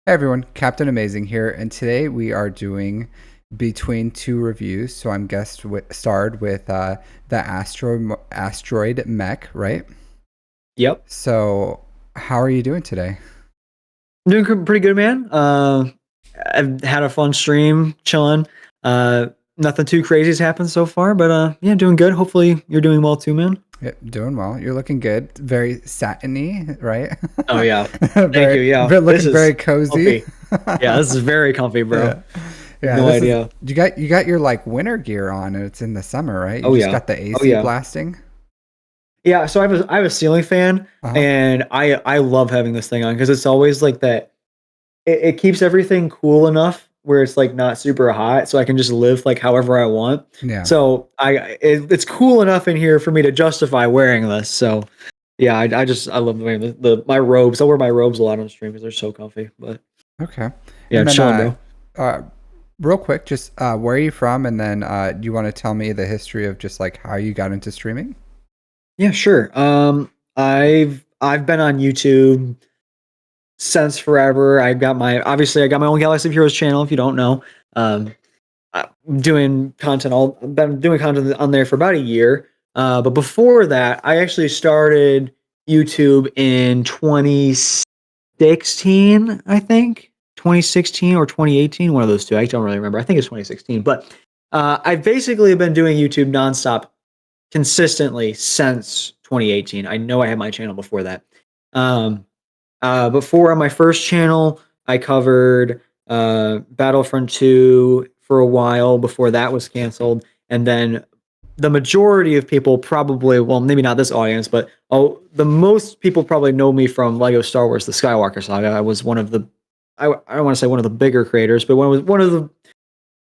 Hey everyone, Captain Amazing here, and today we are doing between two reviews. So I'm starred with the asteroid mech, right? Yep. So how are you doing today? Pretty good, man. I've had a fun stream, chilling. Uh, Nothing too crazy has happened so far, but yeah, doing good. Hopefully, you're doing well too, man. Yep, doing well. You're looking good. Very satiny, right? Oh yeah, thank very, you. Yeah, this looking very is cozy. comfy. Yeah, this is very comfy, bro. Yeah, You have yeah. no This is idea. you got your like winter gear on, and it's in the summer, right? You Oh just yeah. got the Oh AC yeah. blasting. Yeah. So I have a ceiling fan, Uh-huh. and I love having this thing on because it's always like that. It keeps everything cool enough where it's like not super hot, so I can just live like however I want. Yeah. So it's cool enough in here for me to justify wearing this. So yeah, I love wearing my robes. I wear my robes a lot on stream because they're so comfy. But Okay. yeah, And then chilling, bro. uh real quick, just where are you from? And then do you want to tell me the history of just like how you got into streaming? Yeah, sure. I've been on YouTube since forever. I got my own Galaxy of Heroes channel. If you don't know, um, doing content all been doing content on there for about a year. But before that, I actually started YouTube in 2016, I think. 2016 or 2018, one of those two. I don't really remember. I think it's 2016. But I've basically been doing YouTube nonstop consistently since 2018. I know I had my channel before that. Um, Before on my first channel, I covered Battlefront 2 for a while before that was canceled. And then the majority of people probably, well, maybe not this audience, but the most people probably know me from Lego Star Wars: The Skywalker Saga. I was one of the, I don't want to say one of the bigger creators, but one of the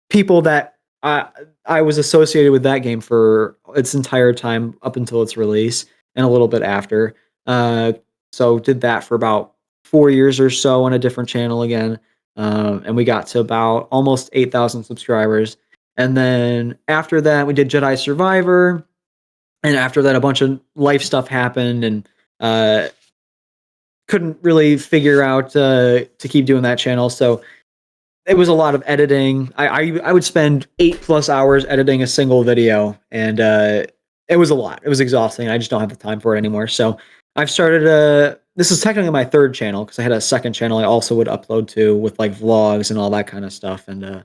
people that I was associated with that game for its entire time up until its release and a little bit after. Uh, so did that for about 4 years or so on a different channel again, and we got to about almost 8,000 subscribers. And then after that, we did Jedi Survivor, and after that, a bunch of life stuff happened, and uh, couldn't really figure out to keep doing that channel. So it was a lot of editing. I would spend 8+ hours editing a single video, and it was a lot. It was exhausting. I just don't have the time for it anymore. So I've started a. This is technically my third channel because I had a second channel I also would upload to with like vlogs and all that kind of stuff. And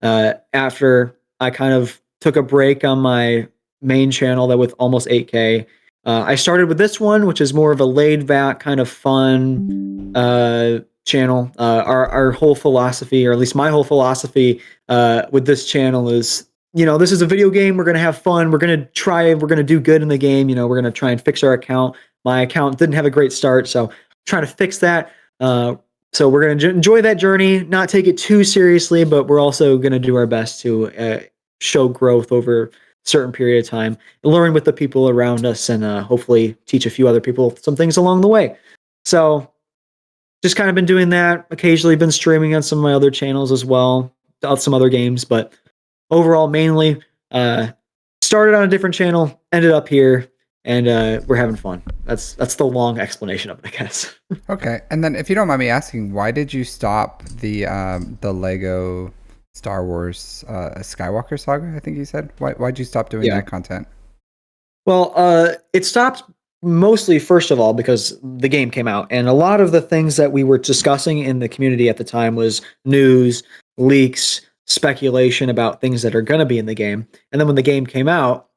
after I kind of took a break on my main channel that with almost 8K, I started with this one, which is more of a laid back kind of fun channel. Our whole philosophy, or at least my whole philosophy, with this channel is, this is a video game. We're gonna have fun. We're gonna do good in the game. We're gonna try and fix our account. My account didn't have a great start, so trying to fix that. So we're going to enjoy that journey, not take it too seriously, but we're also going to do our best to show growth over a certain period of time, learn with the people around us, and hopefully teach a few other people some things along the way. So just kind of been doing that. Occasionally been streaming on some of my other channels as well, some other games, but overall, mainly uh, started on a different channel, ended up here, and we're having fun. That's the long explanation of it, I guess. Okay. And then if you don't mind me asking, why did you stop the Lego Star Wars Skywalker saga, I think you said? Why'd you stop doing Yeah. that content? Well, it stopped mostly, first of all, because the game came out, and a lot of the things that we were discussing in the community at the time was news, leaks, speculation about things that are going to be in the game. And then when the game came out,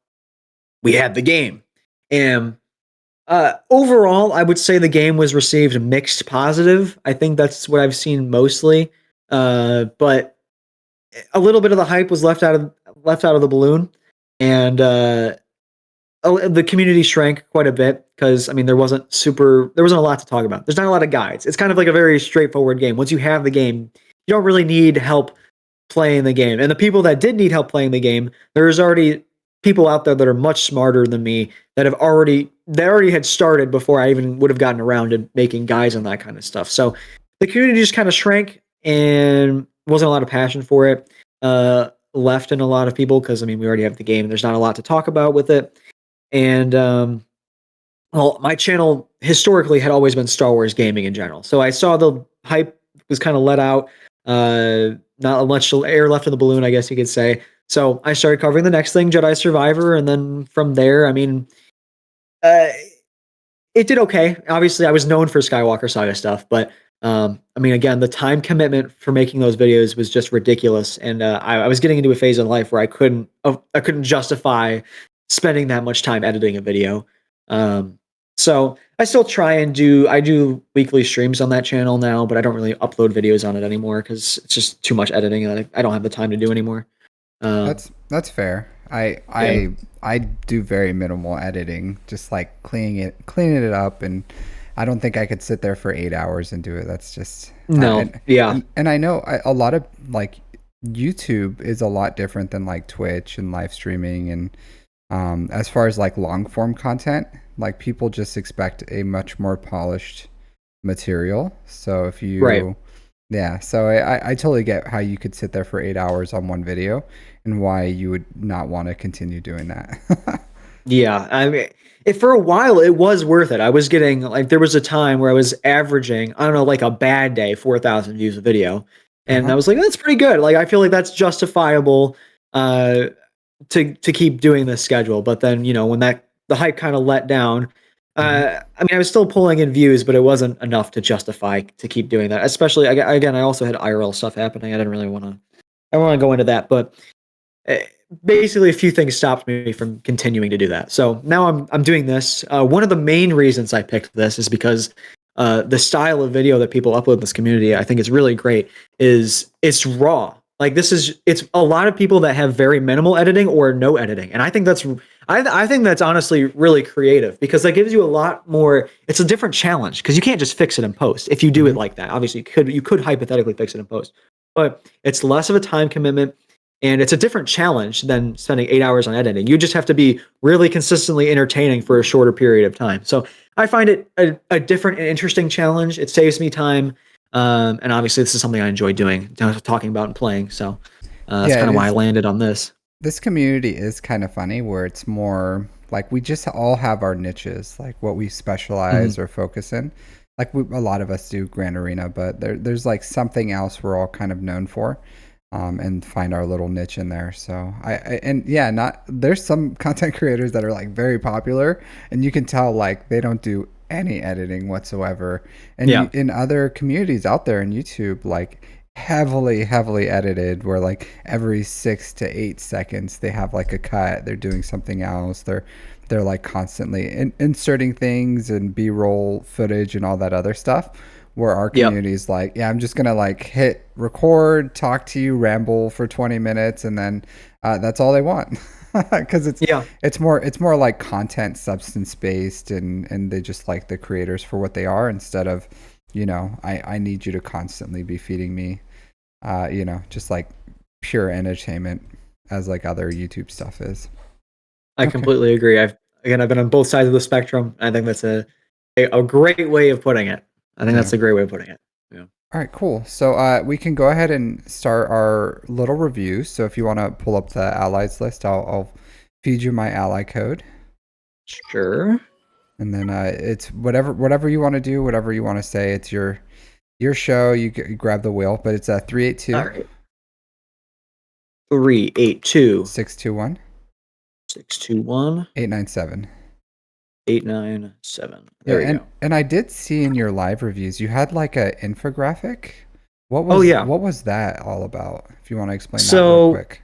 we had the game. And overall, I would say the game was received mixed positive. I think that's what I've seen mostly. But a little bit of the hype was left out of the balloon, and the community shrank quite a bit because I mean there wasn't a lot to talk about. There's not a lot of guides. It's kind of like a very straightforward game. Once you have the game, you don't really need help playing the game. And the people that did need help playing the game, there's already people out there that are much smarter than me that they already had started before I even would have gotten around to making guides and that kind of stuff. So the community just kind of shrank and wasn't a lot of passion for it. Left in a lot of people because I mean we already have the game and there's not a lot to talk about with it. And well, my channel historically had always been Star Wars gaming in general. So I saw the hype was kind of let out. Not much air left in the balloon, I guess you could say. So I started covering the next thing, Jedi Survivor, and then from there, I mean, uh, it did okay. Obviously, I was known for Skywalker Saga stuff, but I mean, again, the time commitment for making those videos was just ridiculous, and I was getting into a phase in life where I couldn't justify spending that much time editing a video. Um, so I still try and do weekly streams on that channel now, but I don't really upload videos on it anymore because it's just too much editing that I don't have the time to do anymore. Um, That's fair. yeah, I do very minimal editing, just like cleaning it up, and I don't think I could sit there for 8 hours and do it. That's just no, yeah, and I know a lot of like YouTube is a lot different than like Twitch and live streaming, and as far as like long form content, like people just expect a much more polished material. So if right. you yeah, so I totally get how you could sit there for 8 hours on one video and why you would not want to continue doing that. Yeah, I mean, for a while it was worth it. I was getting like there was a time where I was averaging, I don't know, like a bad day, 4,000 views a video, and I Uh-huh. was like, that's pretty good. Like I feel like that's justifiable uh, to keep doing this schedule. But then when the hype kind of let down, Hmm. I mean, I was still pulling in views, but it wasn't enough to justify to keep doing that. Especially again, I also had IRL stuff happening. I didn't really want to. I don't want to go into that, but eh, basically a few things stopped me from continuing to do that. So now I'm doing this. One of the main reasons I picked this is because the style of video that people upload in this community, I think is really great. Is it's raw. Like it's a lot of people that have very minimal editing or no editing, and I think that's honestly really creative because that gives you a lot more. It's a different challenge because you can't just fix it in post if you do it Hmm. like that. Obviously, you could hypothetically fix it in post, but it's less of a time commitment and it's a different challenge than spending 8 hours on editing. You just have to be really consistently entertaining for a shorter period of time. So I find it a different and interesting challenge. It saves me time. And obviously, this is something I enjoy doing, talking about and playing. So that's Yeah, kind it of why I is. landed on this. This community is kind of funny where it's more like we just all have our niches, like what we Mhm. specialize or focus in. Like a lot of us do Grand Arena, but there's like something else we're all kind of known for, and find our little niche in there. So and yeah, not there's some content creators that are like very popular, and you can tell like they don't do any editing whatsoever. And Yeah. in other communities out there in YouTube, like heavily edited where like every 6 to 8 seconds they have like a cut, they're doing something else, they're like constantly inserting things and b-roll footage and all that other stuff, where our Yep. community is like, yeah, I'm just gonna like hit record, talk to you, ramble for 20 minutes, and then that's all they want. Because Yeah. it's more like content substance based, and they just like the creators for what they are, instead of, I need you to constantly be feeding me, just like pure entertainment, as like other YouTube stuff is. I Okay. completely agree. I've been on both sides of the spectrum. I think that's a great way of putting it. I think Yeah. that's a great way of putting it. Yeah. All right, cool. So we can go ahead and start our little review. So if you want to pull up the allies list, I'll feed you my ally code, Sure. and then it's whatever you want to do, whatever you want to say. It's your show. You grab the wheel, but it's a three eight All two right. 382 six two one 621 897. 897. Yeah, There we go. and I did see in your live reviews you had like a infographic. Oh yeah. What was that all about? If you want to explain that real So quick.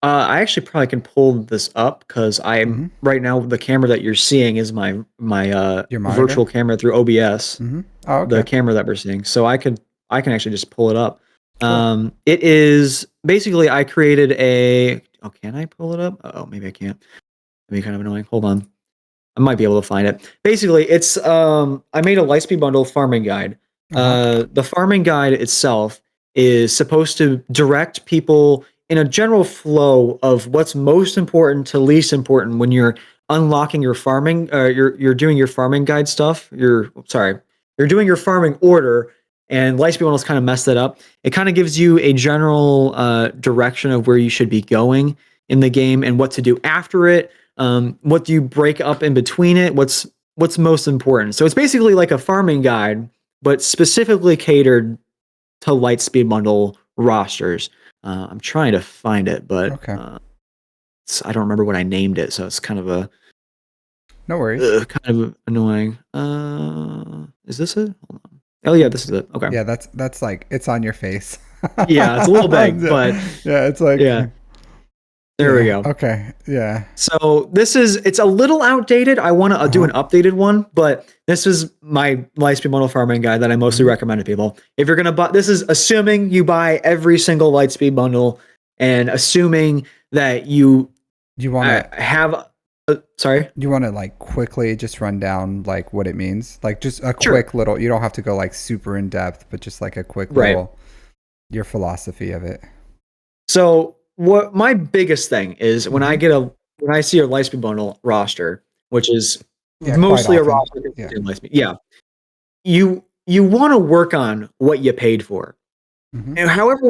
I actually probably can pull this up because I'm Mm-hmm. right now the camera that you're seeing is my Your monitor. virtual camera through OBS, Mm-hmm. Oh, the okay. camera that we're seeing. So I can actually just pull it up. Cool. It is basically I created a. Oh, can I pull it up? Oh, maybe I can't. That'd be kind of annoying. Hold on. I might be able to find it. Basically, it's I made a Lightspeed bundle farming guide. Uh huh. The farming guide itself is supposed to direct people in a general flow of what's most important to least important when you're unlocking your farming. You're doing your farming guide stuff. You're doing your farming order, and Lightspeed bundles kind of messed that up. It kind of gives you a general direction of where you should be going in the game and what to do after it. What do you break up in between it? What's most important? So it's basically like a farming guide, but specifically catered to Lightspeed bundle rosters. I'm trying to find it, but Okay. I don't remember what I named it, so it's kind of a No worries. kind of annoying. Is this it? Hold on. Oh yeah, this is it. Okay. Yeah, that's like it's on your face. Yeah, it's a little big, Yeah, but yeah, it's like yeah, there we yeah. go. Okay. Yeah. So it's a little outdated. I want to do Uh-huh. an updated one, but this is my Lightspeed bundle farming guide that I mostly Hmm. recommend to people. If you're gonna buy, this is assuming you buy every single Lightspeed bundle, and assuming that you You wanna have. Sorry. you wanna like quickly just run down like what it means, like just a Sure. quick little. You don't have to go like super in depth, but just like a quick Right. little your philosophy of it. So what my biggest thing is Hmm. when I see a Lightspeed bundle roster, which is Yeah, quite mostly a often. roster Yeah. consisting of Lightspeed. Yeah, you want to work on what you paid for. Hmm. And however,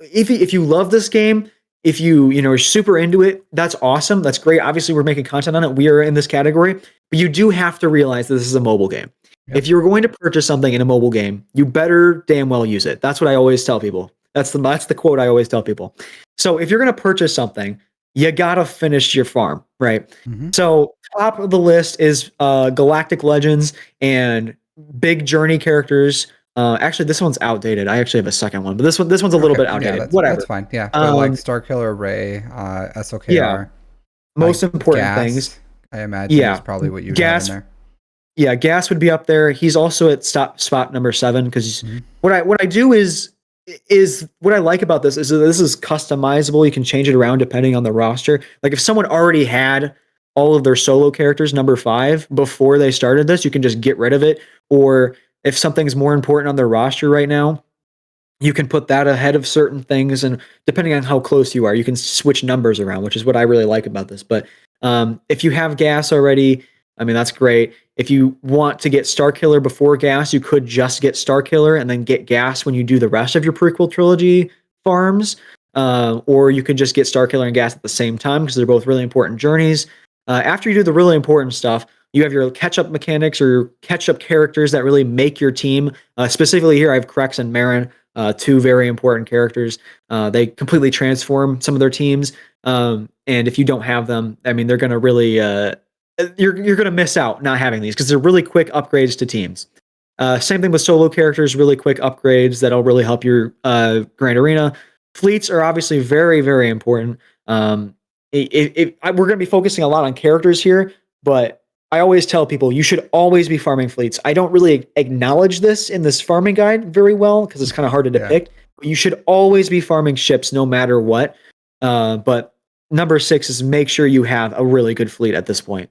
if you love this game, if you know are super into it, that's awesome. That's great. Obviously, we're making content on it. We are in this category, but you do have to realize that this is a mobile game. Yep. If you're going to purchase something in a mobile game, you better damn well use it. That's what I always tell people. That's the quote I always tell people. So if you're going to purchase something, you gotta finish your farm, right? Hmm. So top of the list is Galactic Legends and big journey characters. Actually, this one's outdated. I actually have a second one, but this one's a little Okay. bit Yeah, outdated. that's Whatever. fine. Yeah, but like Um, Starkiller Ray, yeah, SOKR, most important things. Gas, I imagine is Yeah, probably what you'd have in gas. there. Yeah, gas would be up there. He's also at spot number 7 because Hmm. what I do is what I like about this is that this is customizable. You can change it around depending on the roster. Like if someone already had all of their solo characters number 5 before they started this, you can just get rid of it. Or if something's more important on their roster right now, you can put that ahead of certain things, and depending on how close you are, you can switch numbers around, which is what I really like about this. But if you have gas already, I mean, that's great. If you want to get Star Killer before gas, you could just get Star Killer and then get gas when you do the rest of your prequel trilogy farms. Or you could just get Star Killer and gas at the same time because they're both really important journeys. After you do the really important stuff, you have your catch up mechanics or your catch up characters that really make your team. Specifically, here I have Krex and Marin, two very important characters. They completely transform some of their teams. And if you don't have them, I mean, they're going to really you're going to miss out not having these because they're really quick upgrades to teams. Same thing with solo characters, really quick upgrades that'll really help your Grand Arena. Fleets are obviously very important. We're going to be focusing a lot on characters here, but I always tell people you should always be farming fleets. I don't really acknowledge this in this farming guide very well because it's kind of hard to Yeah. depict. But you should always be farming ships no matter what. But number 6 is make sure you have a really good fleet at this point.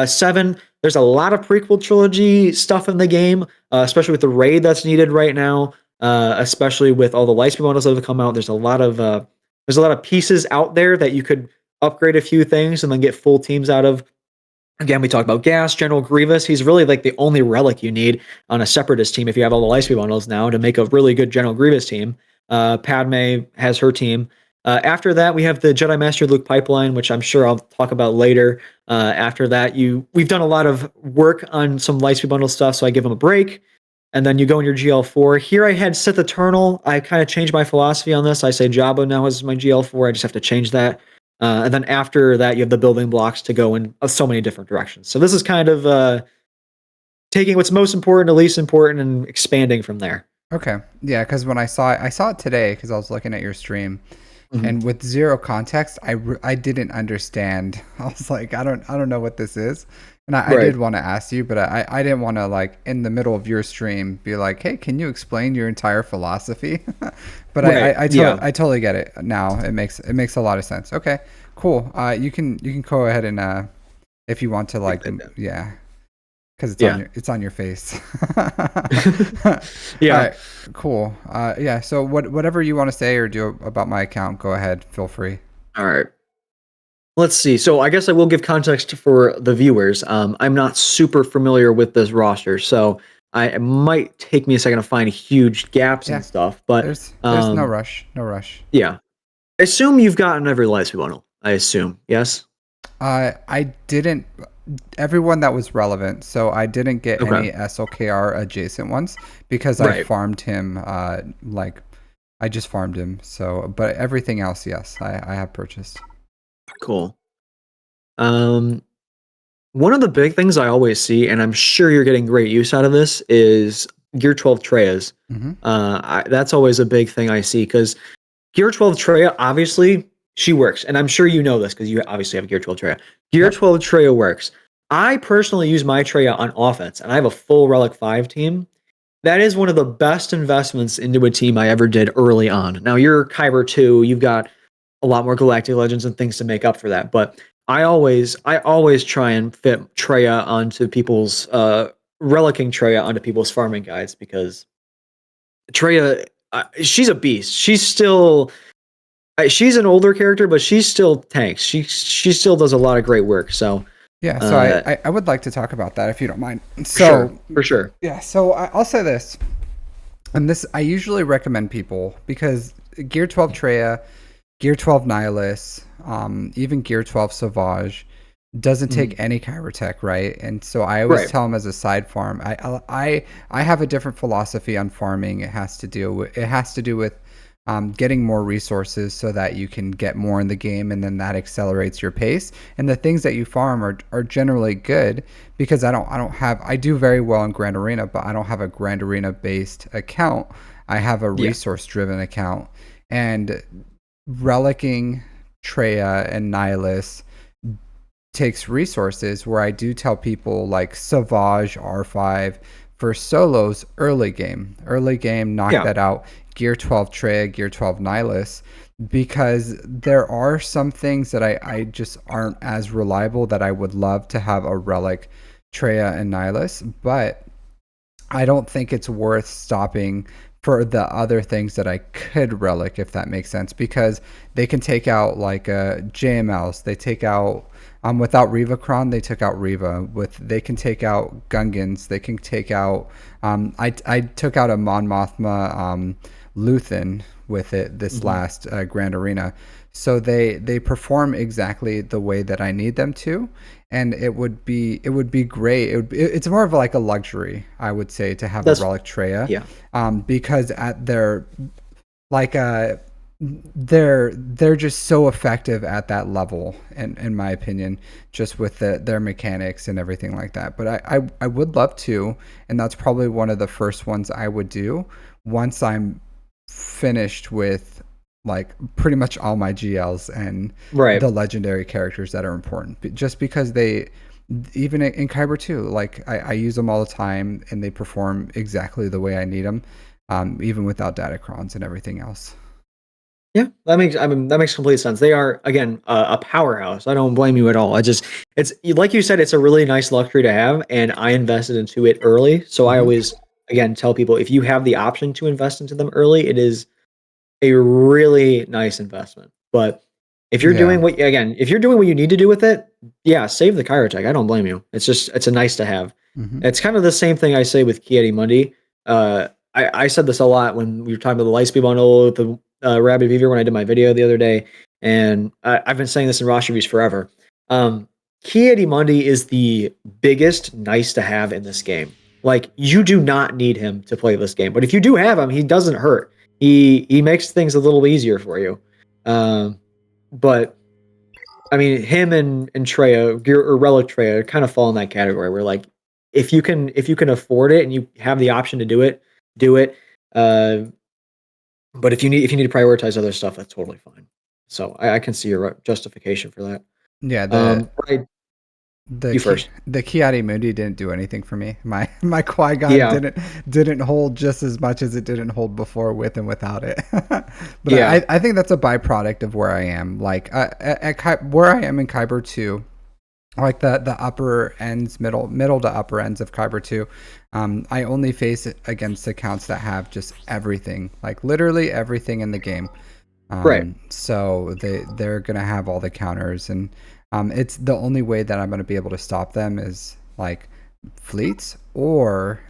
7, there's a lot of prequel trilogy stuff in the game, especially with the raid that's needed right now. Especially with all the Lightspeed models that have come out, there's a lot of pieces out there that you could upgrade a few things and then get full teams out of. Again, we talked about Gas, General Grievous. He's really like the only relic you need on a Separatist team if you have all the Lightspeed bundles now to make a really good General Grievous team. Padme has her team. After that, we have the Jedi Master Luke pipeline, which I'm sure I'll talk about later. After that, we've done a lot of work on some Lightspeed bundle stuff, so I give them a break. And then you go in your GL4. Here I had Sith Eternal. I kind of changed my philosophy on this. I say Jabba now is my GL4. I just have to change that. And then after that, you have the building blocks to go in so many different directions. So this is kind of taking what's most important to least important and expanding from there. Okay. Yeah, because when I saw it today because I was looking at your stream, Mhm. and with zero context, I didn't understand. I was like, I don't know what this is, and I Right. did want to ask you, but I didn't want to like in the middle of your stream be like, hey, can you explain your entire philosophy? But Right. Yeah. I totally get it now. It makes a lot of sense. Okay, cool. You can go ahead and if you want to Take like that down. yeah, because Yeah. it's on your face. All Yeah. right, cool. Yeah. So whatever you want to say or do about my account, go ahead. Feel free. All right. Let's see. So I guess I will give context for the viewers. I'm not super familiar with this roster, so it might take me a second to find huge gaps Yeah. and stuff. But There's no rush. No rush. yeah, I assume you've gotten every Lightspeed bundle. I assume, yes. I didn't. everyone that was relevant. So I didn't get Okay. any SLKR adjacent ones because I Right. farmed him. Like I just farmed him. So, but everything else, yes, I have purchased. Cool. Um, One of the big things I always see, and I'm sure you're getting great use out of this, is Gear 12 Treyas. Hmm. That's always a big thing I see because Gear 12 Treya, obviously, she works. And I'm sure you know this because you obviously have Gear 12 Treya. Gear Yep. 12 Treya works. I personally use my Treya on offense, and I have a full Relic 5 team. That is one of the best investments into a team I ever did early on. Now, you're Kyber 2, you've got a lot more Galactic Legends and things to make up for that. But I always try and fit Treya onto people's relicking Treya onto people's farming guides because Treya, she's a beast. She's an older character, but she's still tanks. She still does a lot of great work. So, Yeah. So uh, I would like to talk about that if you don't mind. for sure, So for sure. yeah. So I'll say this, and this I usually recommend people because Gear 12 Treya, Gear 12 Nihilus, even Gear 12 Sauvage doesn't take Mhm. any Kyrotech, right? And so I always Right. tell them as a side farm. I have a different philosophy on farming. It has to do with getting more resources so that you can get more in the game, and then that accelerates your pace. And the things that you farm are generally good because I do very well in Grand Arena, but I don't have a Grand Arena based account. I have a Yeah. resource driven account, and relicking Treya and Nihilus takes resources where I do tell people like Savage R5 for solos early game. Early game, knock Yeah. that out. Gear 12 Treya, Gear 12 Nihilus. Because there are some things that I just aren't as reliable that I would love to have a relic Treya and Nihilus, but I don't think it's worth stopping for the other things that I could relic, if that makes sense, because they can take out like JMLs. They take out without Revacron, they took out Reva. With they can take out Gungans. They can take out. I took out a Mon Mothma Luthen with it this Hmm. last Grand Arena. So they perform exactly the way that I need them to, and it would be great. It's more of like a luxury, I would say, to have a That's relic Treya, yeah. because at their like they're just so effective at that level, in my opinion, just with their mechanics and everything like that. But I would love to, and that's probably one of the first ones I would do once I'm finished with like pretty much all my GLs and Right. the legendary characters that are important. Just because they, even in Kyber 2, like I use them all the time and they perform exactly the way I need them, even without datacrons and everything else. Yeah, that makes complete sense. They are again a powerhouse. I don't blame you at all. It's like you said, it's a really nice luxury to have, and I invested into it early. So I Hmm. always again tell people if you have the option to invest into them early, it is a really nice investment. But Yeah. if you're doing what you need to do with it, yeah, save the Chirotech. I don't blame you. It's a nice to have. Hmm. It's kind of the same thing I say with Kieti Mundi. I said this a lot when we were talking about the Lightspeed bundle with the Rabbit Beaver when I did my video the other day, and I've been saying this in Rosh reviews forever. Um, Kieti Mundi is the biggest nice to have in this game. Like you do not need him to play this game, but if you do have him, he doesn't hurt. He makes things a little easier for you. Um, but I mean, him and Treya or Relic Treya kind of fall in that category where like if you can afford it and you have the option to do it, do it. Uh, but if you need to prioritize other stuff, that's totally fine. So I can see your justification for that. Yeah. The Right, the you Ki- first. the Kiadi Mundi didn't do anything for me. My Qui Gon Yeah, didn't hold just as much as it didn't hold before, with and without it. But yeah, I think that's a byproduct of where I am. Like where I am in Kyber 2, like the upper ends, middle to upper ends of Kyber 2, I only face it against accounts that have just everything, like literally everything in the game. right. So they're gonna have all the counters, and it's the only way that I'm gonna be able to stop them is like fleets or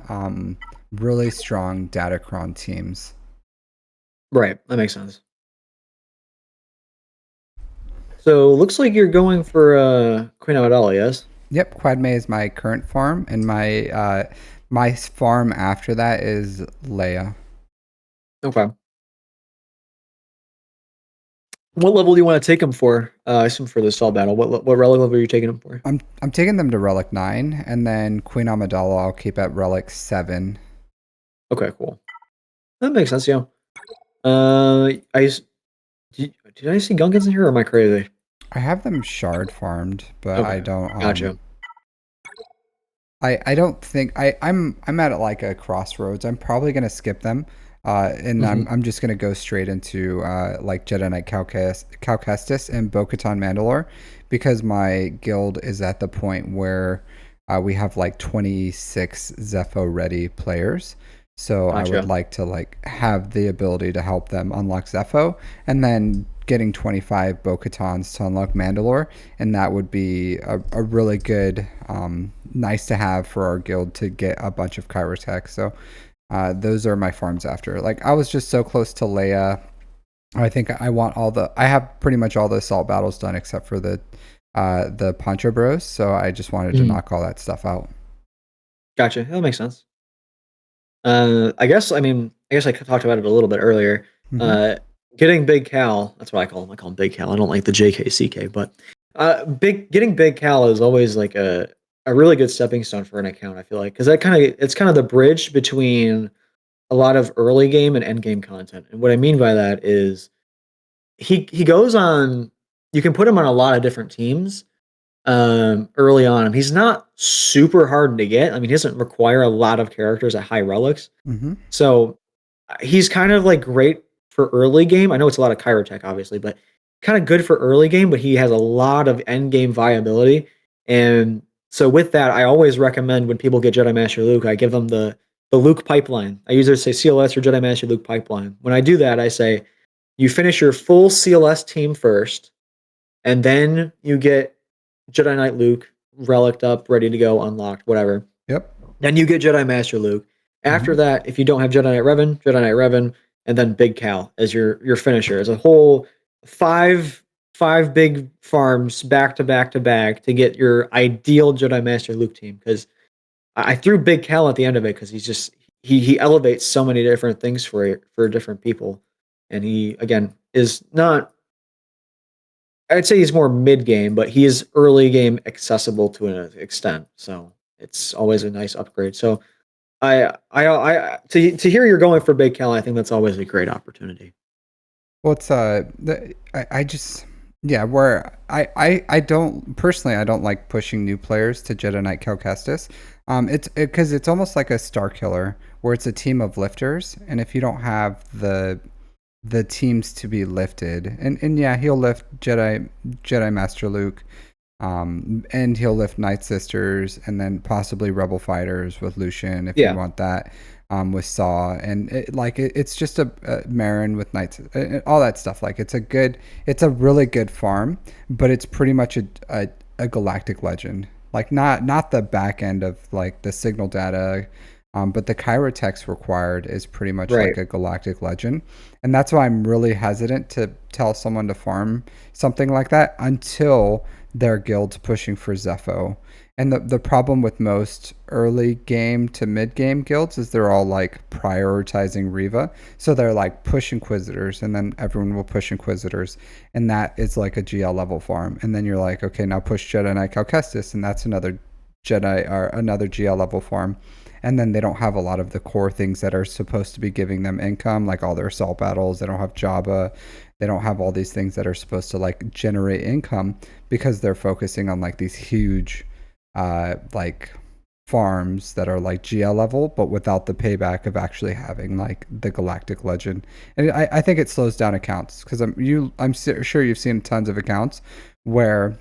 really strong Datacron teams. Right. That makes sense. So looks like you're going for Queen Amidala, yes? Yep, Quadme is my current farm, and my farm after that is Leia. Okay. What level do you want to take him for? I assume for the assault battle. What relic level are you taking him for? I'm taking them to Relic 9, and then Queen Amidala I'll keep at Relic 7. Okay, cool. That makes sense. Yeah. Did I see Gunkins in here, or am I crazy? I have them shard farmed, but I Okay, don't gotcha. I don't think I'm at like a crossroads. I'm probably gonna skip them, and Hmm. I'm just gonna go straight into like Jedi Knight Calcestis and Bo-Katan Mandalore, because my guild is at the point where we have like 26 Zepho ready players. So I would Gotcha. like to like have the ability to help them unlock Zepho, and then getting 25 Bo-Katans to unlock Mandalore, and that would be a really good, nice to have for our guild to get a bunch of Kyrotech. So those are my farms after. Like I was just so close to Leia. I think I want all the. I have pretty much all the assault battles done except for the Poncho Bros. So I just wanted to Mhm. knock all that stuff out. Gotcha. That makes sense. I guess I talked about it a little bit earlier. Hmm. Uh, Getting Big Cal, that's what I call him. I call him Big Cal. I don't like the JKCK, but getting Big Cal is always like a really good stepping stone for an account. I feel like because it's kind of the bridge between a lot of early game and end game content. And what I mean by that is he goes on. You can put him on a lot of different teams early on. He's not super hard to get. I mean, he doesn't require a lot of characters at high relics. Hmm. So he's kind of like great for early game. I know it's a lot of Kyrotech, obviously, but kind of good for early game, but he has a lot of end game viability. And so with that, I always recommend when people get Jedi Master Luke, I give them the Luke pipeline. I usually say CLS or Jedi Master Luke pipeline. When I do that, I say you finish your full CLS team first, and then you get Jedi Knight Luke relicked up, ready to go, unlocked, whatever. Yep. Then you get Jedi Master Luke. After Hmm. that, if you don't have Jedi Knight Revan, and then Big Cal as your finisher. As a whole five five big farms back to back to back to get your ideal Jedi Master Luke team. Because I threw Big Cal at the end of it because he's just he elevates so many different things for different people, and he again is not. I'd say he's more mid game, but he is early game accessible to an extent. So it's always a nice upgrade. So to hear you're going for Big Cal, I think that's always a great opportunity. Well, it's I just, yeah, where I don't personally, I don't like pushing new players to Jedi Knight Calcestis. It's because it's almost like a star killer where it's a team of lifters, and if you don't have the teams to be lifted, and yeah, he'll lift Jedi Master Luke, and he'll lift Night Sisters, and then possibly Rebel Fighters with Lucian if you Yeah, want that, with Saw, and it's just a Marin with Knights, all that stuff. Like it's a really good farm, but it's pretty much a galactic legend. Like not the back end of like the signal data, but the Chirotex required is pretty much like right. a galactic legend, and that's why I'm really hesitant to tell someone to farm something like that until their guild's pushing for Zepho. And the problem with most early game to mid game guilds is they're all like prioritizing Riva. So they're like push Inquisitors, and then everyone will push Inquisitors. And that is like a GL level farm. And then you're like, okay, now push Jedi Knight Calcestis, and that's another Jedi or another GL level farm. And then they don't have a lot of the core things that are supposed to be giving them income, like all their assault battles. They don't have Jabba. They don't have all these things that are supposed to like generate income, because they're focusing on like these huge like farms that are like GL level, but without the payback of actually having like the galactic legend. And I think it slows down accounts, because I'm sure you've seen tons of accounts where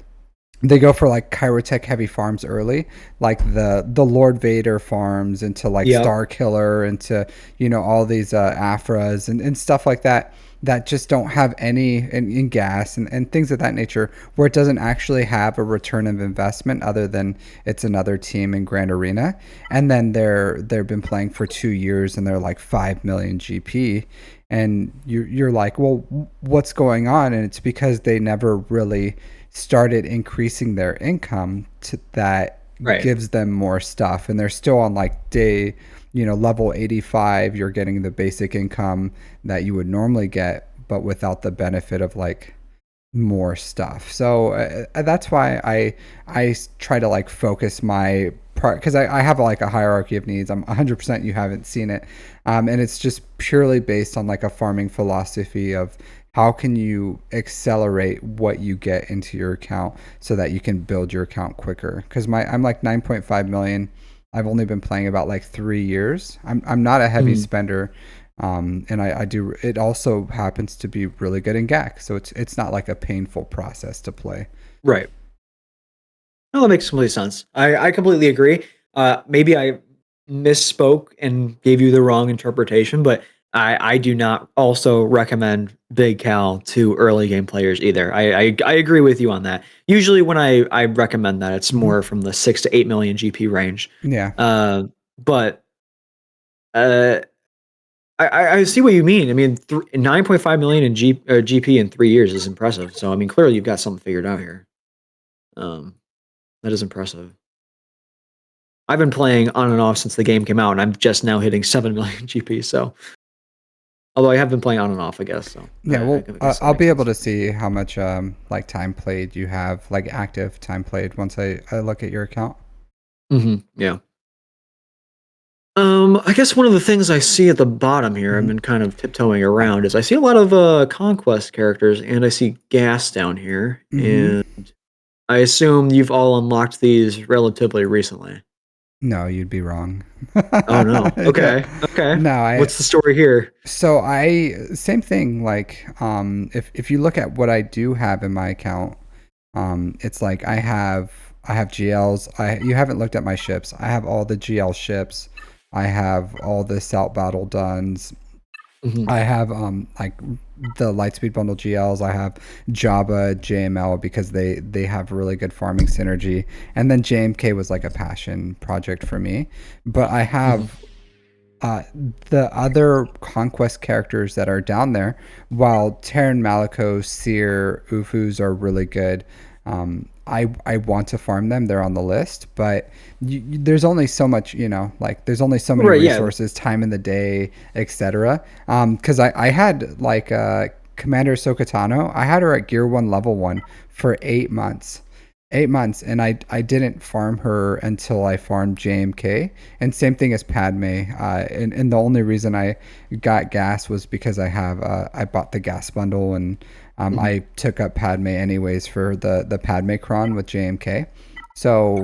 they go for like Kyrotech heavy farms early, like the Lord Vader farms into like Yep. Star Killer, into all these Afras and stuff like that, that just don't have any in gas and things of that nature, where it doesn't actually have a return of investment other than it's another team in Grand Arena. And then they've been playing for 2 years and they're like 5 million GP, and you're like, well, what's going on? And it's because they never really started increasing their income that Right. gives them more stuff, and they're still on like day, level 85. You're getting the basic income that you would normally get, but without the benefit of like more stuff. So that's why I try to like focus my part, because I have like a hierarchy of needs. I'm 100%, you haven't seen it, and it's just purely based on like a farming philosophy of how can you accelerate what you get into your account so that you can build your account quicker. Because I'm like 9.5 million. I've only been playing about like 3 years. I'm not a heavy Mhm. spender, and I do. It also happens to be really good in GAC, so it's not like a painful process to play. Right. No, that makes complete sense. I completely agree. Maybe I misspoke and gave you the wrong interpretation, but I do not also recommend Big Cal to early game players either. I agree with you on that. Usually, when I recommend that, it's Hmm. more from the 6 to 8 million GP range. Yeah, But uh, I see what you mean. I mean, 9.5 million in GP in 3 years is impressive. So I mean, clearly you've got something figured out here. Um, that is impressive. I've been playing on and off since the game came out, and I'm just now hitting 7 million GP. So, although I have been playing on and off, I guess. So, yeah. Well, I guess that I'll makes be able sense. to see how much like time played you have, like active time played, once I look at your account. Yeah. I guess one of the things I see at the bottom here, I've Hmm. been kind of tiptoeing around, is I see a lot of conquest characters, and I see gas down here, Hmm. and I assume you've all unlocked these relatively recently. No, you'd be wrong. Oh no. Yeah. Okay. Okay. No, I What's the story here? so I same thing. Like, if you look at what I do have in my account, it's like I have GLs. You haven't looked at my ships. I have all the GL ships. I have all the Salt Battle Duns. Hmm. I have like the Lightspeed Bundle GLs. I have Jabba JML because they have really good farming synergy. And then JMK was like a passion project for me. But I Hmm. have uh, the other conquest characters that are down there, while Terran Malicos, Seer, Ufus are really good, I want to farm them. They're on the list, but there's only so much, like there's only so many Right. Yeah. resources, time in the day, etc. Because I had like Commander Sokatano, I had her at Gear 1, Level 1 for 8 months. 8 months, and I didn't farm her until I farmed JMK, and same thing as Padme. And the only reason I got gas was because I bought the gas bundle, and Hmm. I took up Padme anyways for the Padme cron with JMK. So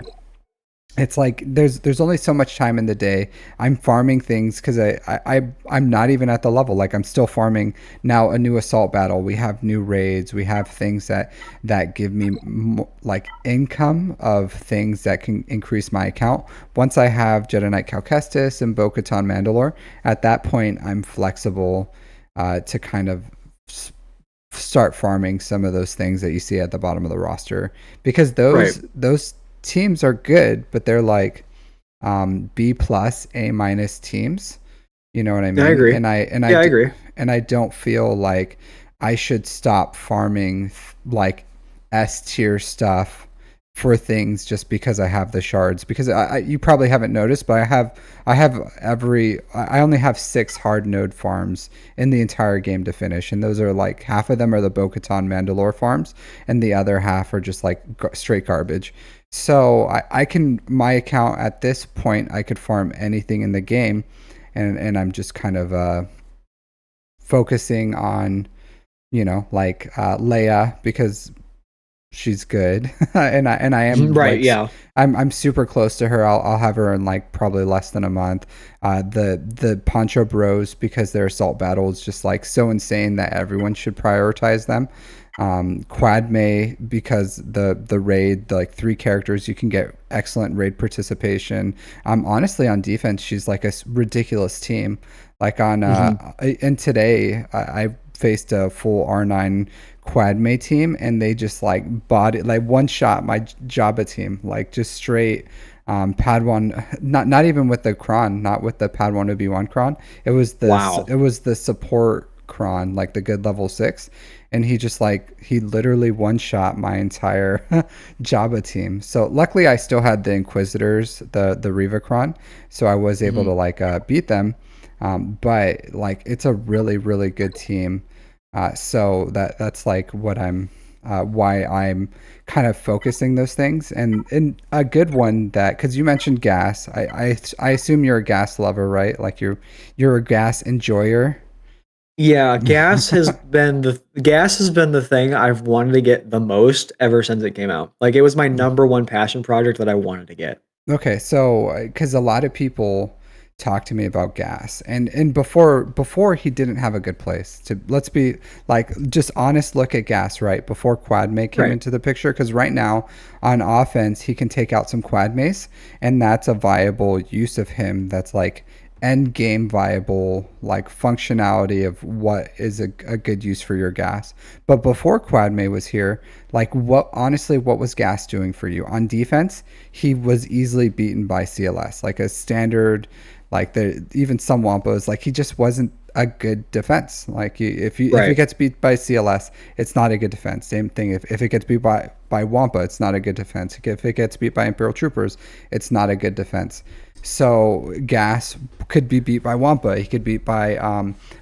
it's like there's only so much time in the day. I'm farming things because I'm not even at the level. Like, I'm still farming now a new assault battle. We have new raids. We have things that give me like income of things that can increase my account. Once I have Jedi Knight Cal Kestis and Bo-Katan Mandalore, at that point I'm flexible to kind of start farming some of those things that you see at the bottom of the roster, because Right. those teams are good, but they're like B plus A minus teams. You know what I Yeah, I mean? agree. Yeah, I agree. And I don't feel like I should stop farming like S tier stuff for things just because I have the shards. Because you probably haven't noticed, but I only have 6 hard node farms in the entire game to finish, and those are like half of them are the Bo-Katan Mandalore farms, and the other half are just like straight garbage. So I can, my account at this point, I could farm anything in the game, and I'm just kind of focusing on, like Leia, because she's good, and I am Right. like Yeah. I'm super close to her. I'll have her in like probably less than a month. The Poncho Bros, because their assault battle is just like so insane that everyone should prioritize them. Quad May, because the raid, the like 3 characters, you can get excellent raid participation. Honestly, on defense, she's like a ridiculous team. Like on Hmm. and today I faced a full R9 Quad May team, and they just like body like one shot my Jabba team, like just straight Padawan, not even with the Kron, not with the Padawan Obi-Wan Kron. It was Wow. the support Kron, like the good level 6, and he just like he literally one shot my entire Jabba team. So luckily I still had the Inquisitors, the Riva Kron, so I was able to Mhm. like beat them. But like it's a really really good team. So that's like what I'm why I'm kind of focusing those things, and a good one that, because you mentioned gas, I assume you're a gas lover, right? Like you're a gas enjoyer. Yeah, gas has been the thing I've wanted to get the most ever since it came out. Like it was my number one passion project that I wanted to get. Okay, so because a lot of people talk to me about gas, and before he didn't have a good place to, let's be like just honest look at gas, right? Before quad May came Right. into the picture, because right now on offense he can take out some quad mace, and that's a viable use of him. That's like end game viable like functionality of what is a good use for your gas. But before quad May was here, like what honestly what was gas doing for you on defense? He was easily beaten by CLS, like a standard, like the even some Wampos, like he just wasn't a good defense. Like if he Right. gets beat by CLS, it's not a good defense. Same thing if it gets beat by Wampa, it's not a good defense. If it gets beat by Imperial Troopers, it's not a good defense. So Gas could be beat by Wampa. He could beat by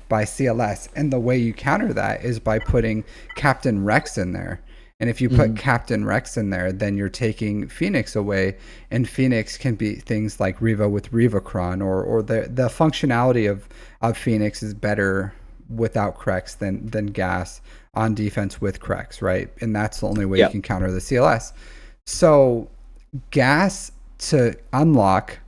CLS, and the way you counter that is by putting Captain Rex in there. And if you put Mhm. Captain Rex in there, then you're taking Phoenix away, and Phoenix can be things like Riva with Rivacron, or the functionality of Phoenix is better without Krex than Gas on defense with Krex, right? And that's the only way you Yep. can counter the CLS. So Gas to unlock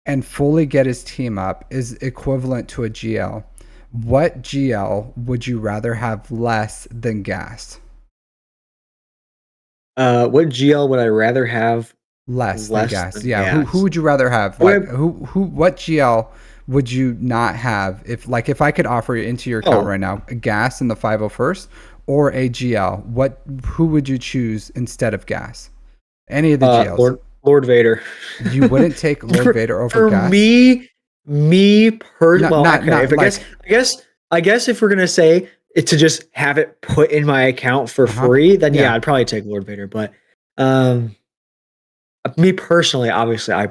and fully get his team up is equivalent to a GL. What GL would you rather have less than Gas? What GL would I rather have Less than less gas. than Yeah. Who gas? would you rather have? Would Like I, who what GL would you not have if, like, if I could offer you into your account oh, right now gas in the 501st or a GL? What who would you choose instead of gas? Any of the GLs. Lord Vader. You wouldn't take Lord for Vader over for gas? well, okay, Not if like I guess if we're gonna say it to just have it put in my account for uh-huh. free, then yeah, Yeah. I'd probably take Lord Vader. But um me personally, obviously, I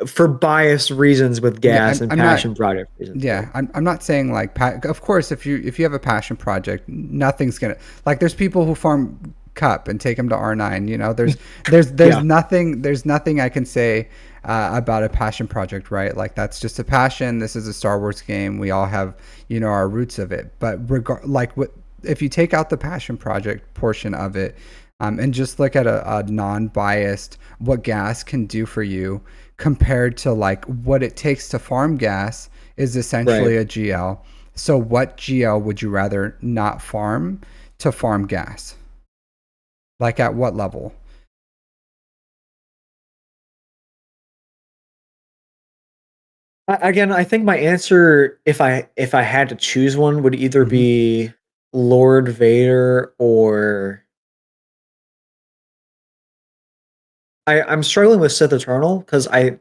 for biased reasons with Yeah, gas and I'm not passion project reasons, but yeah, I'm not saying like of course if you have a passion project, nothing's gonna, like there's people who farm cup and take them to R9. You know, yeah, there's nothing I can say about a passion project, right? Like that's just a passion. This is a Star Wars game. We all have, you know, our roots of it. But like what if you take out the passion project portion of it, and just look at a non-biased what gas can do for you compared to like what it takes to farm gas is right. essentially a GL. So what GL would you rather not farm to farm gas? Like at what level? Again, I think my answer, if I had to choose one, would either Hmm. be Lord Vader or I'm struggling with Sith Eternal because I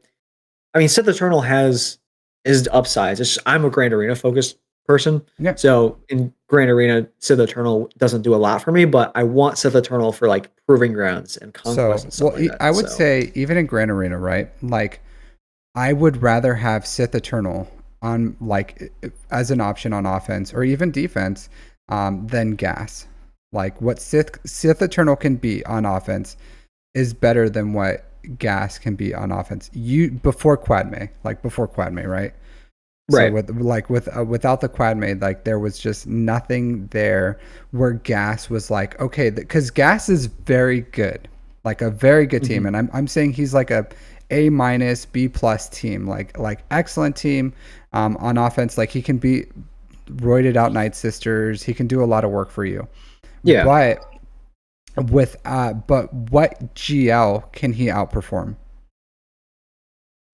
mean Sith Eternal has is upsides. I'm a Grand Arena focused person, Yeah. so in Grand Arena, Sith Eternal doesn't do a lot for me. But I want Sith Eternal for like proving grounds and conquest So, and stuff well, like that. I would So say even in Grand Arena, right? Like I would rather have Sith Eternal on like as an option on offense or even defense, than gas. Like what Sith Eternal can be on offense is better than what gas can be on offense. You before Quad May, like before Quad May, right? So right. with like with without the Quad May, like there was just nothing there where gas was like okay, because gas is very good, like a very good team, Mhm. and I'm saying he's like a minus B plus team, like excellent team, on offense. Like he can be roided out Night Sisters, he can do a lot of work for you, Yeah. but but what GL can he outperform?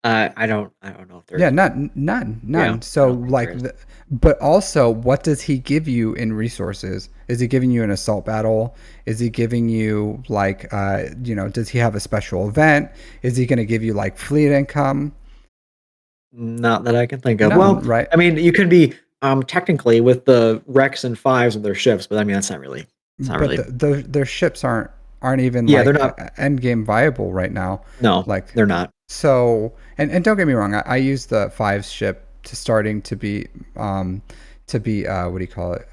I don't know if Yeah, there's one. Yeah, none. I So don't think there like, is. but also, what does he give you in resources? Is he giving you an assault battle? Is he giving you like, you know, does he have a special event? Is he going to give you like fleet income? Not that I can think of. No, Well, right? I mean, you can be. technically with the Rex and fives of their ships, but I mean that's not But really. their ships aren't even Yeah, they're like not. end game viable right now. No, Like they're not. so, and don't get me wrong, I use the fives ship to starting um to be what do you call it,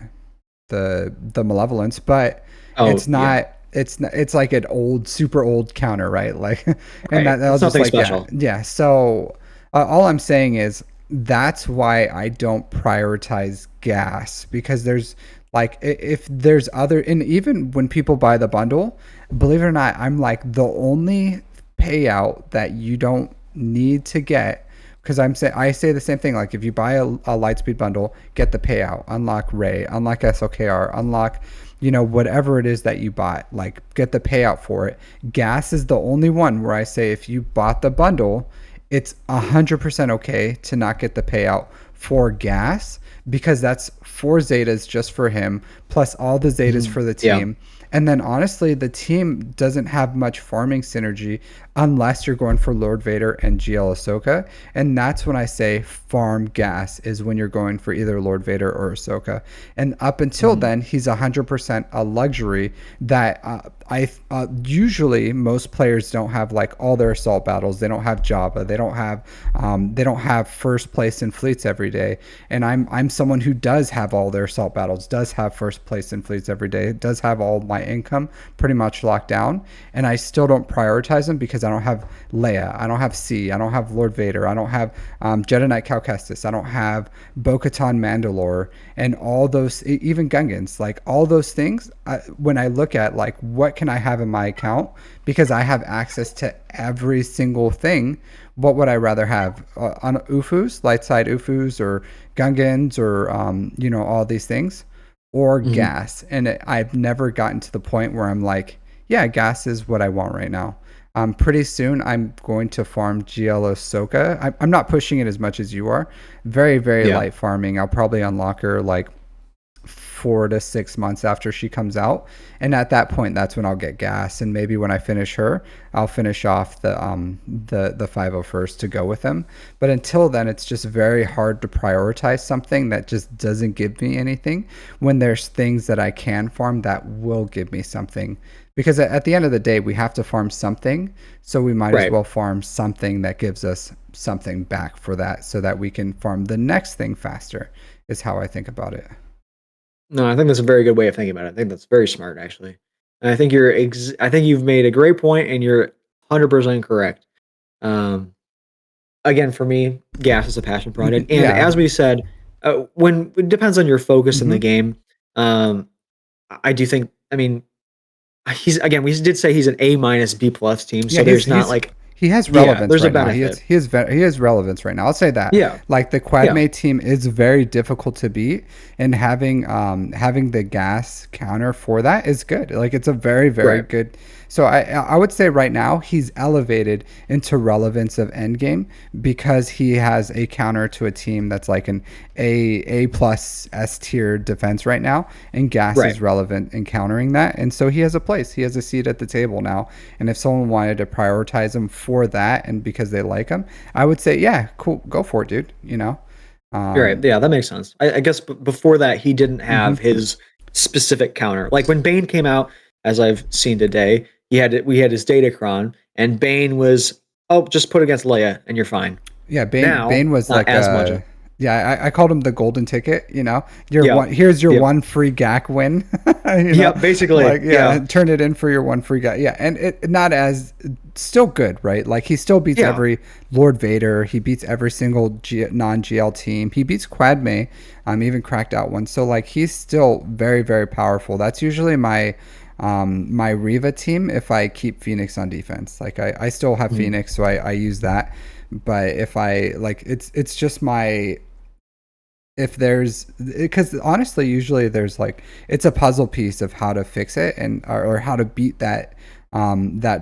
the malevolence, but Oh it's yeah, not it's like an old super old counter, right? Like and right. that'll It's just nothing like special. yeah. So all I'm saying is that's why I don't prioritize gas, because there's like if there's other, and even when people buy the bundle, believe it or not, I'm like the only payout that you don't need to get, because I say the same thing. Like if you buy a Lightspeed bundle, get the payout, unlock Ray, unlock SLKR, unlock, whatever it is that you bought, like get the payout for it. Gas is the only one where I say if you bought the bundle, it's 100% okay to not get the payout for gas, because that's 4 zetas just for him plus all the zetas Mhm. for the Yeah. team. And then honestly, the team doesn't have much farming synergy unless you're going for Lord Vader and GL Ahsoka. And that's when I say farm gas, is when you're going for either Lord Vader or Ahsoka. And up until Mhm. then, he's 100% a luxury that I usually most players don't have, like all their assault battles. They don't have Jabba. They don't have first place in fleets every day. And I'm someone who does have all their assault battles, does have first place in fleets every day, does have all my income pretty much locked down, and I still don't prioritize them because I don't have Leia, I don't have C, I don't have Lord Vader, I don't have Jedi Knight Cal Kestis, I don't have Bo-Katan Mandalore, and all those, even Gungans, like all those things. When I look at like what can I have in my account, because I have access to every single thing, what would I rather have on UFUs, light side UFUs, or Gungans, or all these things, or Mhm. gas? And I've never gotten to the point where I'm like, yeah, gas is what I want right now. Pretty soon I'm going to farm GL Ahsoka. I'm not pushing it as much as you are. Very, very Yeah. light farming. I'll probably unlock her like 4 to 6 months after she comes out, and at that point, that's when I'll get gas. And maybe when I finish her, I'll finish off the 501st to go with them. But until then, it's just very hard to prioritize something that just doesn't give me anything, when there's things that I can farm that will give me something. Because at the end of the day, we have to farm something, so we might as Right. well farm something that gives us something back for that, so that we can farm the next thing faster, is how I think about it. No, I think that's a very good way of thinking about it. I think that's very smart, actually. And I think I think you've made a great point, and you're 100% correct. Um, Again, for me, gas is a passion project, and Yeah. as we said, when it depends on your focus in the Hmm. game. Um, I do think. I mean, he's again. We did say he's an A minus B plus team, Yeah, so he's there's not he's like, he has yeah, relevance there's a right now. benefit. He has relevance right now. I'll say that. Yeah, Like the yeah, Quadmate team is very difficult to beat, and having the gas counter for that is good. Like it's a very, very right. good. So I would say right now he's elevated into relevance of endgame, because he has a counter to a team that's like an A plus S tier defense right now, and gas Right. is relevant in countering that, and so he has a place. He has a seat at the table now. And if someone wanted to prioritize him for that, and because they like him, I would say, yeah, cool, go for it, dude. You're right. Um, Yeah, that makes sense. I guess before that, he didn't hmm have his specific counter. Like when Bane came out, as I've seen today, we had his Datacron, and Bane was, oh, just put against Leia and you're fine. Yeah, Now, Bane was not like as much. yeah, I called him the golden ticket. Your Yep. one, here's your Yep. one free GAC win. Yep. Basically. Like Yeah. yeah, turn it in for your one free GAC. Yeah, and it not as still good, right? Like he still beats Yeah. every Lord Vader. He beats every single non GL team. He beats Quadme, even cracked out one. So like he's still very, very powerful. That's usually my Riva team if I keep Phoenix on defense. Like I still have Mhm. Phoenix, so I use that. But if I like, it's just my, if there's, because honestly usually there's like, it's a puzzle piece of how to fix it, and or how to beat that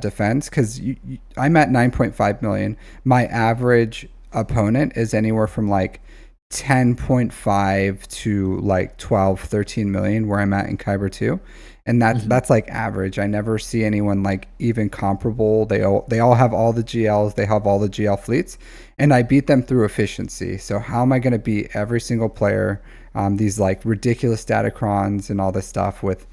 defense, because I'm at 9.5 million. My average opponent is anywhere from like 10.5 to like 12, 13 million where I'm at in Kyber 2. And Mhm. that's like average. I never see anyone like even comparable. They all have all the GLs, they have all the GL fleets, and I beat them through efficiency. So how am I going to beat every single player? These like ridiculous datacrons and all this stuff with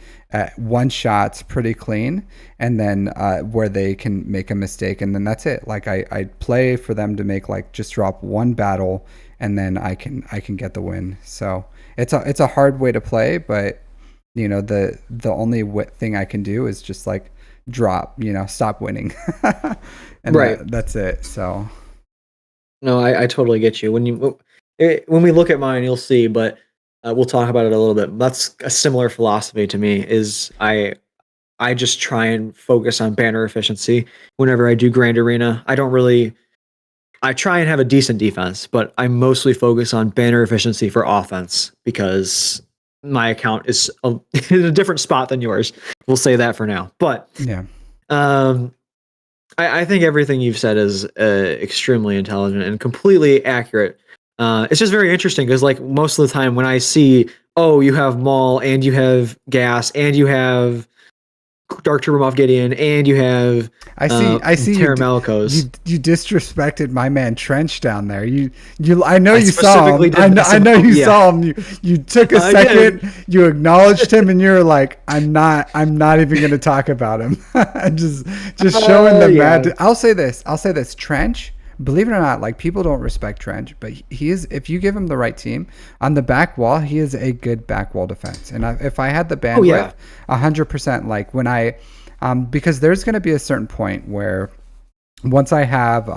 one shots pretty clean, and then where they can make a mistake, and then that's it. Like I play for them to make like just drop one battle, and then I can get the win. So it's a hard way to play, but the only thing I can do is just like drop, stop winning, and Right. that's it. So No, I totally get you. When we look at mine, you'll see, but we'll talk about it a little bit. That's a similar philosophy to me. Is I just try and focus on banner efficiency whenever I do Grand Arena. I don't really. I try and have a decent defense, but I mostly focus on banner efficiency for offense because my account is in a different spot than yours. We'll say that for now. But yeah, um, I think everything you've said is extremely intelligent and completely accurate. It's just very interesting because, like, most of the time when I see, oh, you have Maul and you have Gas and you have Dark Trooper Moff Gideon and you have I see Terra Malicos. you disrespected my man Trench down there. I know I you saw specifically him. I did. know I know you Yeah, saw him. You took a I did. second, you acknowledged him, and you're like, I'm not even gonna talk about him. just showing the Yeah. mad. I'll say this. Trench, believe it or not, like people don't respect Trench, but he is. If you give him the right team on the back wall, he is a good back wall defense. And if I had the Oh yeah. bandwidth, 100%, like when because there's going to be a certain point where once I have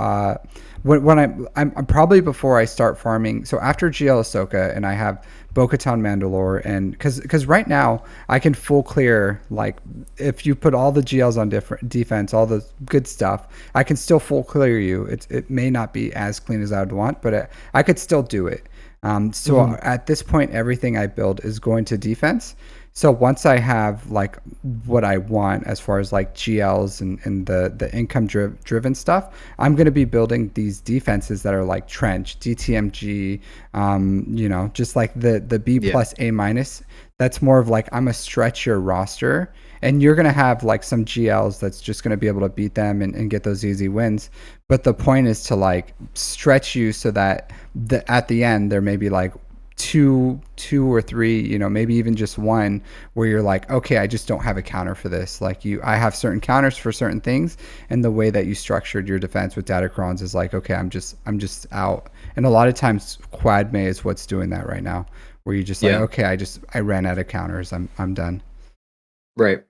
when I'm probably before I start farming. So after GL Ahsoka and I have Bo-Katan Mandalore, and because right now I can full clear, like if you put all the GLs on different defense, all the good stuff, I can still full clear you. It may not be as clean as I would want, but I could still do it. So Mhm. at this point, everything I build is going to defense. So once I have like what I want as far as like GLs and the income driven stuff, I'm going to be building these defenses that are like trench, DTMG, just like the B Yeah. plus A minus. That's more of like I'm a stretch your roster, and you're going to have like some GLs that's just going to be able to beat them and get those easy wins. But the point is to like stretch you so that at the end there may be like two or three, maybe even just one, where you're like, okay, I just don't have a counter for this. Like I have certain counters for certain things, and the way that you structured your defense with Datacrons is like, okay, I'm just out. And a lot of times Quad May is what's doing that right now, where you just like, Yeah. okay, I ran out of counters. I'm done. Right.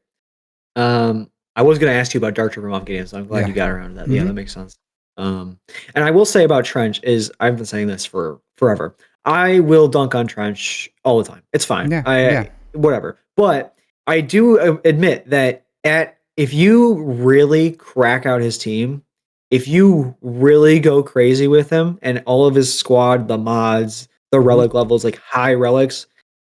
I was gonna ask you about Dark Trooper Moff Gideon, so I'm glad Yeah. you got around to that. Yeah, Hmm. that makes sense. And I will say about Trench is I've been saying this for forever. I will dunk on Trench all the time. It's fine. Yeah. Yeah. I whatever. But I do admit that at if you really crack out his team, if you really go crazy with him and all of his squad, the mods, the Hmm. relic levels, like high relics,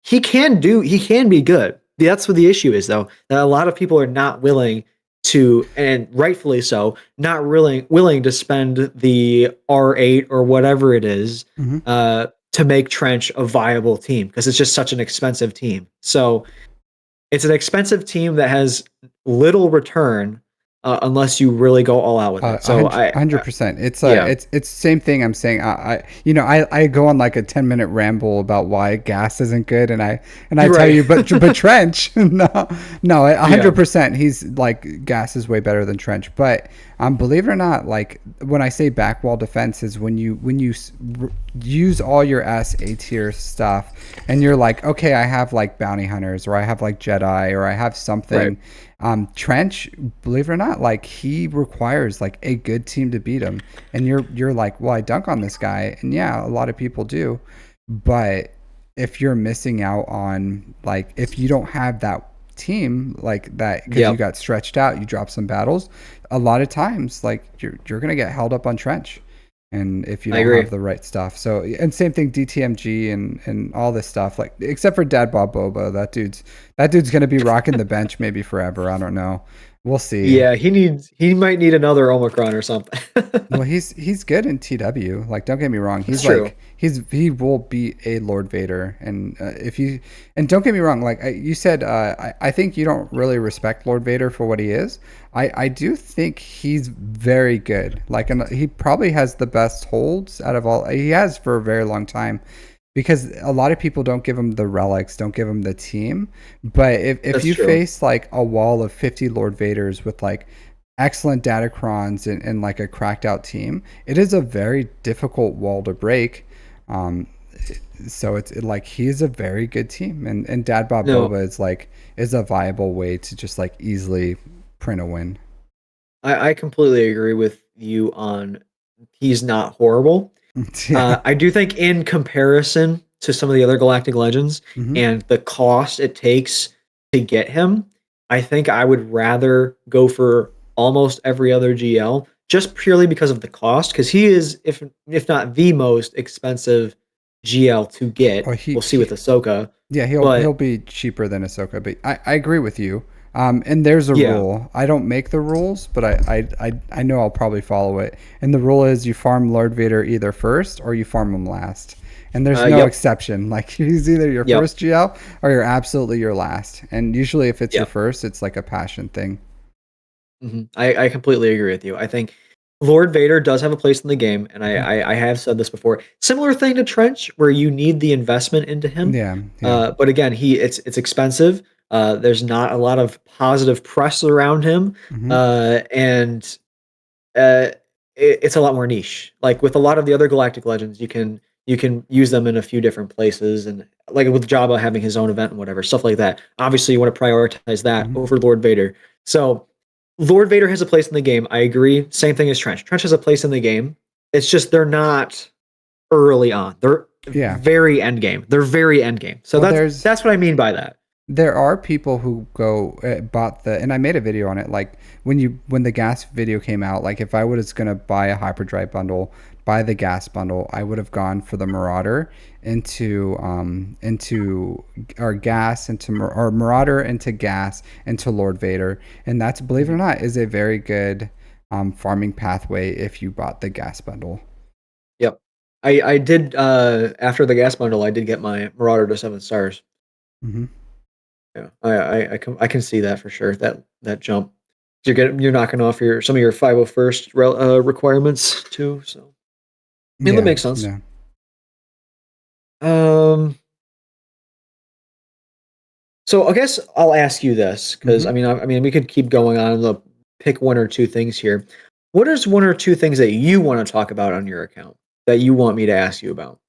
he can be good. That's what the issue is though, that a lot of people are not willing to, and rightfully so, not really willing to spend the R8 or whatever it is Hmm. to make Trench a viable team because it's just such an expensive team. So it's an expensive team that has little return unless you really go all out with it. A So hundred, 100%. It's yeah, it's same thing. I'm saying I go on like a 10-minute ramble about why gas isn't good, and I tell right, you, but Trench, no, a yeah, 100%. He's like gas is way better than Trench, but believe it or not, like when I say back wall defense is when you use all your A tier stuff, and you're like, okay, I have like bounty hunters, or I have like Jedi, or I have right, something. Trench, believe it or not, like he requires like a good team to beat him, and you're like, well, I dunk on this guy, and yeah, a lot of people do, but if you're missing out on like if you don't have that team like that because you yep, got stretched out, you drop some battles, a lot of times like you're gonna get held up on Trench, and if you I don't have agree. the right stuff. So and same thing DTMG and all this stuff, like except for Dad Bob Boba, that dude's gonna be rocking the bench maybe forever. I don't know. We'll see. Yeah, he might need another Omicron or something. Well, he's good in TW. Like, don't get me wrong. That's true. He will be a Lord Vader, and if you and don't get me wrong. Like you said, I think you don't really respect Lord Vader for what he is. I do think he's very good. Like, and he probably has the best holds out of all. He has for a very long time. Because a lot of people don't give him the relics, don't give him the team. But if That's you true. face like a wall of 50 Lord Vaders with like excellent datacrons and like a cracked out team, it is a very difficult wall to break. Um, so like he's a very good team, and Dad Bob No, Boba is a viable way to just like easily print a win. I completely agree with you on he's not horrible. Yeah. I do think in comparison to some of the other Galactic Legends Hmm. and the cost it takes to get him, I think I would rather go for almost every other GL just purely because of the cost, because he is, if not the most expensive GL to Oh, get. We'll see with Ahsoka, yeah, he'll but be cheaper than Ahsoka, but I agree with you. And there's a yeah, rule. I don't make the rules, but I know I'll probably follow it. And the rule is you farm Lord Vader either first or you farm him last. And there's no yep, exception. Like he's either your yep, first GL or you're absolutely your last. And usually if it's your yep. first, it's like a passion thing. I completely agree with you. I think Lord Vader does have a place in the game, and Mhm. I have said this before. Similar thing to Trench, where you need the investment into him. Yeah, yeah. But again, it's expensive. There's not a lot of positive press around him, Hmm. and uh, it's a lot more niche. Like with a lot of the other Galactic Legends, you can use them in a few different places, and like with Jabba having his own event and whatever stuff like that. Obviously, you want to prioritize that Hmm. over Lord Vader. So Lord Vader has a place in the game. I agree. Same thing as Trench. Trench has a place in the game. It's just they're not early on. They're Yeah. very end game. They're very end game. So Well, that's what I mean by that. there are people who go bought the, and I made a video on it. Like when the gas video came out, like if I was gonna buy a hyperdrive bundle, buy the gas bundle, I would have gone for the Marauder into our gas into or Marauder into gas into Lord Vader, and that's, believe it or Mhm. not, is a very good farming pathway if you bought the gas bundle. Yep. I did after the gas bundle, I did get my Marauder to 7 stars. Hmm. Yeah. I can see that for sure. That jump. You're knocking off your some of your 501st requirements too. So I mean that Yeah, makes sense. yeah. Um So I guess I'll ask you this because Hmm. I mean we could keep going on and pick one or two things here. What is one or two things that you want to talk about on your account that you want me to ask you about?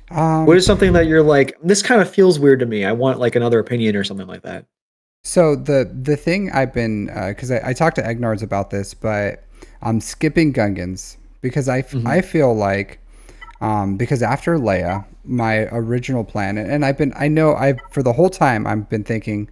What Um, is something that you're like, this kind of feels weird to me. I want like another opinion or something like that. So the thing I've been, because I talked to Egnards about this, but I'm skipping Gungans because Hmm. I feel like because after Leia, my original plan, and I know I for the whole time I've been thinking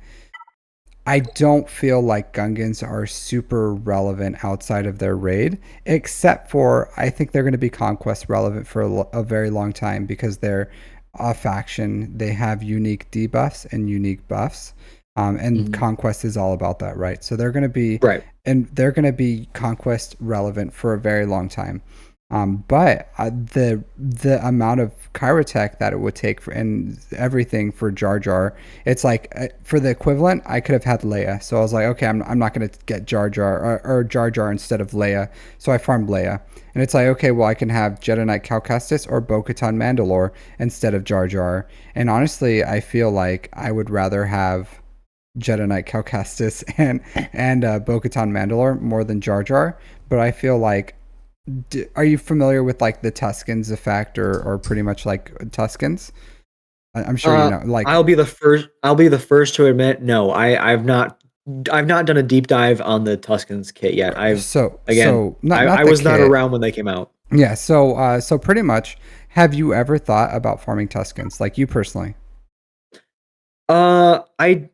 I don't feel like Gungans are super relevant outside of their raid, except for I think they're going to be conquest relevant for a very long time because they're a faction. They have unique debuffs and unique buffs, and Hmm. conquest is all about that, right? So they're going to be, Right. and they're going to be conquest relevant for a very long time. But the amount of Kyrotech that it would take for and everything for Jar Jar, it's like for the equivalent, I could have had Leia. So I was like, okay, I'm not gonna get Jar Jar or Jar Jar instead of Leia. So I farmed Leia, and it's like, okay, well I can have Jedi Knight Cal Kestis or Bo-Katan Mandalore instead of Jar Jar. And honestly, I feel like I would rather have Jedi Knight Cal Kestis and Bo-Katan Mandalore more than Jar Jar. But I feel like are you familiar with like the Tuscans effect or pretty much like Tuscans? I'm sure you know. Like, I'll be the first. I'll be the first to admit, no, I've not done a deep dive on the Tuscans kit yet. Again, so not I the was not kit. around when they came out. Yeah. So pretty much, have you ever thought about farming Tuscans, like you personally? I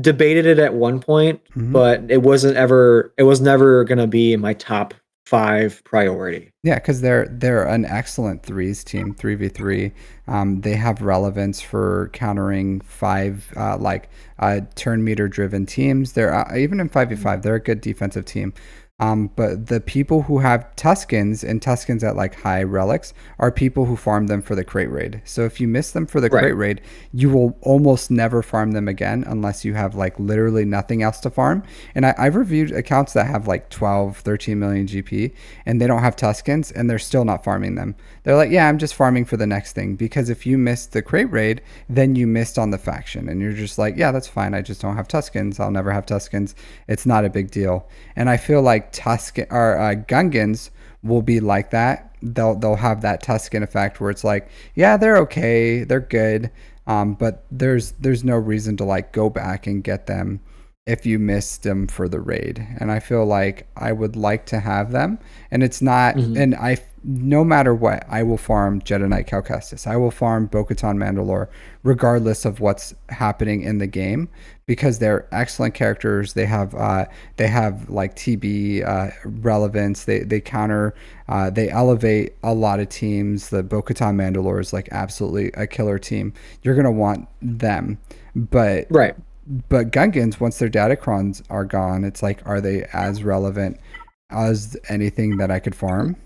debated it at one point, Hmm. but it was never gonna be in my top 5 priority. Yeah, because they're an excellent threes team, 3v3. They have relevance for countering five turn meter driven teams. They're even in 5v5, they're a good defensive team. But the people who have Tuskens and Tuskens at like high relics are people who farm them for the crate raid. So if you miss them for the Right. crate raid, you will almost never farm them again unless you have like literally nothing else to farm. And I've reviewed accounts that have like 12, 13 million GP and they don't have Tuskens and they're still not farming them. They're like, yeah, I'm just farming for the next thing, because if you missed the crate raid, then you missed on the faction and you're just like, yeah, that's fine. I just don't have Tuskens. I'll never have Tuskens. It's not a big deal. And I feel like Tusken or Gungans will be like that. They'll have that Tusken effect where it's like, yeah, they're okay, they're good, but there's no reason to like go back and get them if you missed them for the raid. And I feel like I would like to have them. And it's not, Mhm. and I, no matter what, I will farm Jedi Knight Cal Kestis. I will farm Bo-Katan Mandalore, regardless of what's happening in the game, because they're excellent characters. They have like TB relevance. They counter, they elevate a lot of teams. The Bo-Katan Mandalore is like absolutely a killer team. You're gonna want them, but Right. Gungans, once their datacrons are gone, it's like, are they as relevant as anything that I could farm?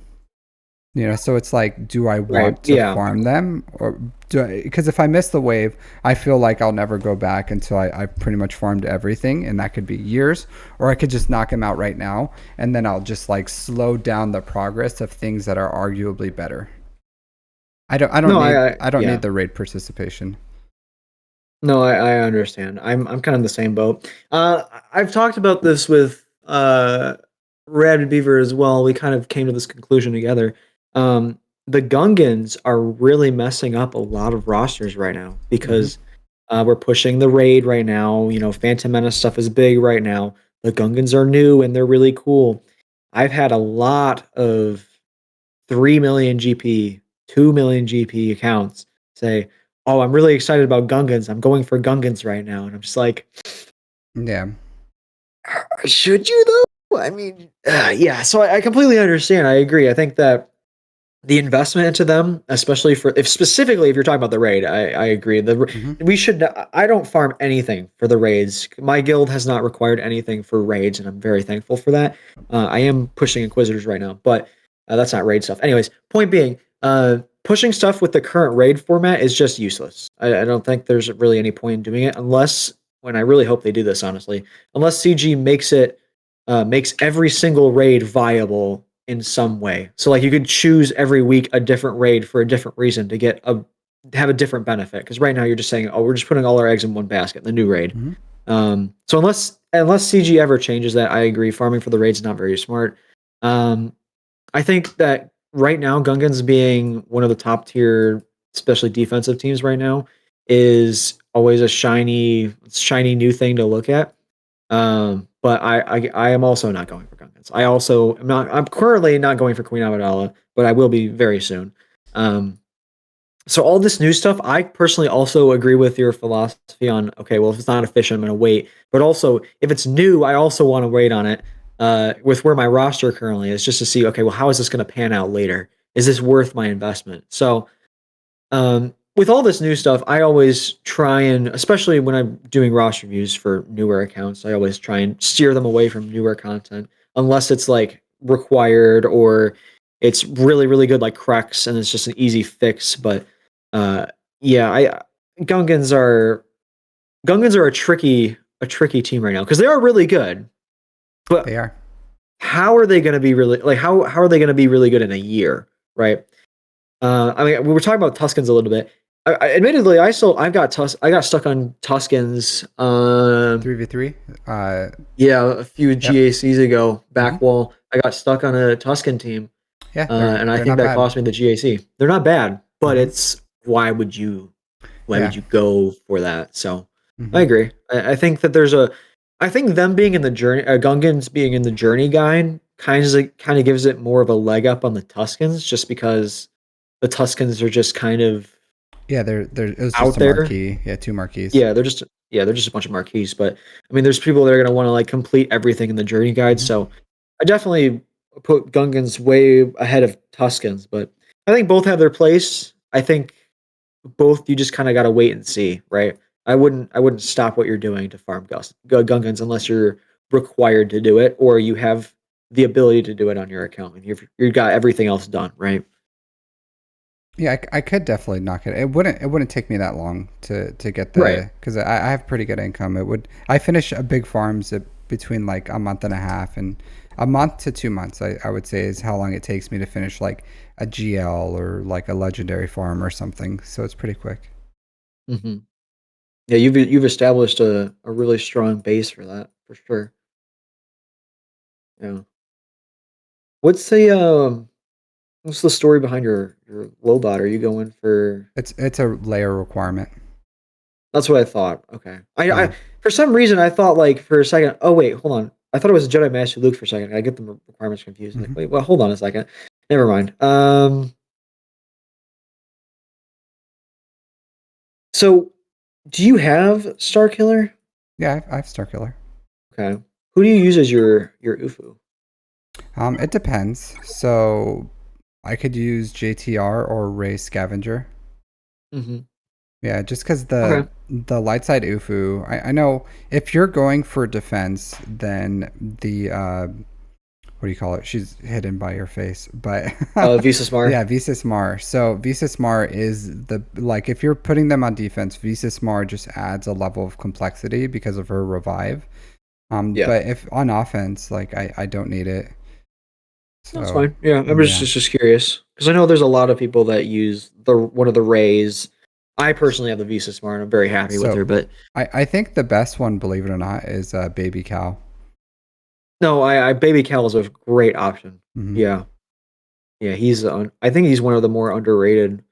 You know, so it's like, do I Right. want to Yeah. farm them, or do I? Because if I miss the wave, I feel like I'll never go back until I've pretty much farmed everything, and that could be years, or I could just knock them out right now, and then I'll just like slow down the progress of things that are arguably better. No, I don't need yeah. the raid participation. No, I understand. I'm kind of in the same boat. I've talked about this with Red Beaver as well. We kind of came to this conclusion together. Um, the Gungans are really messing up a lot of rosters right now Hmm. because we're pushing the raid right now. You know, Phantom Menace stuff is big right now. The Gungans are new and they're really cool. I've had a lot of 3 million GP, 2 million GP accounts say, "Oh, I'm really excited about Gungans. I'm going for Gungans right now." And I'm just like, Yeah. "Should you though?" I mean, yeah. So I completely understand. I agree. I think that the investment into them, especially for if specifically if you're talking about the raid, I agree. Hmm. We should. I don't farm anything for the raids. My guild has not required anything for raids, and I'm very thankful for that. I am pushing Inquisitors right now, but that's not raid stuff. Anyways, point being, pushing stuff with the current raid format is just useless. I don't think there's really any point in doing it unless, when I really hope they do this honestly, unless CG makes every single raid viable in some way. So like you could choose every week a different raid for a different reason to get a have a different benefit. Because right now you're just saying, oh, we're just putting all our eggs in one basket, the new raid. Hmm. So unless CG ever changes that, I agree. Farming for the raids is not very smart. Um, I think that right now, Gungans being one of the top tier, especially defensive teams right now, is always a shiny new thing to look at. But I am also not going for Gungans. I also am not. I'm currently not going for Queen Amidala, but I will be very soon. Um, so all this new stuff, I personally also agree with your philosophy on. Okay, well, if it's not efficient, I'm going to wait. But also, if it's new, I also want to wait on it. With where my roster currently is, just to see. Okay, well, how is this going to pan out later? Is this worth my investment? So with all this new stuff, I always try and, especially when I'm doing roster reviews for newer accounts, I always try and steer them away from newer content unless it's like required or it's really, really good, like Crux, and it's just an easy fix. But uh, yeah, I Gungans are Gungans are a tricky team right now because they are really good. They But are. how are they going to be really like how are they going to be really good in a year, right? I mean, we were talking about Tuskens a little bit. Admittedly, I got stuck on Tuskens. 3v3. Yeah, a few Yep. GACs ago, Hmm. back wall. I got stuck on a Tusken team, Yeah, and I they're think not that bad. cost me the GAC. They're not bad, but Hmm. it's why Yeah. would you go for that? So I Hmm. agree. I think that I think them being in the journey, Gungans being in the journey guide, kind of gives it more of a leg up on the Tuskens, just because the Tuskens are just kind of Yeah, they're it was just out a there. marquee. Yeah, two marquees. Yeah, they're just a bunch of marquees. But I mean, there's people that are gonna want to like complete everything in the journey guide. Hmm. So I definitely put Gungans way ahead of Tuscans, but I think both have their place. I think both you just kind of got to wait and see, right? I wouldn't stop what you're doing to farm Gungans unless you're required to do it or you have the ability to do it on your account and you've got everything else done, right? Yeah, I could definitely knock it. It wouldn't take me that long to get Right. the because I have pretty good income. It would I finish a big farms at between like a month and a half and a month to 2 months. I would say is how long it takes me to finish like a GL or like a legendary farm or something. So it's pretty quick. Hmm. Yeah, you've established a really strong base for that for sure. Yeah. What's the what's the story behind your Lobot? Are you going for? It's a layer requirement. That's what I thought. Okay. Yeah. I for some reason I thought like for a second. Oh wait, hold on. I thought it was a Jedi Master Luke for a second. I get the requirements confused. Like Hmm. wait, well, hold on a second. Never mind. So do you have Star Killer? Yeah, I've Star Killer. Okay. Who do you use as your UFO? It depends. So I could use JTR or Ray Scavenger. Hmm. Yeah, just because Okay. the light side UFU, I know if you're going for defense, then the what do you call it? She's hidden by your face, but Visas Mar. yeah, Visas Mar. So Visas Mar is the like if you're putting them on defense, Visas Mar just adds a level of complexity because of her revive. Yeah. But if on offense, like I don't need it. That's So fine. Yeah, I'm yeah. just curious because I know there's a lot of people that use the one of the rays. I personally have the Visa Smart. I'm very happy with her, So but I think the best one, believe it or not, is Baby Cow. no, I Baby Cal is a great option. Hmm. Yeah, yeah, I think he's one of the more underrated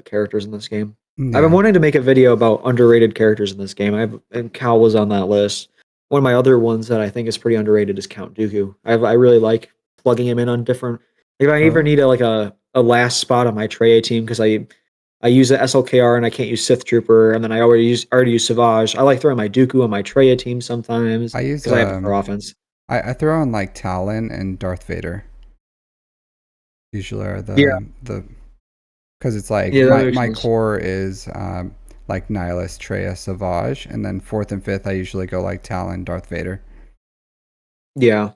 characters in this game. I've been Yeah. wanting to make a video about underrated characters in this game. And Cal was on that list. One of my other ones that I think is pretty underrated is Count Dooku. I really like plugging him in on different. If I ever Oh, need a last spot on my Trey team because I use a SLKR and I can't use Sith Trooper, and then I already use Savage. I like throwing my Dooku on my Trey team sometimes I use because I have it for offense. I throw on like Talon and Darth Vader. Usually are Yeah, the because it's like yeah, that makes my sense. core is like Nihilus, Treya, Savage, and then fourth and fifth I usually go like Talon, Darth Vader. Yeah,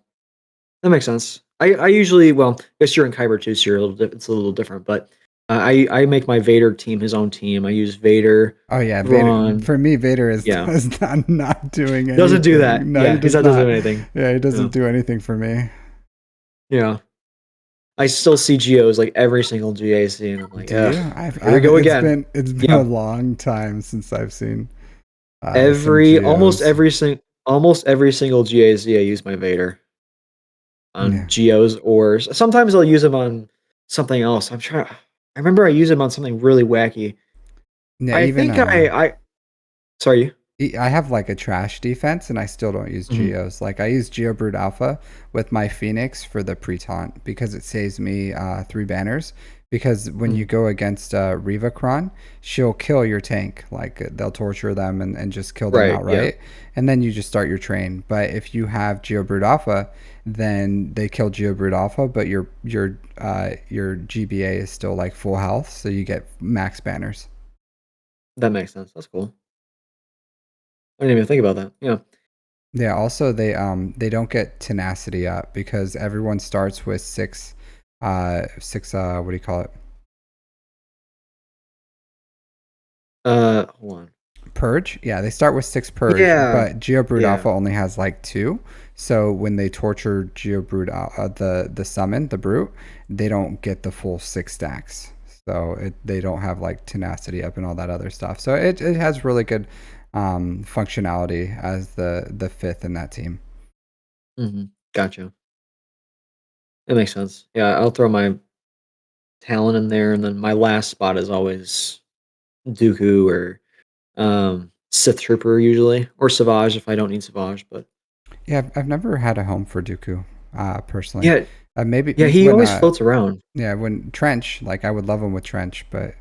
that makes sense. I usually, well, I guess you're in Kyber too, so you're a little it's a little different, but I make my Vader team his own team. I use Vader, Oh yeah, Vader. Thrawn. For me, Vader is Yeah, is not doing doesn't do that. anything. No, he Yeah, he's does not doing not. anything. Yeah, he Yeah, doesn't do anything for me. yeah. I still see GOs like every single GAC, and I'm like, Do ugh, you? here we go again. It's been a Yeah, long time since I've seen some every geos. almost every single GAC I use my Vader on Yeah, Geos, or sometimes I'll use him on something else. I remember I use him on something really wacky. yeah. I Even think I sorry. I have like a trash defense, and I still don't use Mhm. geos. Like I use Geo Brood Alpha with my Phoenix for the pre-taunt because it saves me 3 banners. Because when you Mhm. go against Riva Kron, she'll kill your tank. Like they'll torture them and just kill them Right, yeah. outright, and then you just start your train. But if you have Geo Brood Alpha, then they kill Geo Brood Alpha, but your GBA is still like full health, so you get max banners. That makes sense. That's cool. I didn't even think about that. Yeah. Yeah, also they don't get tenacity up because everyone starts with six what do you call it? Hold on. Purge. Yeah, they start with 6 purge, Yeah. but Geobrood Yeah. Alpha only has like 2. So when they torture the summon, the brute, they don't get the full 6 stacks. So they don't have like tenacity up and all that other stuff. So it has really good functionality as the fifth in that team. Mhm. Gotcha. That makes sense. Yeah, I'll throw my Talon in there, and then my last spot is always Dooku or Sith Trooper usually, or Savage if I don't need Savage. But Yeah, I've never had a home for Dooku, personally. yeah, Maybe yeah, he when always floats around. yeah, when Trench, like I would love him with Trench, but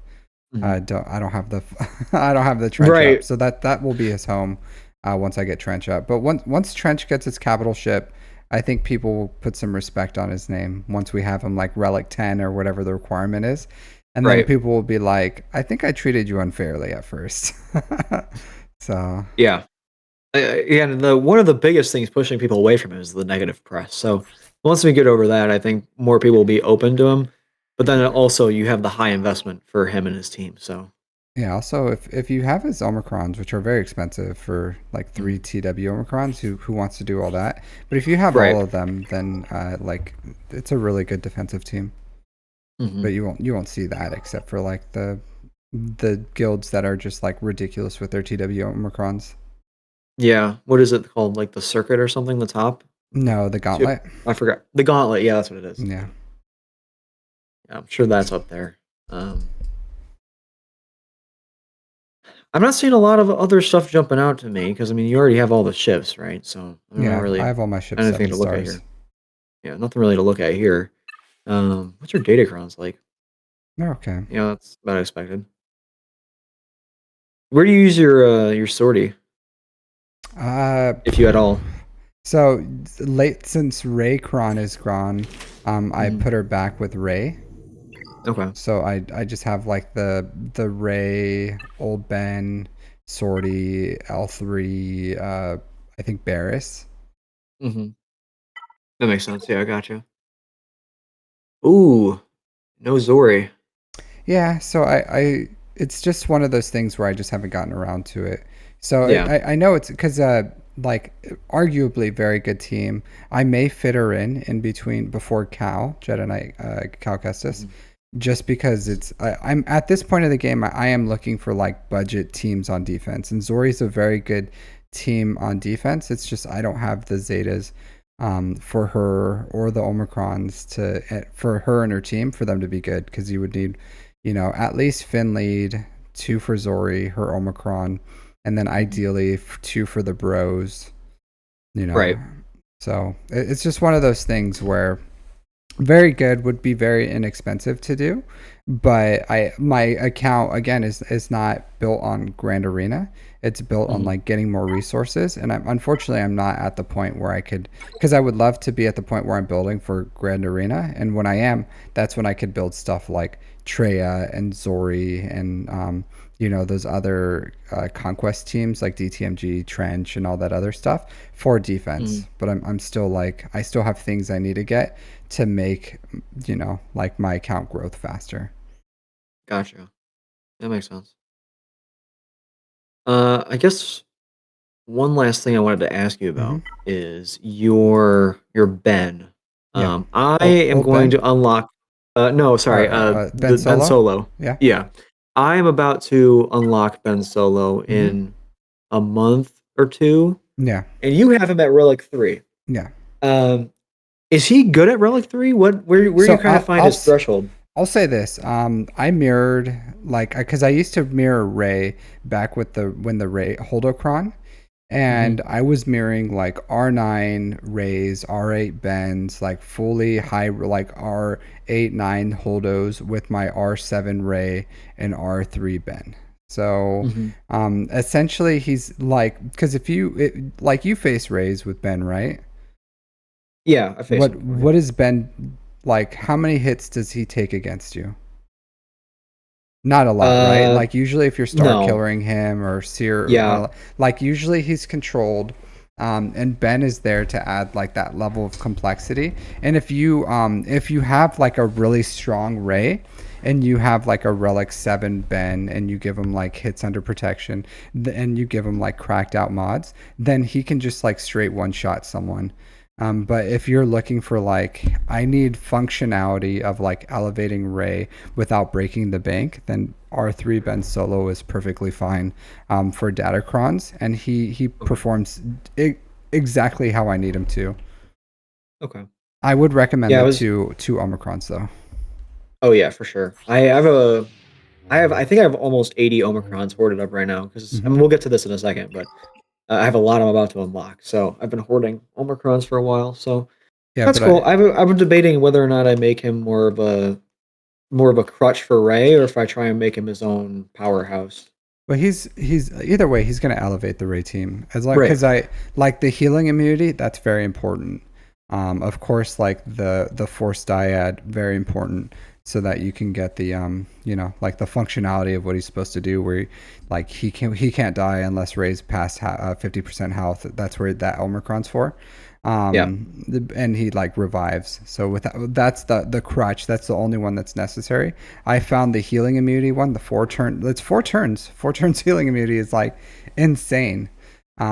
Mhm. I don't have the I don't have the Trench up. Right. So that will be his home once I get Trench up. But once Trench gets his capital ship, I think people will put some respect on his name once we have him like relic 10 or whatever the requirement is. And then Right. people will be like, I think I treated you unfairly at first. So, Yeah. And the one of the biggest things pushing people away from him is the negative press. So once we get over that, I think more people will be open to him. But then also you have the high investment for him and his team. So yeah, also if you have his Omicrons, which are very expensive for like mm, 3 TW Omicrons, who wants to do all that? But if you have all right. of them, then like it's a really good defensive team. Hmm. But you won't see that except for like the guilds that are just like ridiculous with their TW Omicrons. Yeah. What is it called? Like the circuit or something? The top? No, the Two- gauntlet. I forgot. The gauntlet. Yeah, that's what it is. Yeah. Yeah, I'm sure that's up there. Um, I'm not seeing a lot of other stuff jumping out to me because I mean you already have all the ships, right? So I'm not Yeah, I really have all my ships anything 7 to look at stars. here. Yeah, nothing really to look at here. What's your datacrons like? They're okay. Yeah, that's about expected. Where do you use your sortie, Uh if you at all? so late since Raycron is gone, I Mhm. put her back with Ray. Okay. So I just have like the Ray, Old Ben, Sortie, L3, I think Barris. Mhm. That makes sense. Yeah, I got you. Ooh, no Zori. Yeah, so I it's just one of those things where I just haven't gotten around to it. So Yeah. I know it's because like arguably very good team. I may fit her in between before Cal Jedi Knight Cal Kestis, Mhm. just because I'm at this point of the game I am looking for like budget teams on defense, and Zori's a very good team on defense. It's just I don't have the Zetas for her or the Omicrons to for her and her team for them to be good because you would need at least Finlead, two for Zori, her Omicron, and then Mhm. ideally two for the bros, you know. Right. So it's just one of those things where very good would be very inexpensive to do, but I my account again is not built on Grand Arena. It's built on Mhm. like getting more resources, and unfortunately I'm not at the point where I could, because I would love to be at the point where I'm building for Grand Arena, and when I am, that's when I could build stuff like Treya and Zori and those other conquest teams like DTMG, Trench, and all that other stuff for Mhm. defense. But I'm still like I still have things I need to get to make like my account growth faster. Gotcha. That makes sense. I guess one last thing I wanted to ask you Hmm. about is your Ben. Yeah. I am Old going Ben to unlock. No, sorry. or Ben The Ben Solo. Solo. Yeah. Yeah, I am about to unlock Ben Solo Hmm. in a month or two, Yeah. and you have him at Relic 3. Yeah. Um, is he good at Relic 3? Where do So you kind of find his threshold? I'll say this. I mirrored like because I used to mirror Ray back with the when the Ray Holdocron, Hmm. and I was mirroring like R9 Rays, R8 Bens, like fully high like R8 9 Holdos with my R7 Ray and R3 Ben. So Hmm. essentially he's like because if like you face Rays with Ben, right? Yeah, I faced him before. Yeah. What has Ben like? How many hits does he take against you? Not a lot, right? Uh, Like usually if you're star no. killering him or seer, Yeah. like usually he's controlled, and Ben is there to add like that level of complexity. And if you have like a really strong Ray, and you have like a Relic 7 Ben, and you give him like hits under protection, and you give him like cracked out mods, then he can just like straight one shot someone. But if you're looking for like, I need functionality of like elevating Ray without breaking the bank, then R3 Ben Solo is perfectly fine for Datacrons, and he Okay. performs exactly how I need him to. Okay. I would recommend Yeah, I the was. two Omicrons though. Oh yeah, for sure. I think I have almost 80 Omicrons hoarded up right now because I Hmm. mean we'll get to this in a second, but I have a lot I'm about to unlock. So I've been hoarding Omicrons for a while. So Yeah, that's but cool. I've been debating whether or not I make him more of a crutch for Ray or if I try and make him his own powerhouse. he's either way he's going to elevate the Ray team as like Right. because I like the healing immunity. That's very important. Of course, like the force dyad, very important, so that you can get the like the functionality of what he's supposed to do. Where like he can't die unless raised past 50% health. That's where that Omicron's for. Yeah. And he like revives. So with that's the crutch. That's the only one that's necessary. I found the healing immunity one, the 4 turn. It's 4 turns. 4 turns healing immunity is like insane. So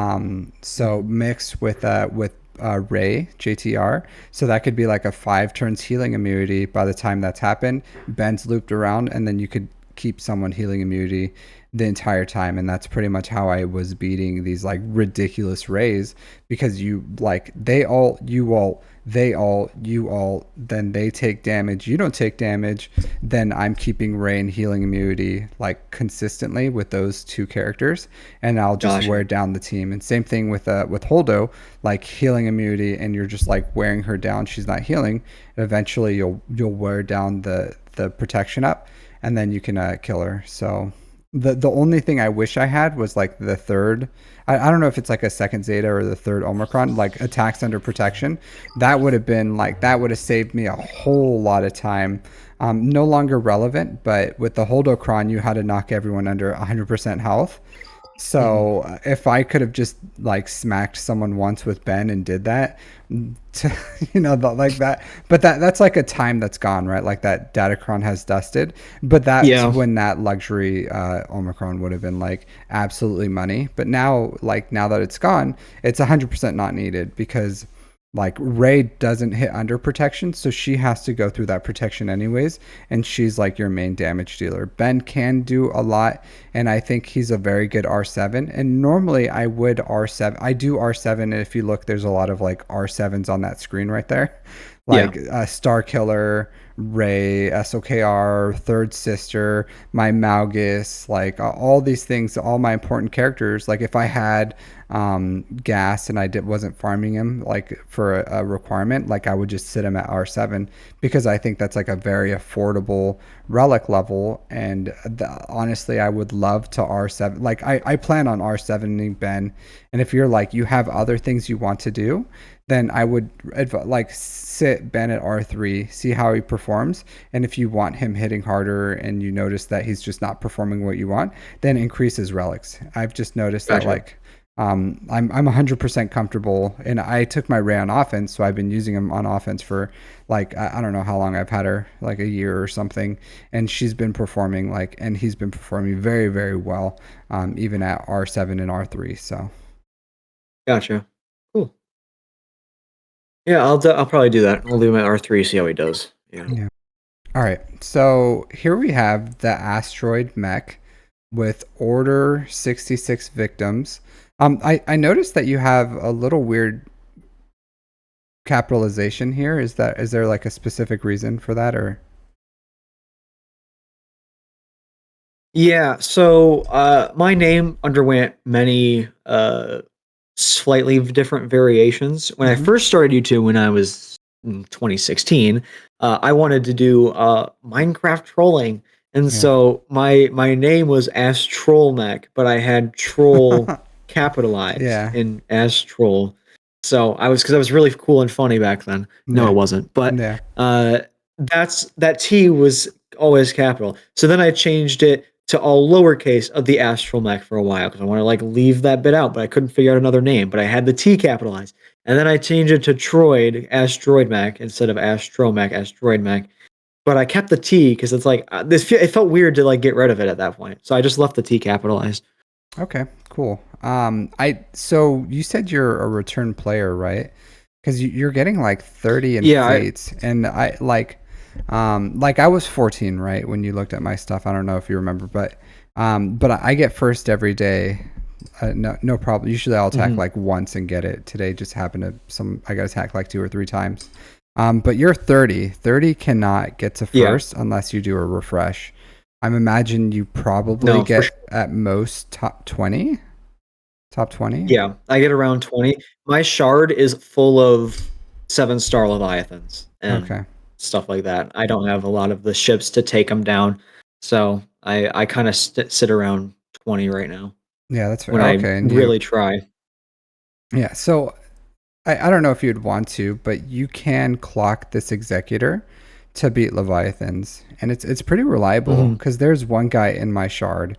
Mhm. mixed with Ray JTR, so that could be like a 5 turns healing immunity. By the time that's happened, Ben's looped around, and then you could keep someone healing immunity the entire time, and that's pretty much how I was beating these like ridiculous Rays, because you like you all, then they take damage, you don't take damage, then I'm keeping Ray and healing immunity like consistently with those 2 characters, and I'll just wear Gotcha. down the team. And same thing with Holdo, like healing immunity, and you're just like wearing her down. She's not healing. Eventually, you'll wear down the protection up, and then you can kill her. So the only thing I wish I had was like the third. I don't know if it's like a second Zeta or the third Omicron, like attacks under protection. That would have been like that would have saved me a whole lot of time. No longer relevant, but with the Holdocron, you had to knock everyone under 100% health. Mhm. So if I could have just like smacked someone once with Ben and did that, to, like that, but that's like a time that's gone, right? Like that Datacron has dusted, but that's Yeah. when that luxury Omicron would have been like absolutely money. But now, like now that it's gone, it's 100% not needed, because like Ray doesn't hit under protection, so she has to go through that protection anyways, and she's like your main damage dealer. Ben can do a lot, and I think he's a very good R7. And normally I would R7. I do R7, and if you look, there's a lot of like R7s on that screen right there, Yeah. like Star Killer, Ray, SOKR, Third Sister, my Malgus, like all these things, all my important characters. Like if I had gas and wasn't farming him like for a requirement, like I would just sit him at R7, because I think that's like a very affordable relic level. And honestly, I would love to R7. Like I plan on R7ing Ben, and if you're like you have other things you want to do, then I would like sit Ben at R3, see how he performs, and if you want him hitting harder and you notice that he's just not performing what you want, then increase his relics. I've just noticed that Gotcha. like I'm 100% comfortable, and I took my Ray on offense, so I've been using him on offense for like I don't know how long I've had her, like a year or something, and she's been performing like, and he's been performing very very well, even at R7 and R3. So Gotcha. Cool. Yeah, I'll probably do that. I'll do my R3, see how he does. Yeah. yeah. All right, so here we have the asteroid mech with Order 66 victims. I noticed that you have a little weird capitalization here. Is there like a specific reason for that, or? Yeah, so my name underwent many slightly different variations. When I Mm-hmm. first started YouTube when I was in 2016, I wanted to do Minecraft trolling. And Yeah. so my name was AsTeroidmech, but I had troll capitalized Yeah. in Astroll. So I was because I was really cool and funny back then. No, it Yeah. wasn't. But Yeah. uh that T was always capital. So then I changed it to all lowercase of the Astral Mech for a while because I want to like leave that bit out, but I couldn't figure out another name. But I had the T capitalized, and then I changed it to Troid Asteroid Mech instead of Astromech Asteroid Mech. But I kept the T because it's like it felt weird to like get rid of it at that point, so I just left the T capitalized. Okay. Cool. I so you said you're a return player, right? Because you're getting like 30 in Yeah, fates, and I like I was 14, right, when you looked at my stuff. I don't know if you remember, but I get first every day. No problem. Usually I'll attack mhm. like once and get it. Today just happened to I got attacked like 2 or 3 times. But you're 30. 30 cannot get to Yeah, first unless you do a refresh. I'm imagine you probably no, for sure. get at most top 20. Top 20. Yeah, I get around 20. My shard is full of 7-star Leviathans and Okay. stuff like that. I don't have a lot of the ships to take them down, so I kind of sit around 20 right now Yeah, that's fair. when I Okay, and you really try. yeah. So I don't know if you'd want to, but you can clock this executor to beat Leviathans, and it's pretty reliable Hmm. because there's one guy in my shard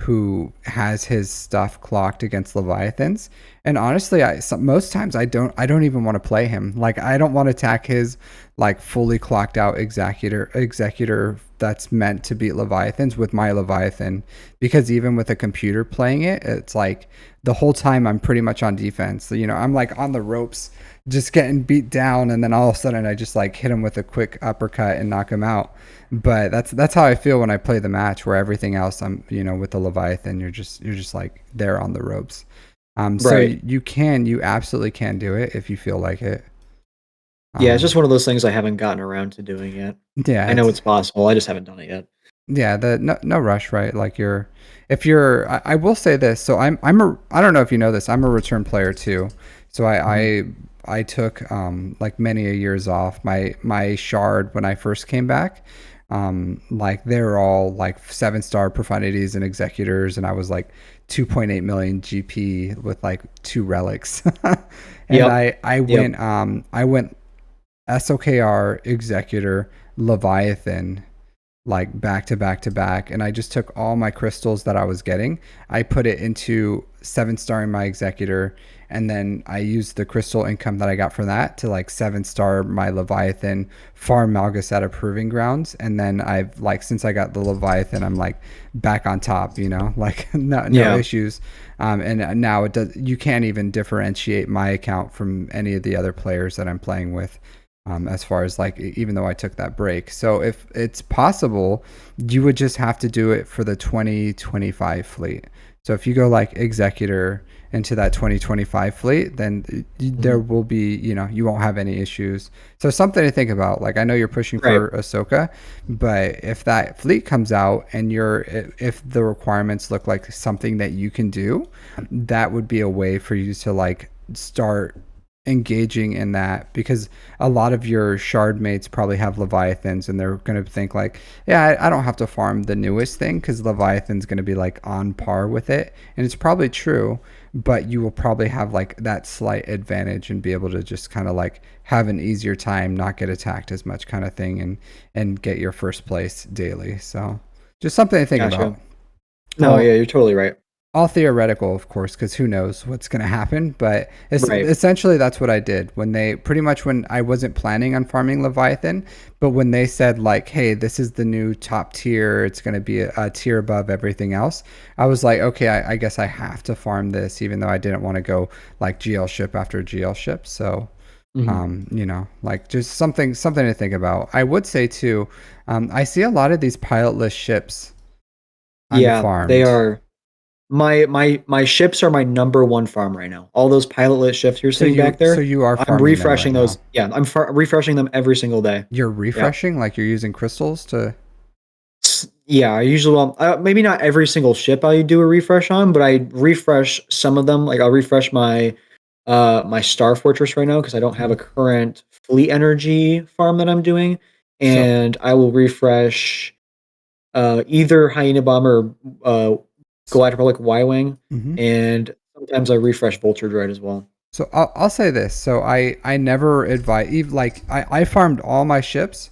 who has his stuff clocked against Leviathans. And honestly, most times I don't even want to play him. Like I don't want to attack his like fully clocked out executor that's meant to beat Leviathans with my Leviathan, because even with a computer playing it, it's like the whole time I'm pretty much on defense. So, I'm like on the ropes just getting beat down, and then all of a sudden I just like hit him with a quick uppercut and knock him out. But that's how I feel when I play the match, where everything else I'm with the Leviathan, you're just like there on the ropes. So Right. you absolutely can do it if you feel like it. Yeah, it's just Um, one of those things I haven't gotten around to doing yet. yeah, I know it's it's possible. I just haven't done it yet. yeah, the no rush, right? Like if you're, I will say this. So I don't know if you know this. I'm a return player too. So Mhm. I took like many a years off. My shard when I first came back, like they were all like 7-star profanities and executors, and I was like 2.8 million GP with like 2 relics, and Yep. I Yep. I went SOKR executor Leviathan like back to back to back, and I just took all my crystals that I was getting, I put it into 7-star in my executor, and then I used the crystal income that I got from that to like 7-star my Leviathan, farm Malgus at a proving grounds, and then I've like since I got the Leviathan, I'm like back on top, like no Yeah. issues. And now it does, you can't even differentiate my account from any of the other players that I'm playing with, as far as like even though I took that break. So if it's possible, you would just have to do it for the 2025 fleet. So if you go like executor into that 2025 fleet, then there Mhm. will be, you won't have any issues. So something to think about. Like I know you're pushing Right. for Ahsoka, but if that fleet comes out and if the requirements look like something that you can do, that would be a way for you to like start engaging in that, because a lot of your shard mates probably have Leviathans, and they're going to think like, yeah, I don't have to farm the newest thing because Leviathan's going to be like on par with it. And it's probably true, but you will probably have like that slight advantage and be able to just kind of like have an easier time, not get attacked as much kind of thing, and get your first place daily. So just something to think about. Gotcha. No, yeah, Well, you're totally right. all theoretical, of course, because who knows what's going to happen. But Right. essentially, that's what I did when they pretty much when I wasn't planning on farming Leviathan, but when they said like, "Hey, this is the new top tier. It's going to be a tier above everything else." I was like, "Okay, I guess I have to farm this," even though I didn't want to go like GL ship after GL ship. So, Mhm. like just something to think about. I would say too, I see a lot of these pilotless ships Yeah, they unfarmed. are my ships are my number one farm right now. All those pilotless ships you're So seeing back so there, you are I'm farming them right refreshing those. now. Yeah, refreshing them every single day. You're Yep. refreshing, like you're using crystals to. Yeah, I usually maybe not every single ship I do a refresh on, but I refresh some of them. Like I'll refresh my Star Fortress right now because I don't have a Mhm. current fleet energy farm that I'm doing, So and I will refresh either Hyena Bomber, s- Galactic Republic Y-wing, mhm. and sometimes I refresh Vulture Droid as well. So I'll say this. So I never advise, even like I farmed all my ships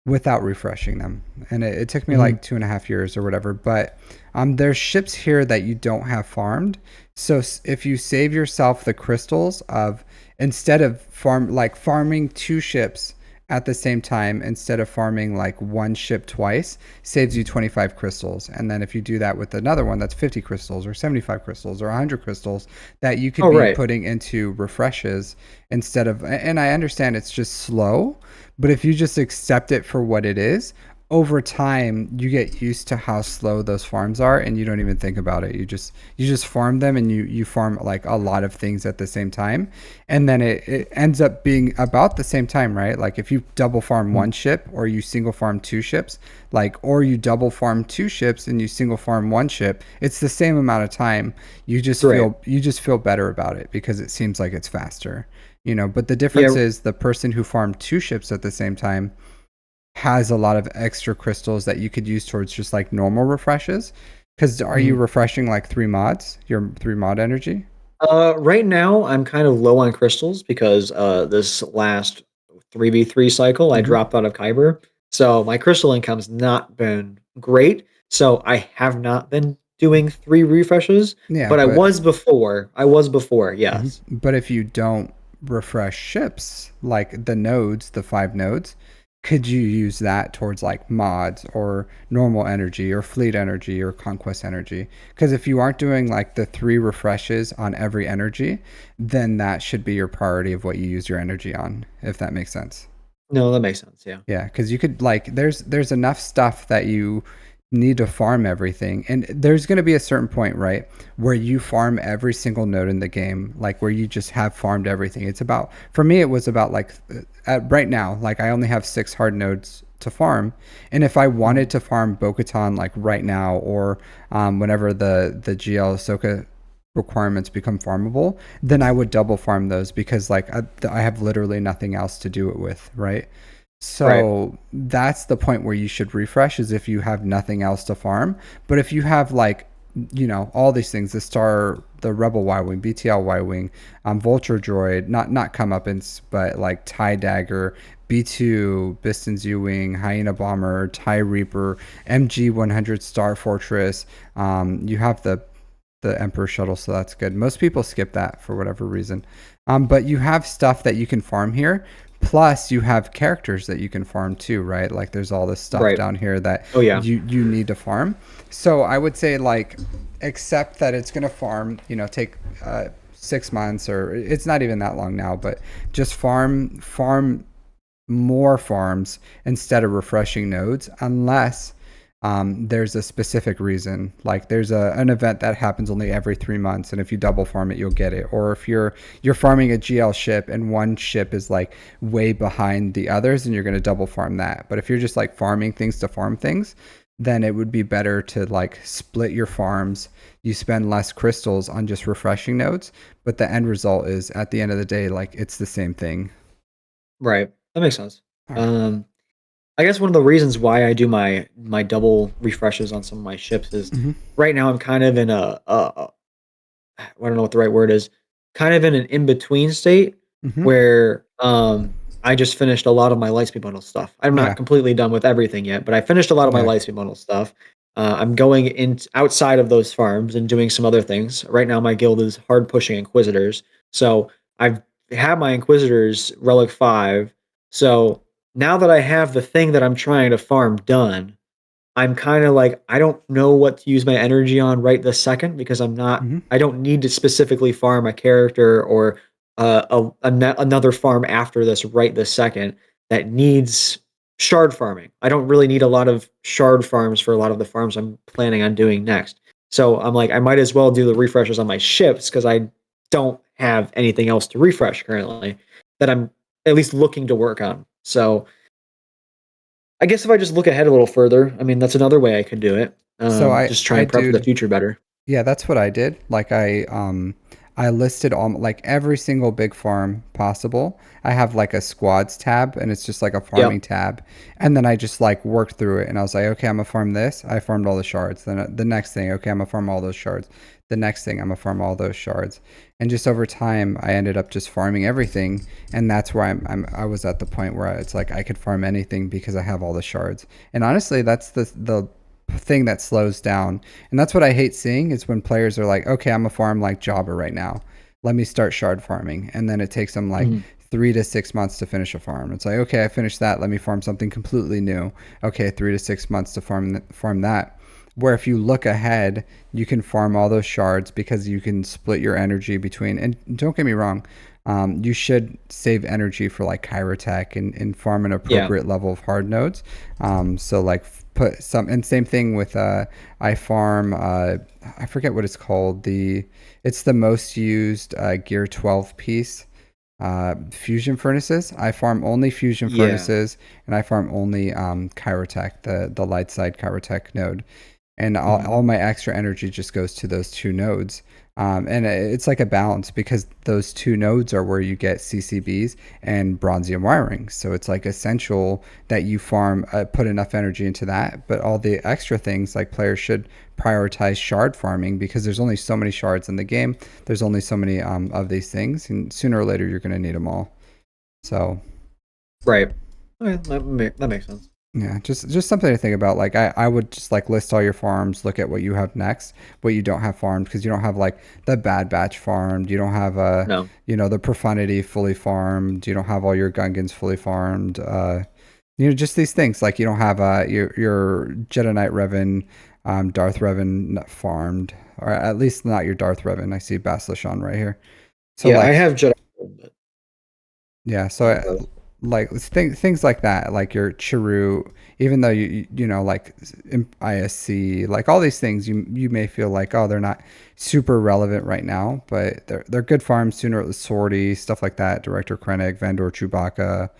without refreshing them, and it took me Mhm. like 2.5 years or whatever. But there's ships here that you don't have farmed. So if you save yourself the crystals of, instead of farming 2 ships at the same time, instead of farming like one ship twice, saves you 25 crystals. And then if you do that with another one, that's 50 crystals or 75 crystals or 100 crystals that you could Oh, be right. putting into refreshes instead of. And I understand it's just slow, but if you just accept it for what it is, over time you get used to how slow those farms are, and you don't even think about it. You just farm them, and you farm like a lot of things at the same time, and then it ends up being about the same time, right? Like if you double farm Mhm. one ship, or you single farm 2 ships, like, or you double farm 2 ships and you single farm one ship, it's the same amount of time. Right. You just feel better about it because it seems like it's faster. But the difference Yeah. is the person who farmed 2 ships at the same time has a lot of extra crystals that you could use towards just like normal refreshes. Because are you Mhm. refreshing like 3 mods, your 3 mod energy? Right now I'm kind of low on crystals because this last 3v3 cycle I Hmm. dropped out of Kyber. So my crystal income's not been great. So I have not been doing 3 refreshes, Yeah, but I but was before. I was before, Mhm. yes. But if you don't refresh ships, like the nodes, the 5 nodes, could you use that towards like mods or normal energy or fleet energy or conquest energy? Because if you aren't doing like the 3 refreshes on every energy, then that should be your priority of what you use your energy on, if that makes sense. No, that makes sense, yeah. Yeah, because you could like there's enough stuff that you need to farm everything, and there's going to be a certain point, right, where you farm every single node in the game, like where you just have farmed everything. It's about for me, it was about like right now, like I only have 6 hard nodes to farm, and if I wanted Mhm. to farm Bo-Katan like right now or whenever the GL Ahsoka requirements become farmable, then I would double farm those because like I have literally nothing else to do it with, right? Right. So that's the point where you should refresh is if you have nothing else to farm. But if you have like, all these things, the Rebel Y Wing, BTL Y Wing, Vulture Droid, not comeuppance, but like TIE Dagger, B2, Biston's U Wing, Hyena Bomber, TIE Reaper, MG 100 Star Fortress. You have the Emperor shuttle, so that's good. Most people skip that for whatever reason. But you have stuff that you can farm here. Plus, you have characters that you can farm too, right? Like there's all this stuff Right. down here that Oh yeah. you need to farm. So I would say like, accept that it's gonna farm. Take 6 months, or it's not even that long now, but just farm more farms instead of refreshing nodes, unless there's a specific reason. Like there's an event that happens only every 3 months, and if you double farm it, you'll get it. Or if you're farming a GL ship and one ship is like way behind the others, and you're going to double farm that. But if you're just like farming things to farm things, then it would be better to like split your farms. You spend less crystals on just refreshing nodes, but the end result is at the end of the day, like it's the same thing. Right. That makes sense. All right. Um I guess one of the reasons why I do my double refreshes on some of my ships is Mm-hmm. right now I'm kind of in I don't know what the right word is, kind of in an in between state Mm-hmm. where I just finished a lot of my Lightspeed bundle stuff. I'm not Yeah. completely done with everything yet, but I finished a lot of my Yeah. Lightspeed bundle stuff. I'm going in outside of those farms and doing some other things. Right now, my guild is hard pushing Inquisitors, so I've had my Inquisitors Relic 5. So now that I have the thing that I'm trying to farm done, I'm kinda like, I don't know what to use my energy on right this second because Mm-hmm. I don't need to specifically farm a character or, another farm after this right this second that needs shard farming. I don't really need a lot of shard farms for a lot of the farms I'm planning on doing next. So I'm like, I might as well do the refreshes on my ships because I don't have anything else to refresh currently that I'm at least looking to work on. So I guess if I just look ahead a little further, I mean, that's another way I could do it. So Just try I and prep for the do. future better. Yeah, that's what I did. Like I listed all like every single big farm possible. I have like a squads tab, and it's just like a farming Yep. tab. And then I just like worked through it, and I was like, okay, I'm gonna farm this. I farmed all the shards. Then the next thing, okay, I'm gonna farm all those shards. The next thing, I'm gonna farm all those shards. And just over time, I ended up just farming everything, and that's where I was at the point where it's like I could farm anything because I have all the shards. And honestly, that's the thing that slows down, and that's what I hate seeing is when players are like, okay, I'm a farm like Jobber right now. Let me start shard farming. And then it takes them like Mhm. 3 to 6 months to finish a farm. It's like, okay, I finished that. Let me farm something completely new. Okay, 3 to 6 months to farm that. Where if you look ahead, you can farm all those shards because you can split your energy between. And don't get me wrong, you should save energy for like Kyrotech and farm an Yeah. appropriate level of hard nodes. So like put some, and same thing with I farm I forget what it's called. It's the most used gear 12 piece fusion furnaces. I farm only fusion Yeah. furnaces, and I farm only Kyrotech, the light side Kyrotech node. and Mhm. all my extra energy just goes to those two nodes. And it's like a balance because those two nodes are where you get CCBs and bronzium wiring. So it's like essential that you farm, put enough energy into that. But all the extra things, like players should prioritize shard farming because there's only so many shards in the game. There's only so many of these things, and sooner or later you're going to need them all. So Right. Okay, that makes sense. yeah, just something to think about. Like I would just like list all your farms, look at what you have next, what you don't have farmed, because you don't have like the bad batch farmed, you don't have No. the profundity fully farmed, you don't have all your gungans fully farmed, just these things. Like you don't have your Jedi Knight Revan, Darth Revan farmed, or at least not your Darth Revan. I see Basilishan right here. So Yeah, I like have Jedi, but yeah, so not Revan. like things like that, like your Chiru, even though like ISC, like all these things, you may feel like, oh, they're not super relevant right now, but they're good farms sooner. Sortie, stuff like that. Director Krennic, Vandor, Chewbacca.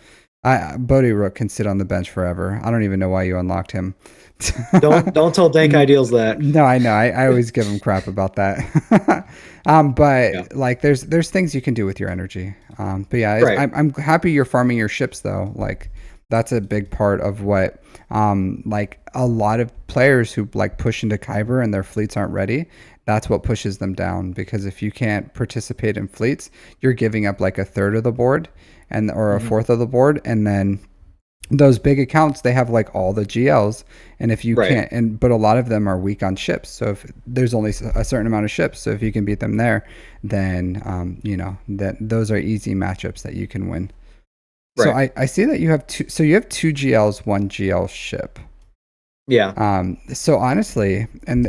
Bodhi Rook can sit on the bench forever. I don't even know why you unlocked him. Don't tell Dank Ideals that. No, I know. I always give him crap about that. Yeah. But like, there's things you can do with your energy. But yeah, Right. I'm happy you're farming your ships though. Like, that's a big part of what like a lot of players who like push into Kyber and their fleets aren't ready. That's what pushes them down because if you can't participate in fleets, you're giving up like a third of the board and or a Mhm. fourth of the board, and then those big accounts, they have like all the GLs, and if you Right. can't, and but a lot of them are weak on ships, so if there's only a certain amount of ships, so if you can beat them there, then that those are easy matchups that you can win. So Right. I see that you have two GLs, one GL ship. Yeah. So honestly, and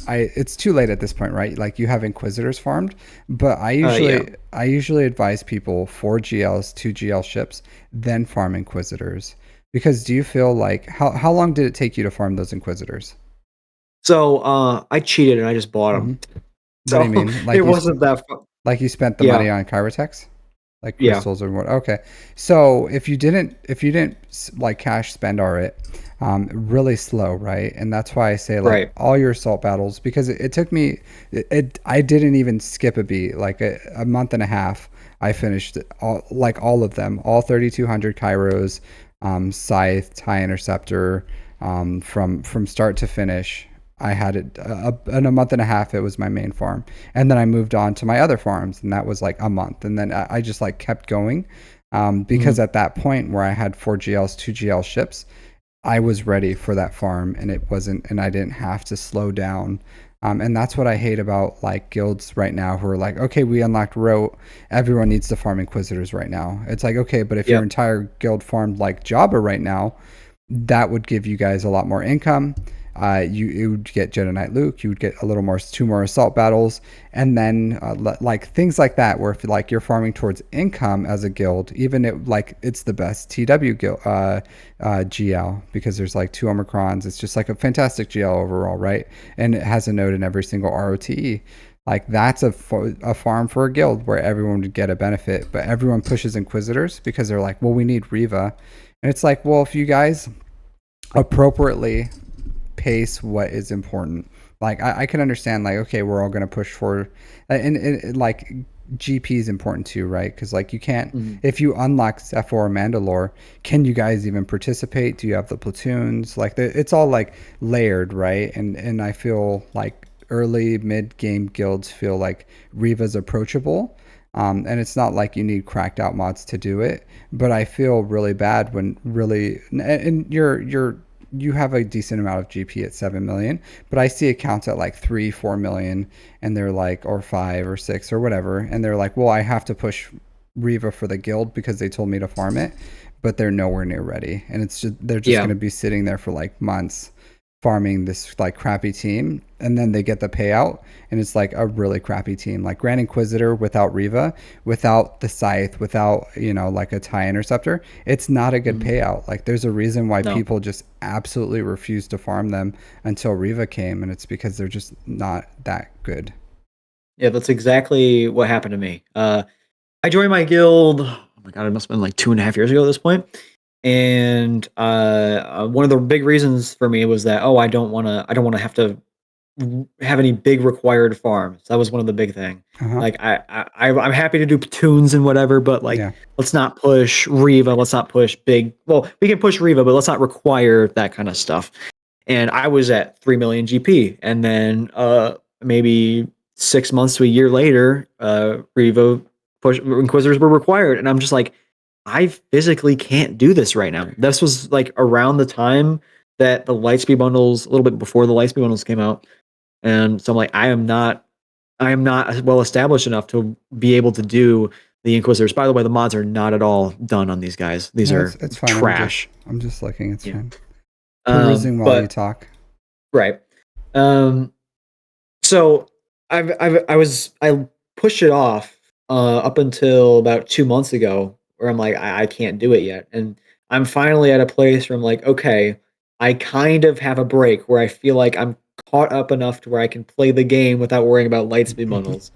it's too late at this point, right? Like you have Inquisitors farmed, but Yeah. I usually advise people 4 GLs, 2 GL ships, then farm Inquisitors. Because do you feel like how long did it take you to farm those Inquisitors? So I cheated and I just bought them. Hmm. What do you So mean? it wasn't that fun. Like you spent the Yeah. money on Kyrotex? Like Yeah. crystals or what? Okay, so if you didn't like cash spend on it, really slow, right? And that's why I say like Right. all your assault battles, because it took me I didn't even skip a beat. Like a month and a half, I finished all of them, all 3,200 Kairos, Scythe, TIE Interceptor, from start to finish. I had it in a month and a half. It was my main farm, and then I moved on to my other farms, and that was like a month, and then I just like kept going, because Mhm. at that point where I had 4 GLs, 2 GL ships, I was ready for that farm, and it wasn't, and I didn't have to slow down. And that's what I hate about like guilds right now who are like, okay, we unlocked rote, everyone needs to farm Inquisitors right now. It's like, okay, but if your Yep. entire guild farmed like Jabba right now, that would give you guys a lot more income. You would get Jedi Knight Luke. You would get a little more, 2 more assault battles, and then like things like that. Where if like you're farming towards income as a guild, even it like it's the best TW guild GL because there's like 2 Omicrons. It's just like a fantastic GL overall, right? And it has a node in every single ROTE. Like that's a farm for a guild where everyone would get a benefit, but everyone pushes Inquisitors because they're like, well, we need Riva, and it's like, well, if you guys appropriately pace what is important. Like I can understand like okay we're all gonna push for and like GP is important too, right? Because like you can't Mhm. if you unlock Zephyr or Mandalore, can you guys even participate? Do you have the platoons? Like it's all like layered, right? And I feel like early mid game guilds feel like Riva's approachable. And it's not like you need cracked out mods to do it, but I feel really bad when really and you have a decent amount of GP at 7 million, but I see accounts at like 3, 4 million, and they're like, or 5 or 6 or whatever, and they're like, well, I have to push Riva for the guild because they told me to farm it, but they're nowhere near ready, and they're just going Yeah. to be sitting there for like months farming this like crappy team, and then they get the payout, and it's like a really crappy team, like Grand Inquisitor without Riva, without the Scythe, without like a TIE Interceptor. It's not a good Mhm. payout. Like there's a reason why No. people just absolutely refuse to farm them until Riva came, and it's because they're just not that good. Yeah, that's exactly what happened to me. I joined my guild. Oh my god, it must have been like 2.5 years ago at this point. and one of the big reasons for me was that, oh, I don't want to have to have any big required farms. That was one of the big thing. Uh-huh. Like I'm happy to do platoons and whatever, but like Yeah. let's not push Riva. Let's not push big. Well, we can push Riva, but let's not require that kind of stuff. And I was at 3 million GP, and then maybe 6 months to a year later, Riva push Inquisitors were required, and I'm just like, I physically can't do this right now. This was like around the time that the Lightspeed bundles, a little bit before the Lightspeed bundles came out, and so I'm like, I am not well established enough to be able to do the Inquisitors. By the way, the mods are not at all done on these guys. These No, are it's fine. trash. I'm just looking. It's Yeah. fine. Perusing while you But talk. right. Um, so I pushed it off up until about 2 months ago, where I'm like, I can't do it yet, and I'm finally at a place where I'm like, okay, I kind of have a break where I feel like I'm caught up enough to where I can play the game without worrying about Lightspeed bundles.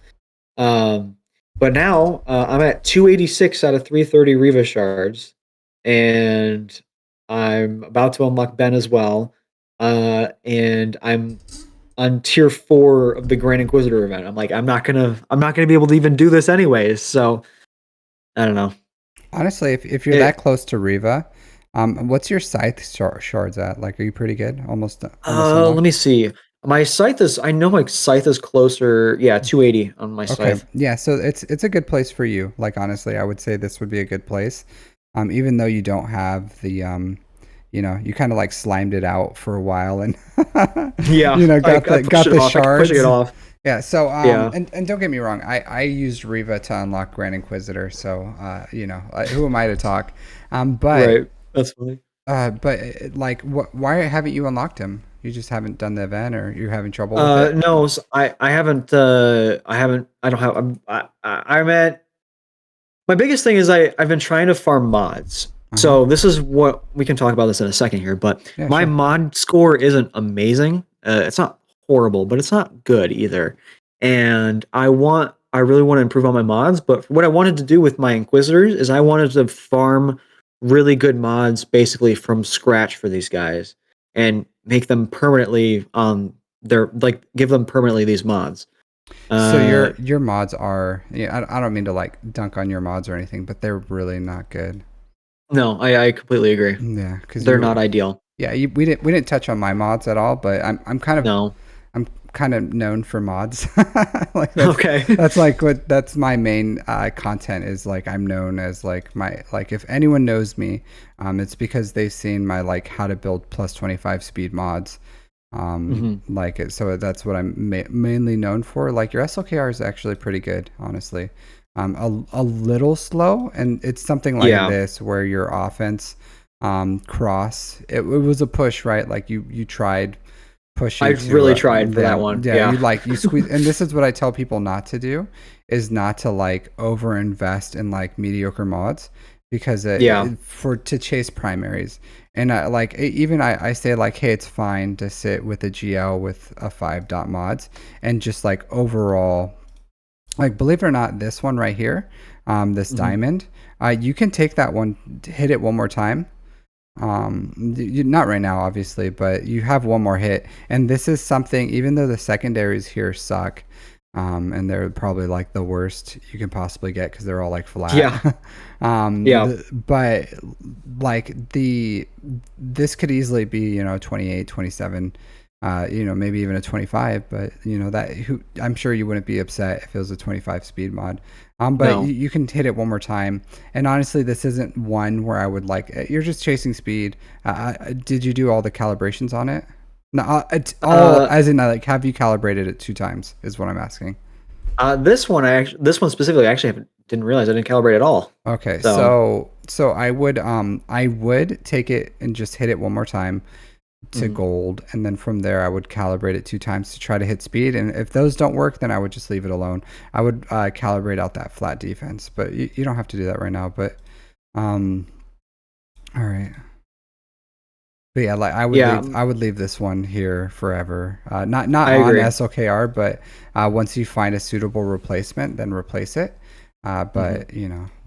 Um, but now I'm at 286 out of 330 Riva shards, and I'm about to unlock Ben as well. And I'm on tier 4 of the Grand Inquisitor event. I'm like, I'm not gonna be able to even do this anyways. So I don't know. Honestly, if you're that It, close to Riva, what's your scythe shards at? Like, are you pretty good? Almost let unlocked? me see. My scythe is. I know my scythe is closer. Yeah, 280 on my Okay, scythe. yeah, so it's a good place for you. Like honestly, I would say this would be a good place. Even though you don't have the you kind of like slimed it out for a while and Yeah, I pushed got it the off. I kept pushing it shards. off. Yeah, so Yeah, and don't get me wrong, I used Riva to unlock Grand Inquisitor, so who am I to talk? But right. That's funny. like why haven't you unlocked him? You just haven't done the event, or you're having trouble with it? No, I haven't. I haven't. I don't have. I'm at. My biggest thing is I've been trying to farm mods. Uh-huh. So this is what we can talk about this in a second here. But Yeah, my sure. mod score isn't amazing. It's not horrible, but it's not good either. And I really want to improve on my mods. But what I wanted to do with my Inquisitors is I wanted to farm really good mods basically from scratch for these guys and make them permanently on their like give them permanently these mods. So Uh, your mods are, yeah, I don't mean to like dunk on your mods or anything, but they're really not good. no, I completely agree. Yeah, because They're not ideal. we didn't touch on my mods at all, but No. I'm kind of known for mods. Like Okay. that's my main content is like I'm known as like my like if anyone knows me, it's because they've seen my like how to build plus 25 speed mods. Mhm. Like it, so that's what I'm mainly known for. Like your SLKR is actually pretty good, honestly. A little slow, and it's something like Yeah. this where your offense cross it was a push, right? Like you tried I pushing to really tried for that one. yeah, Yeah. you squeeze, and this is what I tell people not to do is not to like over invest in like mediocre mods because Yeah. for to chase primaries. And I say like, hey, it's fine to sit with a GL with a 5 dot mods and just like overall, like believe it or not, this one right here, this Mhm. diamond, you can take that one, hit it one more time. Not right now, obviously, but you have one more hit, and this is something. Even though the secondaries here suck, and they're probably like the worst you can possibly get because they're all like Yeah. flat. Yeah. But like this could easily be 28, 27, maybe even a 25. But I'm sure you wouldn't be upset if it was a 25 speed mod. But No. you can hit it one more time. And honestly, this isn't one where I would like. You're just chasing speed. Did you do all the calibrations on it? No, it's all Uh as in like have you calibrated it 2 times is what I'm asking. this one specifically I actually didn't realize I didn't calibrate at all. Okay, So, so I would take it and just hit it one more time to mhm. gold, and then from there I would calibrate it 2 times to try to hit speed. And if those don't work, then I would just leave it alone. I would calibrate out that flat defense, but you don't have to do that right now. But um, all right. But yeah, like Yeah, I would leave this one here forever. Not I on agree. SLKR, but once you find a suitable replacement, then replace it. Mhm. But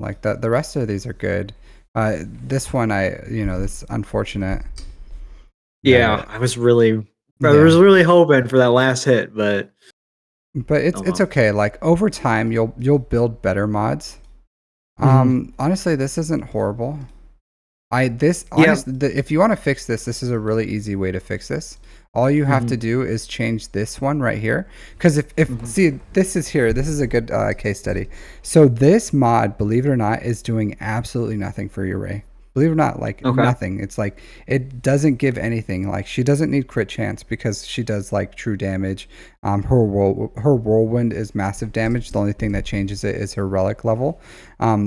like the rest of these are good. This one, this unfortunate that Yeah, I was yeah. really hoping for that last hit, but But oh it's well. okay. Like over time, you'll build better mods. Hmm. Honestly, this isn't horrible. I this Yeah. honest if you want to fix this, this is a really easy way to fix this. All you have Hmm. to do is change this one right here. Because if Hmm. see this is here, this is a good case study. So this mod, believe it or not, is doing absolutely nothing for your Ray. Believe it or not, like Okay. nothing. It's like it doesn't give anything. Like she doesn't need crit chance because she does like true damage. Her whirlwind is massive damage. The only thing that changes it is her relic level.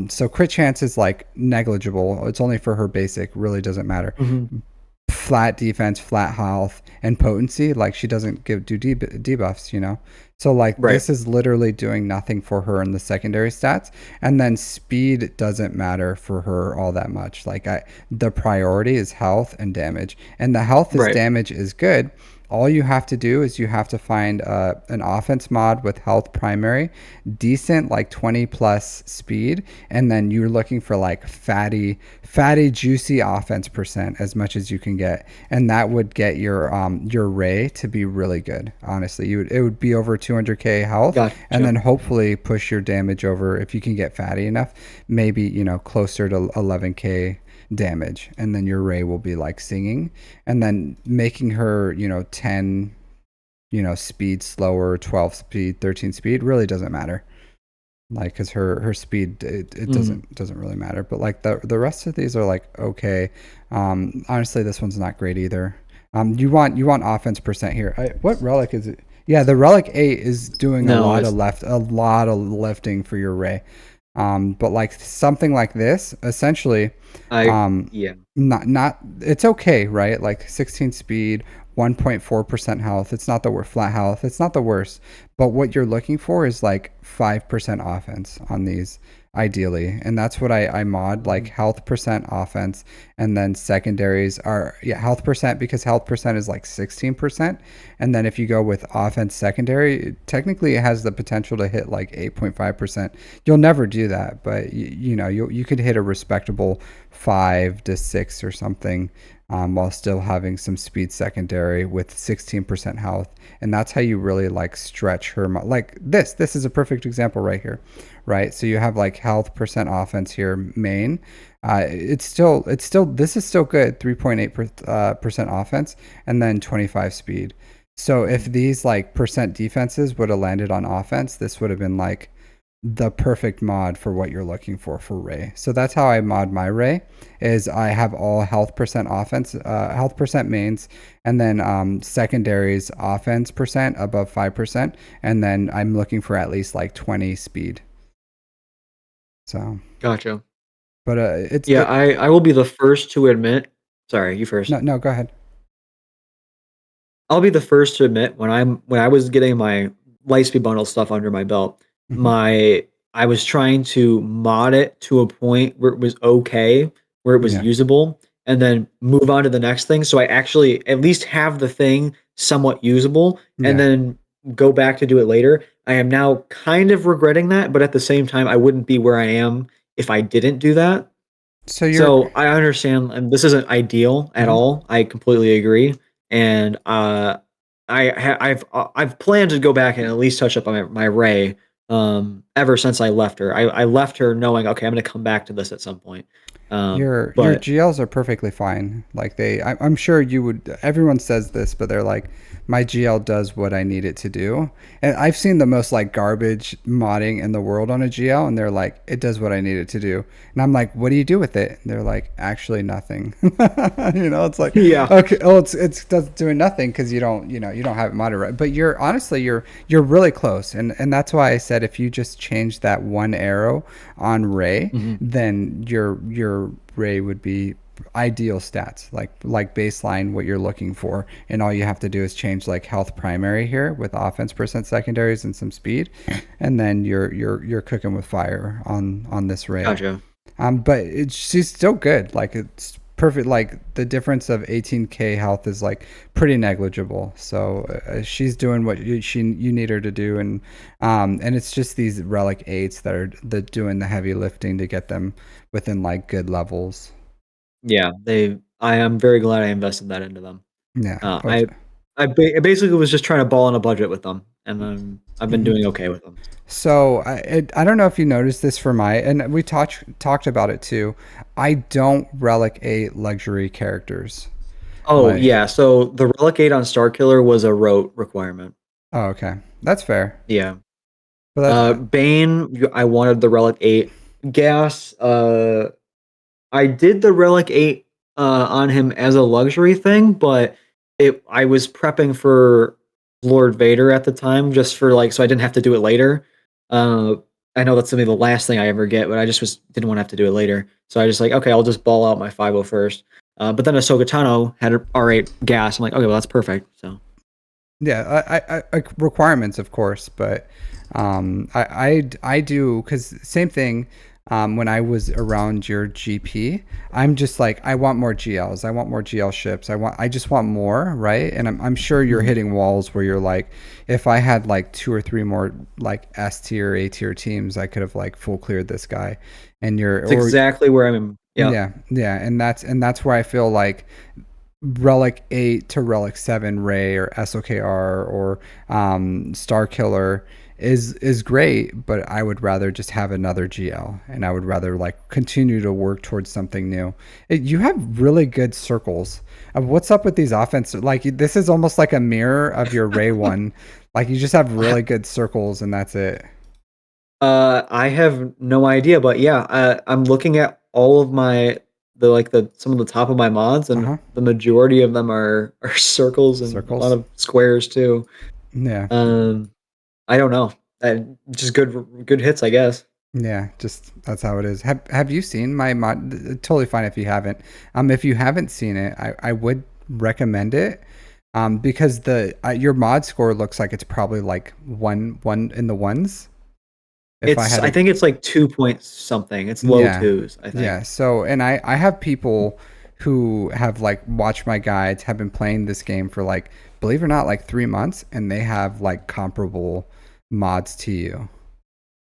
So crit chance is like negligible. It's only for her basic. Really doesn't matter. Hmm. Flat defense, flat health, and potency. Like she doesn't do debuffs, you know. So like Right. this is literally doing nothing for her in the secondary stats, and then speed doesn't matter for her all that much. The priority is health and damage, and the health is Right. damage is good. All you have to do is you have to find an offense mod with health primary, decent like 20 plus speed, and then you're looking for like fatty, juicy offense percent as much as you can get, and that would get your Ray to be really good. Honestly, it would be over 200k health, and Gotcha. then hopefully push your damage over if you can get fatty enough, maybe closer to 11k damage, and then your Ray will be like singing, and then making her 10 speed slower, 12 speed, 13 speed really doesn't matter, like because her speed it Mm. doesn't really matter, but like the rest of these are like okay. Honestly, this one's not great either. You want offense percent here. What relic is it? Yeah, the relic 8 is doing No, it's a lot of lifting for your Ray. But like something like this essentially, I um yeah. not it's okay, right? Like 16 speed, 1.4% health. It's not the worst. Flat health, it's not the worst, but what you're looking for is like 5% offense on these ideally, and that's what I mod, like Mhm. health percent offense, and then secondaries are health percent, because health percent is like 16%, and then if you go with offense secondary, technically it has the potential to hit like 8.5%. You'll never do that, but you could hit a respectable 5 to 6 or something, while still having some speed secondary with 16% health, and that's how you really like stretch her. Like this is a perfect example right here, right? So you have like health percent offense here main. It's still this is still good, 3.8 percent offense, and then 25 speed. So if Mhm. these like percent defenses would have landed on offense, this would have been like the perfect mod for what you're looking for Ray. So that's how I mod my Ray, is I have all health percent offense, health percent mains, and then secondaries offense percent above 5%, and then I'm looking for at least like 20 speed. So, Gotcha. but Yeah, I will be the first to admit. Sorry, you first. no, go ahead. I'll be the first to admit when I was getting my Lightspeed bundle stuff under my belt, Hmm. my I was trying to mod it to a point where it was okay, where it was Yeah. usable, and then move on to the next thing. So I actually at least have the thing somewhat usable, and Yeah. then go back to do it later. I am now kind of regretting that, but at the same time, I wouldn't be where I am if I didn't do that. So you're So I understand, and this isn't ideal at mhm. all. I completely agree, and I've planned to go back and at least touch up on my Ray. Ever since I left her, I left her knowing, okay, I'm going to come back to this at some point. Your But GLs are perfectly fine. Like I'm sure you would. Everyone says this, but they're like, my GL does what I need it to do. And I've seen the most like garbage modding in the world on a GL, and they're like, it does what I need it to do. And I'm like, what do you do with it? And they're like, actually nothing. It's like, yeah, okay, oh, it's doing nothing because you don't have it modded right. But you're really close, and that's why I said if you just change that one arrow on Ray, hmm, then your Ray would be ideal stats, like baseline what you're looking for, and all you have to do is change like health primary here with offense percent secondaries and some speed, and then you're cooking with fire on this Ray. gotcha. But she's still good. Like it's perfect. Like the difference of 18k health is like pretty negligible. So she's doing what you need her to do, and it's just these relic eights that are doing the heavy lifting to get them within like good levels. Yeah, I am very glad I invested that into them. Yeah. Uh, I I basically was just trying to ball on a budget with them, and I've been Mhm. doing okay with them. So I don't know if you noticed this for my, and we talked about it too. I don't relic eight luxury characters. Oh, Like, yeah, so the Relicate on Starkiller was a rote requirement. oh, okay, that's fair. Yeah. But that's Bane, I wanted the Relic 8. Gas, I did the Relic 8 on him as a luxury thing, but I was prepping for Lord Vader at the time just for like so I didn't have to do it later. Uh, I know that's gonna be the last thing I ever get, but I just didn't want to have to do it later. So I just like, okay, I'll just ball out my 5 first. But then Ahsoka Tano had a R8 gas. I'm like, okay, well that's perfect. So yeah, requirements, of course, but I do because same thing. When I was around your GP, I'm just like I want more GLs. I want more GL ships. I just want more, right? And I'm sure you're mhm. hitting walls where you're like, if I had like two or three more like S tier, A tier teams, I could have like full cleared this guy. And you're It's or exactly where I'm. Yeah. yeah, yeah, and that's where I feel like Relic 8 to Relic 7 Ray or SOKR or Star Killer is great, but I would rather just have another GL and I would rather like continue to work towards something new. You have really good circles. What's up with these offenses? Like this is almost like a mirror of your Ray one. Like you just have really good circles and that's it. I have no idea, but yeah, I'm looking at all of the some of the top of my mods, and Uh-huh. the majority of them are circles and a lot Circles. of squares too. Yeah. Um, I don't know. Just good hits, I guess. Yeah, just that's how it is. Have you seen my mod? Totally fine if you haven't. If you haven't seen it, I would recommend it. Because the your mod score looks like it's probably like one in the ones. If I had I to, think it's like 2 point something. It's low yeah, twos, I think. yeah. So, and I have people who have like watched my guides, have been playing this game for like, believe it or not, like 3 months, and they have like comparable mods to you,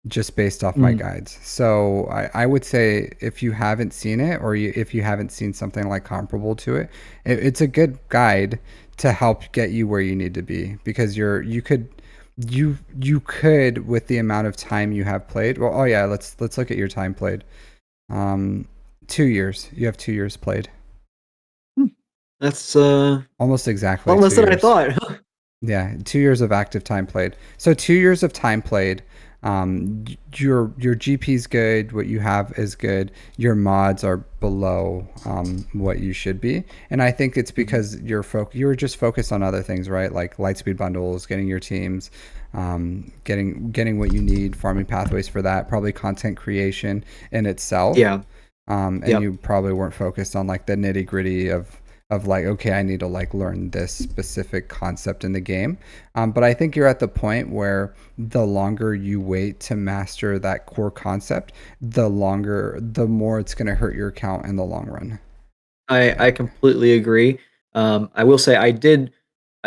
just based off my Mm, guides. So I would say if you haven't seen it or if you haven't seen something like comparable to it, it's a good guide to help get you where you need to be because you could with the amount of time you have played. Well, oh yeah, let's look at your time played. Um, 2 years. You have 2 years played. hmm, that's Almost a exactly lot less two than I years. thought. Yeah, 2 years of active time played. So 2 years of time played. Your GP's good. What you have is good. Your mods are below what you should be, and I think it's Mhm. because you're just focused on other things, right? Like lightspeed bundles, getting your teams, getting what you need, farming pathways for that, probably content creation in itself, Yeah. and Yep. you probably weren't focused on like the nitty gritty of like, okay, I need to like learn this specific concept in the game. But I think you're at the point where the longer you wait to master that core concept, the more it's going to hurt your account in the long run. I completely agree. I will say I did.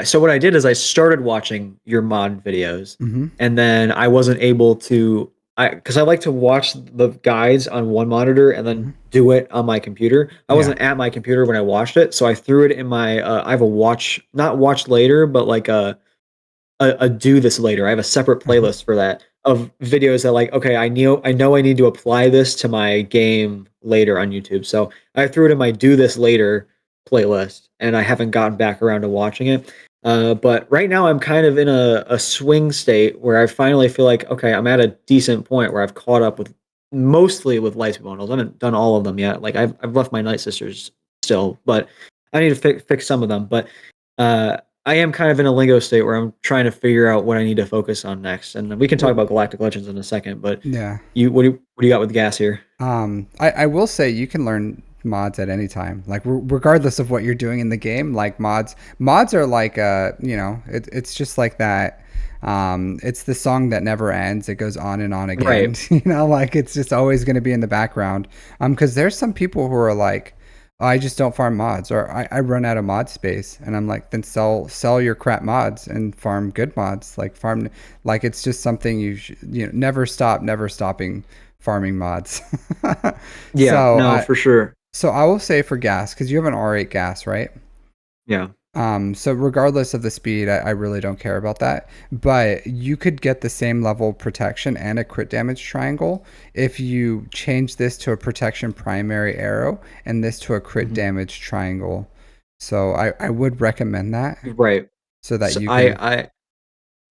So what I did is I started watching your mod videos, Mm-hmm. and then I wasn't able to. Because I like to watch the guides on one monitor and then Mm-hmm. do it on my computer. I Yeah. wasn't at my computer when I watched it, so I threw it in my. I have a not watch later, but like a do this later. I have a separate Uh-huh. playlist for that of videos that like, okay, I know I need to apply this to my game later on YouTube. So I threw it in my do this later playlist and I haven't gotten back around to watching it. But right now I'm kind of in a swing state where I finally feel like, okay, I'm at a decent point where I've caught up with mostly with Lightspeed bundles. I haven't done all of them yet. Like I've left my Night Sisters still, but I need to fix some of them. But uh, I am kind of in a lingo state where I'm trying to figure out what I need to focus on next, and we can talk Well, about Galactic Legends in a second. But yeah. what do you got with gas here? I will say you can learn mods at any time. Like regardless of what you're doing in the game, like mods are like it's just like that. It's the song that never ends. It goes on and on again. Right. Like it's just always going to be in the background. Because there's some people who are like, I just don't farm mods, or I run out of mod space, and I'm like, then sell your crap mods and farm good mods. Like farm, like it's just something you know, never stopping farming mods. Yeah, so no, I for sure. so I will say for gas, because you have an R8 gas, right? Yeah. So regardless of the speed, I really don't care about that. But you could get the same level of protection and a crit damage triangle if you change this to a protection primary arrow and this to a crit Mhm. damage triangle. So I would recommend that Right. so that So you can.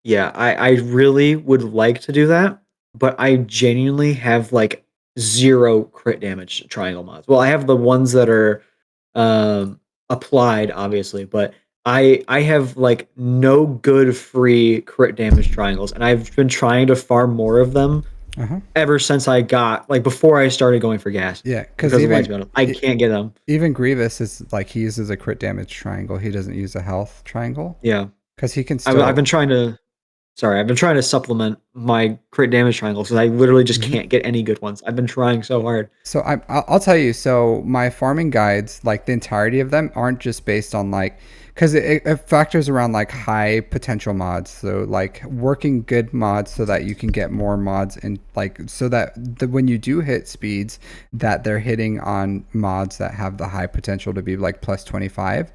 yeah, I really would like to do that, but I genuinely have like zero crit damage triangle mods. Well, I have the ones that are um applied obviously, but I have like no good free crit damage triangles, and I've been trying to farm more of them Uh-huh. ever since I got like before I started going for gas Yeah, because because of lights metal. I can't get them. even Grievous is like he uses a crit damage triangle. He doesn't use a health triangle Yeah. because he can I've been still. trying to Sorry, I've been trying to supplement my crit damage triangles because I literally just Mhm. can't get any good ones. I've been trying so hard. So I'll tell you. So my farming guides, like the entirety of them, aren't just based on like, because it factors around like high potential mods. So like working good mods so that you can get more mods and like so that when you do hit speeds, that they're hitting on mods that have the high potential to be like plus 25.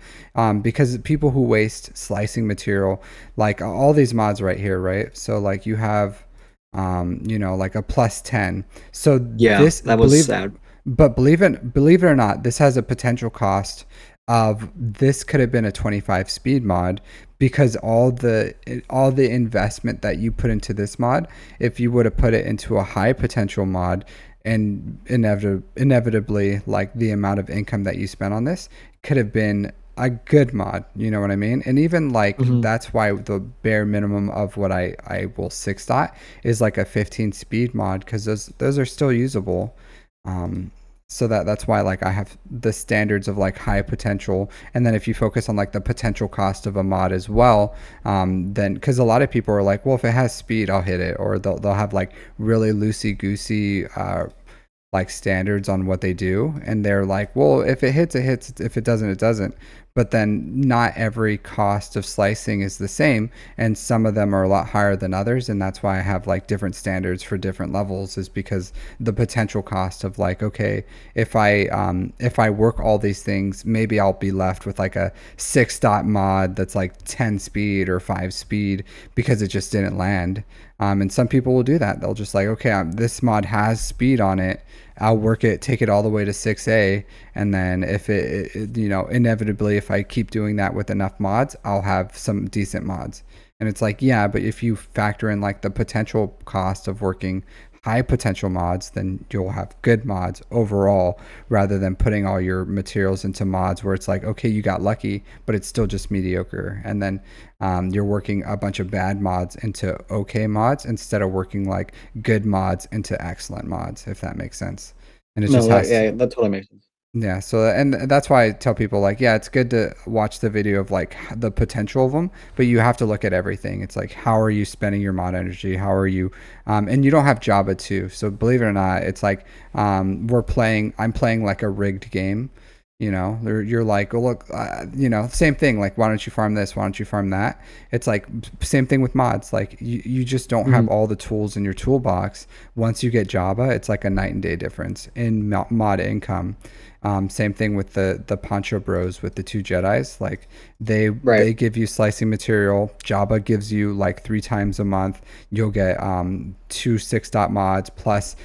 Because people who waste slicing material, like all these mods right here, right? So like you have, you know, like a plus 10. So Yeah, this that was believe, sad. but believe it or not, this has a potential cost of this could have been a 25 speed mod because all the investment that you put into this mod, if you would have put it into a high potential mod, and inevitably like the amount of income that you spent on this could have been a good mod, you know what I mean? And even like Mhm. that's why the bare minimum of what I will six dot is like a 15 speed mod because those are still usable. Um, so that's why like I have the standards of like high potential, and then if you focus on like the potential cost of a mod as well, then because a lot of people are like, well, if it has speed, I'll hit it, or they'll have like really loosey goosey like standards on what they do, and they're like, well, if it hits, it hits, if it doesn't, it doesn't. But then not every cost of slicing is the same, and some of them are a lot higher than others, and that's why I have like different standards for different levels, is because the potential cost of like, okay, if I work all these things, maybe I'll be left with like a six dot mod that's like 10 speed or 5 speed because it just didn't land. And some people will do that. They'll just like, okay, this mod has speed on it. I'll work it, take it all the way to 6A, and then if you know, inevitably, if I keep doing that with enough mods, I'll have some decent mods. And it's like, yeah, but if you factor in like the potential cost of working high potential mods, then you'll have good mods overall rather than putting all your materials into mods where it's like, okay, you got lucky, but it's still just mediocre. And then you're working a bunch of bad mods into okay mods instead of working like good mods into excellent mods, if that makes sense. And it just No, has, yeah, that totally makes sense. yeah. So, and that's why I tell people like, yeah, it's good to watch the video of like the potential of them, but you have to look at everything. It's like, how are you spending your mod energy? How are you, and you don't have Java too. So believe it or not, it's like, I'm playing like a rigged game. You know, you're like, oh, look, you know, same thing. Like, why don't you farm this? Why don't you farm that? It's like, same thing with mods. Like, you just don't have Mhm. all the tools in your toolbox. Once you get Java, it's like a night and day difference in mod income. Same thing with the Poncho Bros with the two Jedi's. Like Right. they give you slicing material. Jabba gives you like 3 times a month. You'll get two six dot mods plus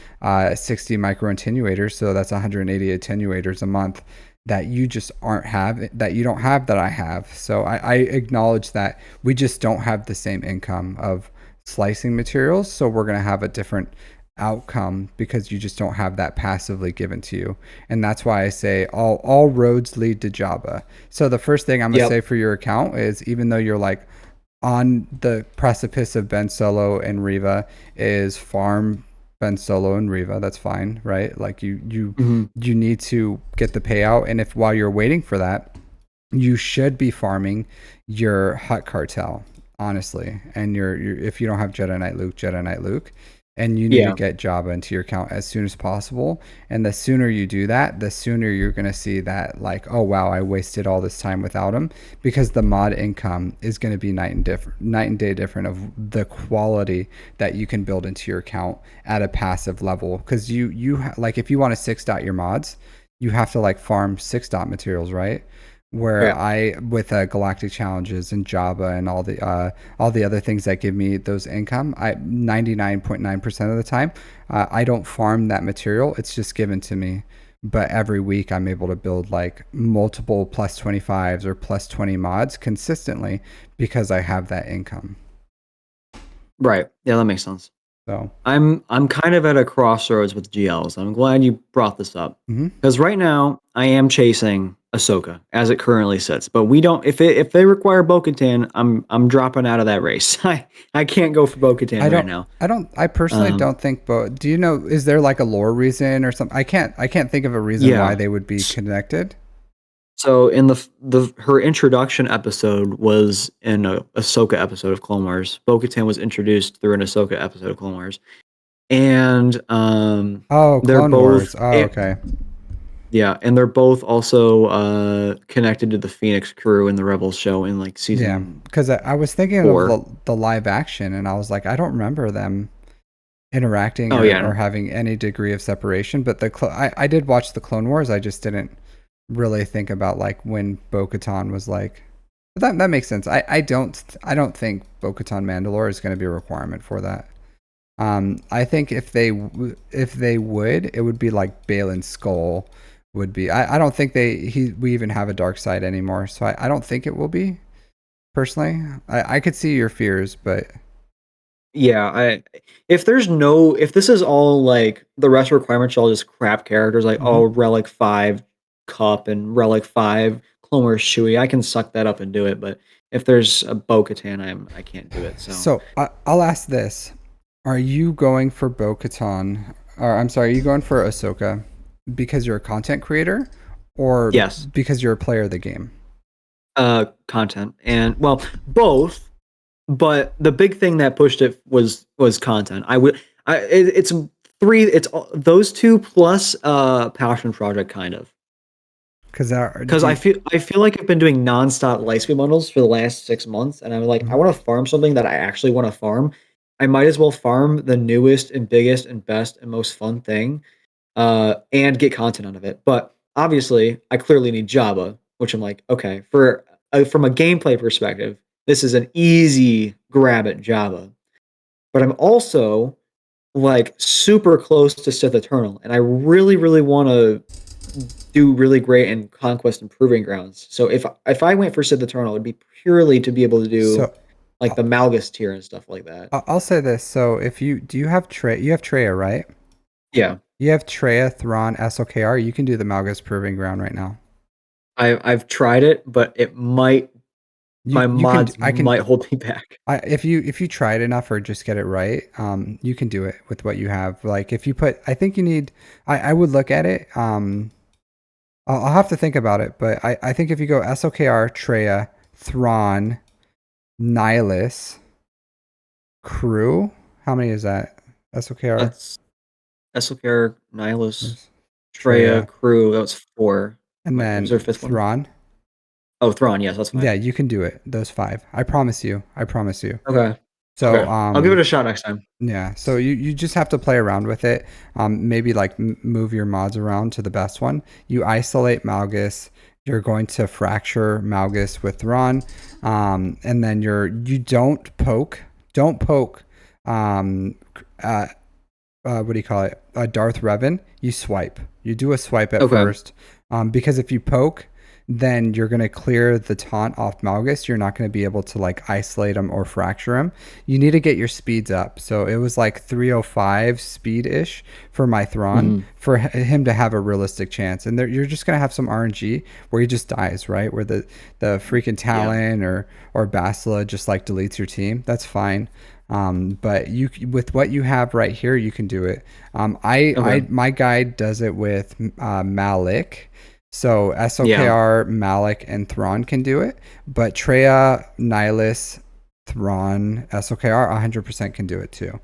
60 micro attenuators. So that's 180 attenuators a month that you just aren't have that you don't have that I have. So I acknowledge that we just don't have the same income of slicing materials. So we're gonna have a different outcome because you just don't have that passively given to you. And that's why I say all roads lead to Java. So the first thing I'm gonna Yep. say for your account is, even though you're like on the precipice of Ben Solo and Riva, is farm Ben Solo and Riva. That's fine, right? Like Mhm. you need to get the payout, and if while you're waiting for that, you should be farming your Hut Cartel, honestly. And if you don't have Jedi Knight Luke, Jedi Knight Luke. and you need to Yeah. get Java into your account as soon as possible. And the sooner you do that, the sooner you're going to see that, like, oh wow, I wasted all this time without him, because the mod income is going to be night and day different of the quality that you can build into your account at a passive level. Because like, if you want to 6 dot your mods, you have to like farm 6 dot materials, right? Where Yeah. I, with galactic challenges and Java and all the other things that give me those income, I 99.9% of the time, I don't farm that material. It's just given to me. But every week I'm able to build like multiple plus 25s or plus 20 mods consistently because I have that income. Right. Yeah, that makes sense. So, I'm kind of at a crossroads with GLs. I'm glad you brought this up mhm. because right now I am chasing Ahsoka as it currently sits. But we don't. If they require Bo-Katan, I'm dropping out of that race. I can't go for Bo-Katan I right don't, now. I personally Um, don't think, but do you know, is there like a lore reason or something? I can't think of a reason why yeah. they would be connected. So in the her introduction episode was in a Ahsoka episode of Clone Wars. Bo-Katan was introduced through an Ahsoka episode of Clone Wars, and Oh, they're Clone Wars. both Oh, okay. yeah, and they're both also connected to the Phoenix crew in the Rebels show in like Yeah, season because I was thinking of 4. the live action, and I was like, I don't remember them interacting Oh yeah, or having any degree of separation. But I did watch the Clone Wars. I just didn't really think about like when Bo-Katan was like. But that makes sense. I don't think Bo-Katan Mandalore is going to be a requirement for that. I think if they would, it would be like Balin's skull would be. I don't think we even have a dark side anymore, so I don't think it will be. Personally, I could see your fears, but yeah. I if this is all like the rest requirements are all just crap characters like mhm. Relic 5 Cup and Relic 5 Clone Wars Chewie, I can suck that up and do it. But if there's a Bo-Katan, I can't do it. So So I'll ask this: are you going for Bo-Katan, or I'm sorry, are you going for Ahsoka because you're a content creator, or yes, because you're a player of the game? content and well both. But the big thing that pushed it was content. It's three. Those two plus passion project kind of. Because Because I feel like I've been doing nonstop Lightspeed bundles for the last 6 months, and I'm like, I mhm. want to farm something that I actually want to farm. I might as well farm the newest and biggest and best and most fun thing, and get content out of it. But obviously, I clearly need Java, which I'm like, okay, from a gameplay perspective, this is an easy grab at Java. But I'm also like super close to Sith Eternal, and I really, really want to do really great in Conquest and Proving Grounds. So if I went for Sith Eternal, it'd be purely to be able to do So like the I'll, Malgus tier and stuff like that. I'll say this: so if you do, you have you have Treya, right? Yeah, You have Treya, Thrawn, SOKR. You can do the Malgus Proving Ground right now. I've tried it, but it might my You can mods I can might hold me back. if you try it enough or just get it right, you can do it with what you have. Like if you put, I think you need. I would look at it. I'll have to think about it, but I think if you go SOKR, Treya, Thrawn, Nihilus, Crew, how many is that? SOKR, That's Esselcare, Nihilus, there's Treya, Treya, Crew. That was 4. and Wait, was there a then fifth one? Thrawn. Oh, Thrawn. Yes, that's 5. Yeah, you can do it. Those 5. I promise you. I promise you. Okay. So, Okay. I'll give it a shot next time. yeah, so you just have to play around with it. Maybe like move your mods around to the best one. You isolate Malgus. You're going to fracture Malgus with Thrawn, and then you don't poke. Um, uh, what do you call it? Darth Revan. You swipe. You do a swipe at Okay. first, because if you poke, then you're going to clear the taunt off Malgus. You're not going to be able to like isolate him or fracture him. You need to get your speeds up. So it was like 305 speed ish for my Thrawn Mhm. for him to have a realistic chance. And you're just going to have some RNG where he just dies, right? Where the freaking Yeah. Talon or Bastila just like deletes your team. That's fine. But you, with what you have right here, you can do it. Okay. My guide does it with Malik. So Yeah. SOKR, Malik, and Thrawn can do it, but Treya, Nihilus, Thrawn, SOKR 100% can do it too.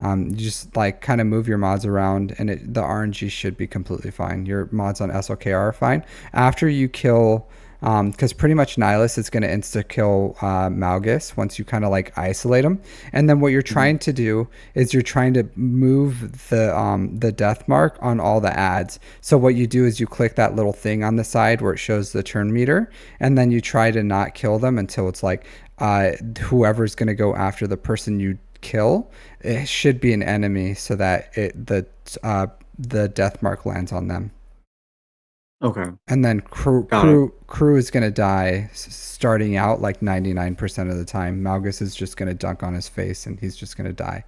You just like kind of move your mods around, and the RNG should be completely fine. Your mods on SLKR are fine. After you kill, because pretty much Nihilus is going to insta kill Malgus once you kind of like isolate him, and then what you're Mhm. trying to do is you're trying to move the death mark on all the ads. So what you do is you click that little thing on the side where it shows the turn meter, and then you try to not kill them until it's like whoever's going to go after the person you kill, it should be an enemy so that the death mark lands on them. Okay. And then Got it. crew is going to die starting out like 99% of the time. Malgus is just going to dunk on his face and he's just going to die.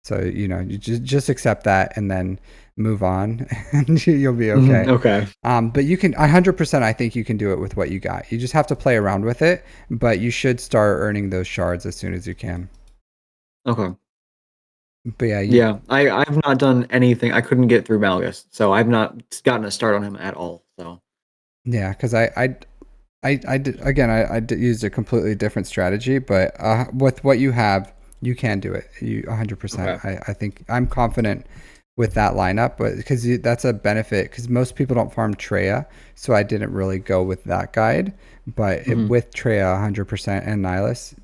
So, you just accept that and then move on and you'll be okay. Okay. But you can 100%, I think you can do it with what you got. You just have to play around with it, but you should start earning those shards as soon as you can. Okay. But yeah, Yeah, I've not done anything. I couldn't get through Malgus, so I've not gotten a start on him at all. So yeah, because I did again. I did use a completely different strategy, but with what you have, you can do it. You 100%. okay. I think I'm confident with that lineup, but because that's a benefit. Because most people don't farm Treya, so I didn't really go with that guide. But Hmm. with Treya 100% and Nihilus,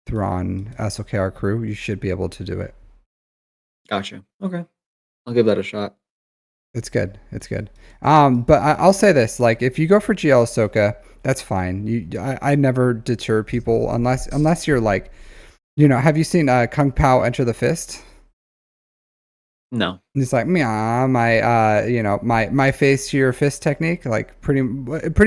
Thrawn, SOKR crew, you should be able to do it. Gotcha. Okay, I'll give that a shot. It's good. It's good. But I'll say this: like, if you go for GL Ahsoka, that's fine. I never deter people unless you're like, have you seen Kung Pao Enter the Fist? No. And it's like, meow, my face to your fist technique, like pretty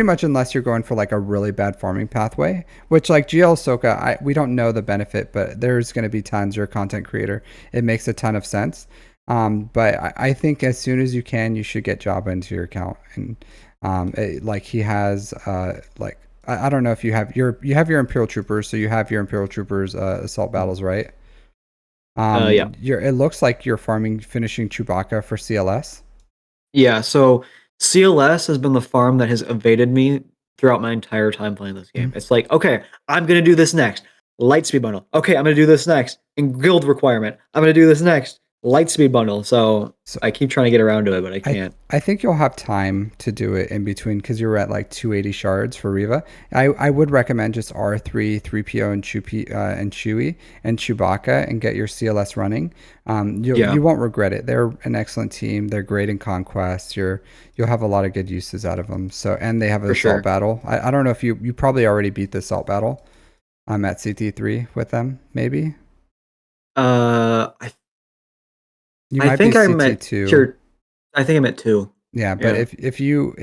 much, unless you're going for like a really bad farming pathway, which like GL Ahsoka, we don't know the benefit, but there's going to be tons. You're a content creator. It makes a ton of sense. But I think as soon as you can, you should get Jabba into your account. And like he has, like, I don't know if you have your Imperial Troopers, so you have your Imperial Troopers assault battles, right? Yeah. It looks like you're finishing Chewbacca for CLS. Yeah. So CLS has been the farm that has evaded me throughout my entire time playing this game. Mhm. It's like, okay, I'm gonna do this next. Lightspeed bundle. Okay, I'm gonna do this next. And guild requirement. I'm gonna do this next. Lightspeed bundle. So So I keep trying to get around to it, but I I can't. I think you'll have time to do it in between because you're at like 280 shards for Riva. I would recommend just R3, 3PO, and Chewie and Chewbacca and get your CLS running. You Yeah, won't regret it. They're an excellent team. They're great in conquest. You'll have a lot of good uses out of them. So and they have an for assault sure. battle. I don't know if you probably already beat the assault battle. I'm at CT3 with them. Maybe I you I might be think I'm at CT2. tier. I think I'm at 2. Yeah, but Yeah. if you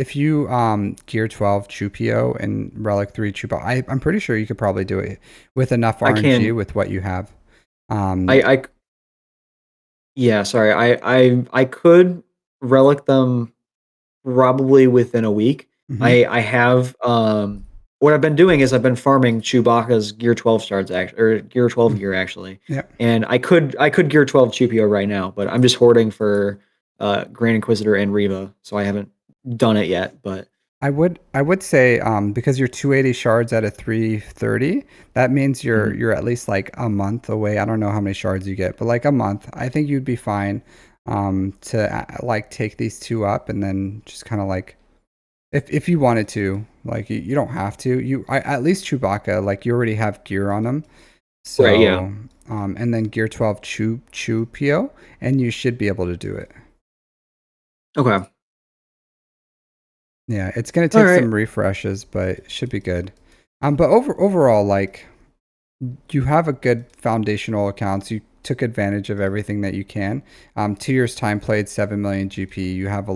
gear 12 Chupio and Relic 3 Chupa, I'm pretty sure you could probably do it with enough I RNG can. with what you have. Um, I yeah, sorry. I could relic them probably within a week. mhm, I have what I've been doing is I've been farming Chewbacca's gear 12 shards actually, or gear 12 mm, gear actually. yeah. And I could gear 12 Chupio right now, but I'm just hoarding for Grand Inquisitor and Reva, so I haven't done it yet, but I would say because you're 280 shards at a 330, that means you're mhm. you're at least like a month away. I don't know how many shards you get, but like a month. I think you'd be fine to like take these two up and then just kind of like if you wanted to, like you don't have to. At least Chewbacca, like you already have gear on him. Right, yeah. So and then gear 12 chew PO, and you should be able to do it. Okay. Yeah, it's gonna All take right. some refreshes, but it should be good. But overall, like you have a good foundational accounts. You took advantage of everything that you can. 2 years time played, 7 million GP. You have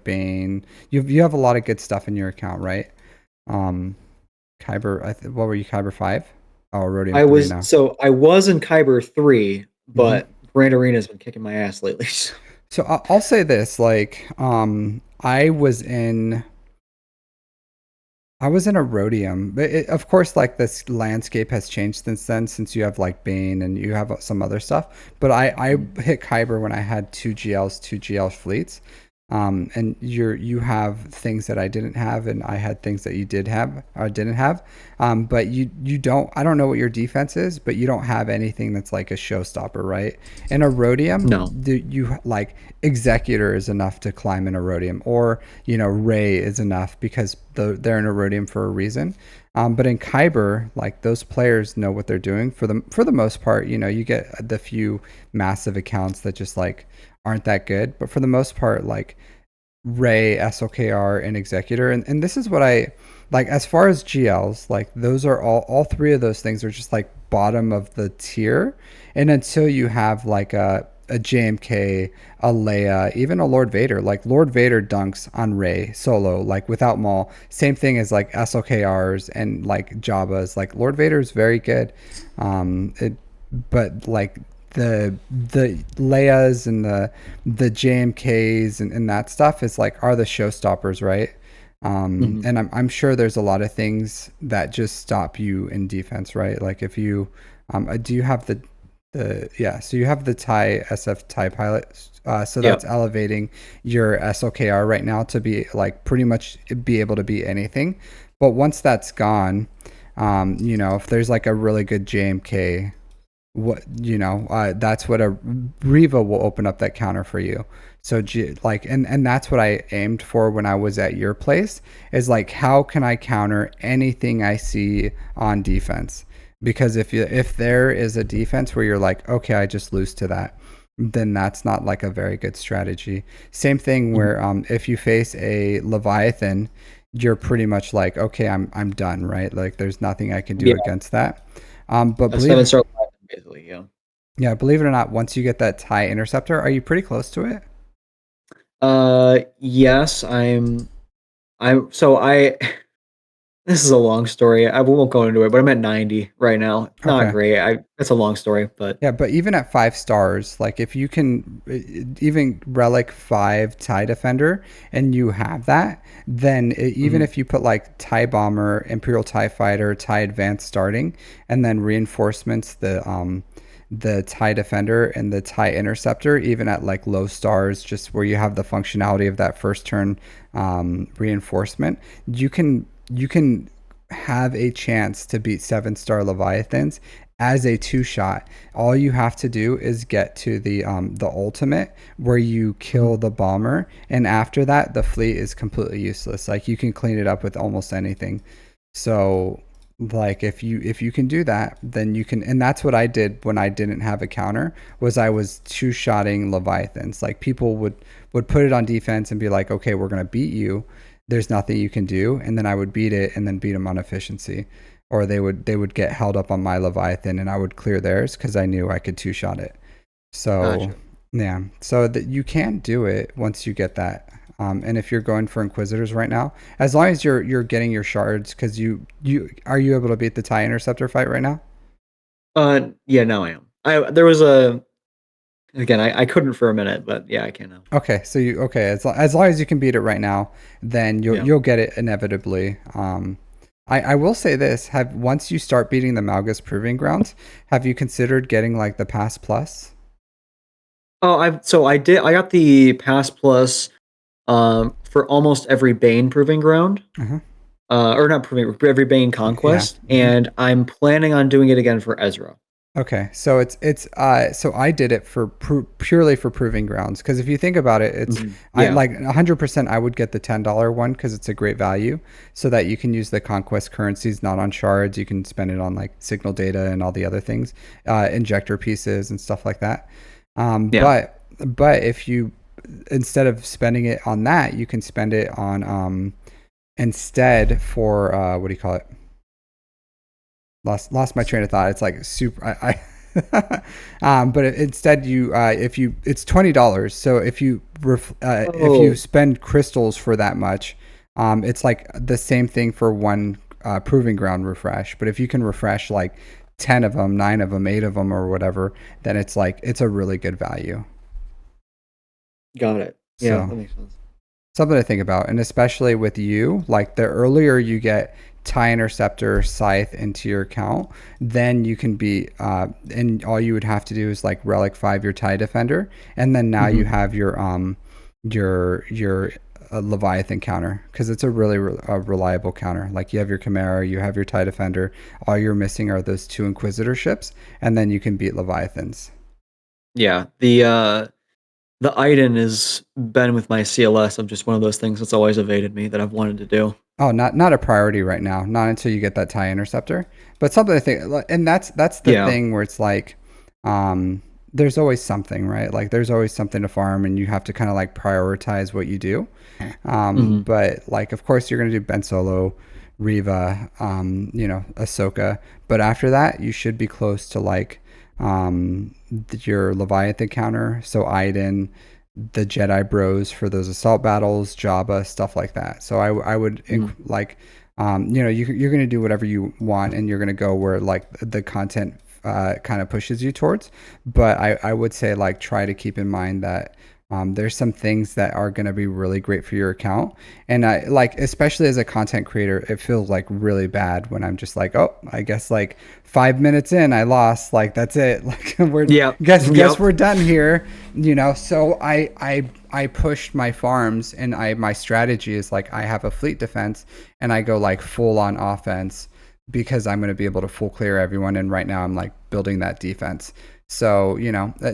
Bane. You have a lot of good stuff in your account, right? Um, Kyber, what were you, Kyber 5? Oh, Rhodium 3 now. I was in Kyber 3, hmm but Grand Arena's been kicking my ass lately. So. So I'll say this, like, I was in a Rhodium, but of course, like this landscape has changed since then, since you have like Bane and you have some other stuff. But I Mhm. hit Kyber when I had two GLs, two GL fleets. And you have things that I didn't have, and I had things that you did have or didn't have. But you don't. I don't know what your defense is, but you don't have anything that's like a showstopper, right? In a rhodium, No. you like executor is enough to climb in a rhodium, or ray is enough because they're in a rhodium for a reason. But in Kyber, like those players know what they're doing for the most part. You get the few massive accounts that just like aren't that good, but for the most part, like Ray, SOKR, and Executor, and this is what I like as far as GLs. Like those are all three of those things are just like bottom of the tier, and until you have like a JMK, a Leia, even a Lord Vader. Like Lord Vader dunks on Ray solo, like without Maul. Same thing as like SOKRs and like Jabba's. Like Lord Vader is very good. But like the Leias and the JMKs and that stuff is like are the showstoppers, right? Hmm. And I'm sure there's a lot of things that just stop you in defense, right? Like if you do you have so you have the TIE SF TIE pilot, so that's Yep. elevating your SOKR right now to be like pretty much be able to be anything. But once that's gone, if there's like a really good JMK, that's what a Riva will open up that counter for you. So like and that's what I aimed for when I was at your place, is like how can I counter anything I see on defense? Because if there is a defense where you're like, okay, I just lose to that, then that's not like a very good strategy. Same thing Mhm. where if you face a Leviathan, you're pretty much like, okay, I'm done, right? Like there's nothing I can do Yeah. against that. But A 7-star basically. Yeah. believe it or not, once you get that TIE interceptor, are you pretty close to it? Yes, so I this is a long story. I won't go into it, but I'm at 90 right now. Not Okay. great. It's a long story, but Yeah, but even at 5 stars, like if you can even relic 5 TIE defender and you have that, then even mhm. if you put like TIE bomber, Imperial TIE fighter, TIE advanced starting, and then reinforcements the TIE defender and the TIE interceptor, even at like low stars, just where you have the functionality of that first turn reinforcement, you can have a chance to beat 7-star Leviathans as a two shot. All you have to do is get to the ultimate where you Mhm. kill the bomber, and after that the fleet is completely useless. Like you can clean it up with almost anything. So like if you can do that, then you can, and that's what I did when I didn't have a counter, was I was two shotting Leviathans. Like people would put it on defense and be like, okay, we're gonna beat you, there's nothing you can do, and then I would beat it and then beat them on efficiency, or they would get held up on my Leviathan and I would clear theirs because I knew I could two shot it. So Gotcha. yeah, so that you can do it once you get that. And if you're going for Inquisitors right now, as long as you're getting your shards, because you are you able to beat the TIE Interceptor fight right now? Yeah, now I am. I there was a again, I couldn't for a minute, but yeah, I can now. Okay, so as long as you can beat it right now, then you'll Yeah. you'll get it inevitably. I will say this: have once you start beating the Malgus Proving Grounds, have you considered getting like the Pass Plus? Oh, I got the Pass Plus for almost every Bane proving ground. Uh-huh. Or not proving every Bane Yeah. conquest, Mhm. and I'm planning on doing it again for Ezra. Okay, so so I did it for purely for proving grounds, because if you think about it, I Yeah. like 100% I would get the $10 one because it's a great value, so that you can use the conquest currencies not on shards, you can spend it on like signal data and all the other things, injector pieces and stuff like that. Yeah. But if you, instead of spending it on that, you can spend it on instead for what do you call it? Lost my train of thought. It's like super. But instead, if you it's $20. So if you Oh, spend crystals for that much, it's like the same thing for one proving ground refresh. But if you can refresh like 10 of them, 9 of them, 8 of them, or whatever, then it's like it's a really good value. got it. Yeah, So that makes sense. something to think about, and especially with you, like the earlier you get tie interceptor scythe into your account, then you can be and all you would have to do is like relic 5 your tie defender, and then now you Mhm. have your your Leviathan counter, because it's a really reliable counter. Like you have your Chimera, you have your TIE Defender. All you're missing are those two Inquisitor ships, and then you can beat Leviathans. Yeah, the Iden has been with my CLS of just one of those things that's always evaded me that I've wanted to do. Oh, not a priority right now. Not until you get that TIE Interceptor. But something I think, and that's the Yeah. thing where it's like, um, there's always something, right? Like there's always something to farm, and you have to kind of like prioritize what you do. Hmm. But like, of course, you're gonna do Ben Solo, Riva, Ahsoka. But after that, you should be close to like your Leviathan counter. So Iden, the Jedi Bros for those assault battles, Jabba, stuff like that. So I would Hmm. like, you're gonna do whatever you want, and you're gonna go where like the content kind of pushes you towards. But I would say like try to keep in mind that there's some things that are going to be really great for your account. And I like, especially as a content creator, it feels like really bad when I'm just like, oh, I guess like 5 minutes in, I lost. Like that's it. Like we're Yep. guess Yep. we're done here. So I pushed my farms, and my strategy is like I have a fleet defense, and I go like full on offense because I'm going to be able to full clear everyone. And right now I'm like building that defense. So,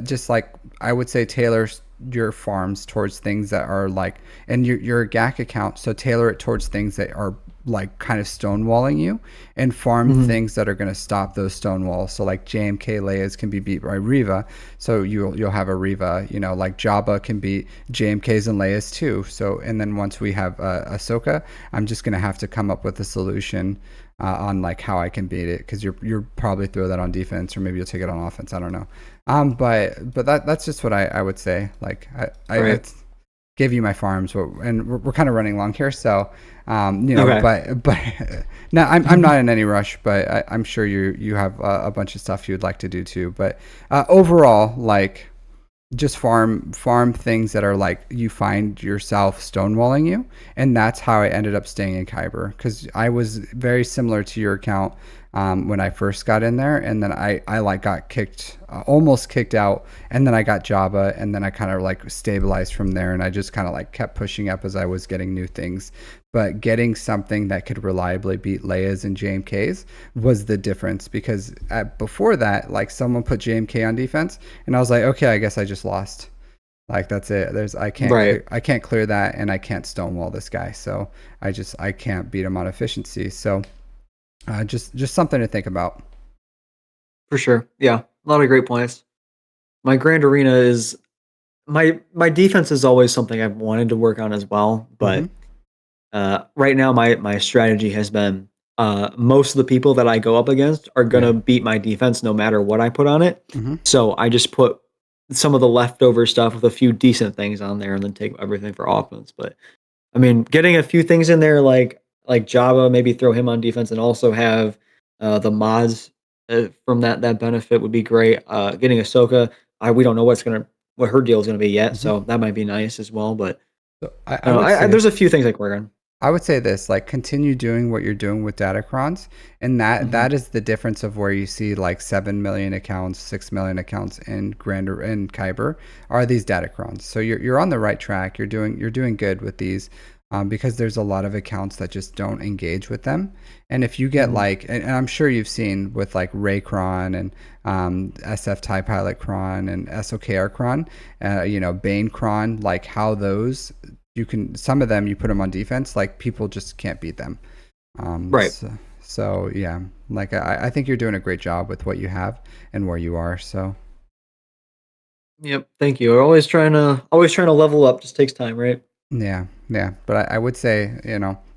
just like I would say, tailor your farms towards things that are like, and your GAC account. So tailor it towards things that are like kind of stonewalling you, and farm Hmm. things that are going to stop those stonewalls. So like JMK Leia's can be beat by Riva. So you'll have a Riva, like Jabba can beat JMK's and Leia's too. So, and then once we have Ahsoka, I'm just going to have to come up with a solution on like how I can beat it, because you're probably throw that on defense, or maybe you'll take it on offense. I don't know. But that's just what I would say. Like I Right. give you my farms, and we're kind of running long here, so Okay. but now I'm not in any rush, but I'm sure you have a bunch of stuff you'd like to do too. But overall, like just farm things that are like you find yourself stonewalling you. And that's how I ended up staying in Kyber, because I was very similar to your account when I first got in there. And then I like got kicked, almost kicked out, and then I got Java, and then I kind of like stabilized from there, and I just kind of like kept pushing up as I was getting new things. But getting something that could reliably beat Leia's and JMK's was the difference, because before that, like someone put JMK on defense, and I was like, okay, I guess I just lost. Like that's it. Right. I can't clear that, and I can't stonewall this guy. So I can't beat him on efficiency. So just something to think about. For sure. Yeah. A lot of great points. My Grand Arena is my defense is always something I've wanted to work on as well, Mm-hmm. but right now my strategy has been most of the people that I go up against are Yeah. gonna beat my defense no matter what I put on it. Mm-hmm. So I just put some of the leftover stuff with a few decent things on there and then take everything for offense. But I mean, getting a few things in there like Java, maybe throw him on defense and also have the mods from that benefit would be great. Getting Ahsoka, we don't know what her deal is gonna be yet, Mm-hmm. so that might be nice as well. But So I don't know. There's a few things I can work on. I would say this, like continue doing what you're doing with Datacrons, and Hmm. that is the difference of where you see like 7 million accounts, 6 million accounts in Grander in Kyber are these Datacrons. So you're on the right track. You're doing good with these, because there's a lot of accounts that just don't engage with them. And if you get Hmm. like, and I'm sure you've seen with like Raycron and SF TIE Pilot Cron and SOKR Cron, Bane Cron, like how those you can, some of them you put them on defense, like people just can't beat them. um Right. so, so yeah, like I think you're doing a great job with what you have and where you are. So Yep. Thank you. We're always trying to level up. Just takes time, right? yeah, but I would say,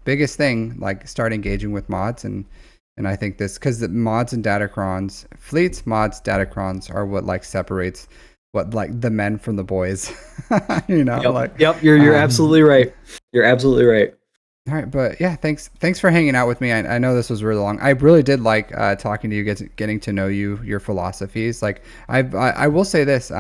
biggest thing, like start engaging with mods. And I think this, because the mods and datacrons, fleets, mods, datacrons are what like separates what like the men from the boys. Yep. Like Yep. You're um absolutely right. You're absolutely right. all right, but yeah, thanks for hanging out with me. I know this was really long. I really did like talking to you, getting to know you, your philosophies. Like I will say this.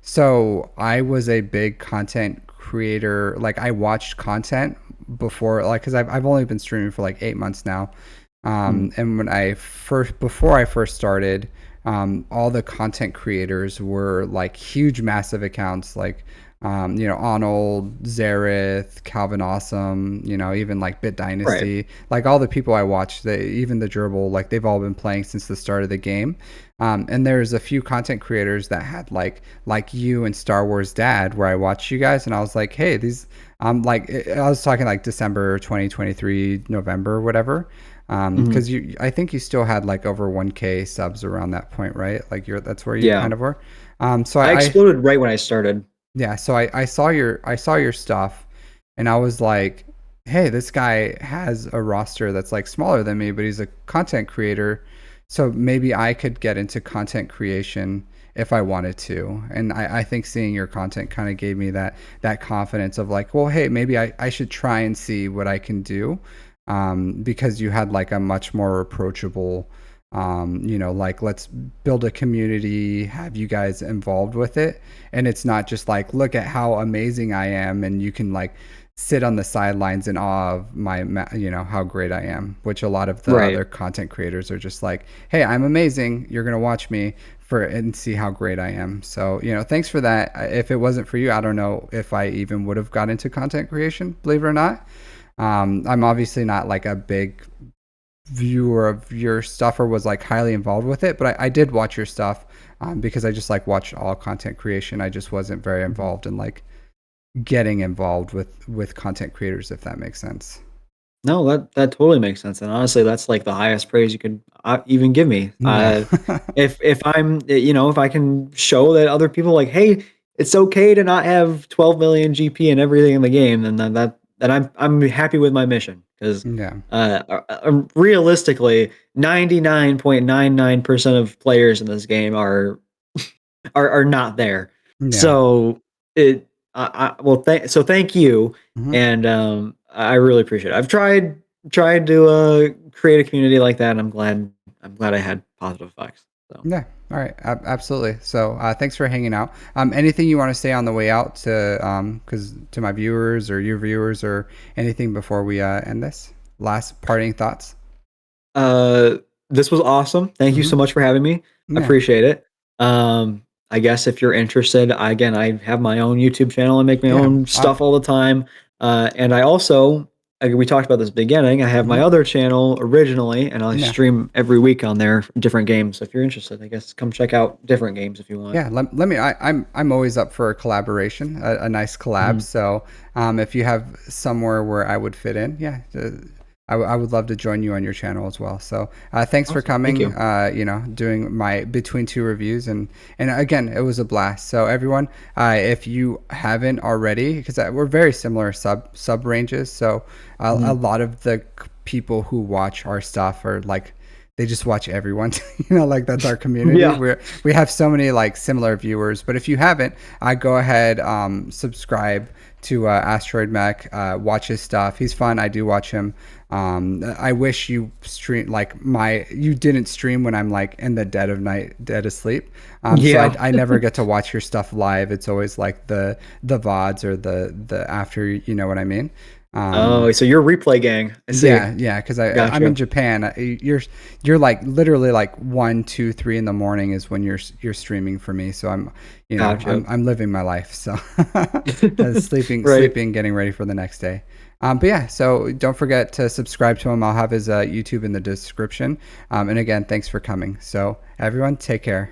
So I was a big content creator. Like I watched content before, like because I've only been streaming for like 8 months now. Mm. And before I first started, all the content creators were like huge, massive accounts, like Arnold, Zareth, Calvin Awesome, even like Bit Right. Dynasty, like all the people I watched, even the Gerbil, like they've all been playing since the start of the game. And there's a few content creators that had like you and Star Wars Dad, where I watched you guys, and I was like, hey, these, like I was talking like December 2023, November, whatever. Mhm. Because I think you still had like over 1K subs around that point, right? Like that's where you Yeah. kind of were. So I I exploded right when I started. yeah, so I saw your stuff, and I was like, hey, this guy has a roster that's like smaller than me, but he's a content creator, so maybe I could get into content creation if I wanted to. And I think seeing your content kind of gave me that confidence of like, well, hey, maybe I should try and see what I can do, because you had like a much more approachable, like let's build a community, have you guys involved with it, and it's not just like look at how amazing I am, and you can like sit on the sidelines in awe of how great I am, which a lot of the Right. other content creators are just like, hey, I'm amazing, you're gonna watch me for and see how great I am. So thanks for that. If it wasn't for you, I don't know if I even would have got into content creation, believe it or not. I'm obviously not like a big viewer of your stuff or was like highly involved with it, but I did watch your stuff, because I just like watched all content creation. I just wasn't very Mhm. involved in like getting involved with content creators, if that makes sense. No, that totally makes sense, and honestly, that's like the highest praise you could even give me. Yeah. If I'm, if I can show that other people like, hey, it's okay to not have 12 million GP and everything in the game, then I'm happy with my mission because Yeah. realistically, 99.99% of players in this game are not there. Yeah. So well, thank you, Hmm. and I really appreciate it. I've tried to create a community like that, and I'm glad I had positive effects. So Yeah. All right. Absolutely. So thanks for hanging out. Anything you want to say on the way out to because to my viewers or your viewers or anything before we end this? Last parting thoughts. Uh, this was awesome. Thank you Hmm. so much for having me. Yeah. Appreciate it. I guess if you're interested, I have my own YouTube channel. I make my Yeah. own stuff all the time. And I also, we talked about this at the beginning. I have my Mhm. other channel originally, and I Yeah. stream every week on there, different games. So if you're interested, I guess come check out different games if you want. Yeah, let me. I'm always up for a collaboration, a nice collab. Mhm. So, if you have somewhere where I would fit in, yeah, I would love to join you on your channel as well. So, thanks for Awesome. Thank coming. you. Doing my between two reviews, and again, it was a blast. So, everyone, if you haven't already, because we're very similar sub ranges, so a Mhm. lot of the people who watch our stuff are like they just watch everyone. Like that's our community. Yeah. We have so many like similar viewers. But if you haven't, I go ahead, subscribe to AsTeroidmech, watch his stuff. He's fun. I do watch him. I wish you stream like you didn't stream when I'm like in the dead of night, dead asleep. So Yeah. I never get to watch your stuff live. It's always like the VODs or the after. You know what I mean? Oh, so you're replay gang. I see. Yeah, because I'm in Gotcha. Japan. You're like literally like 1, 2, 3 in the morning is when you're streaming for me. So Gotcha. I'm living my life. So Right. sleeping, getting ready for the next day. But yeah, so don't forget to subscribe to him. I'll have his YouTube in the description. And again, thanks for coming. So everyone, take care.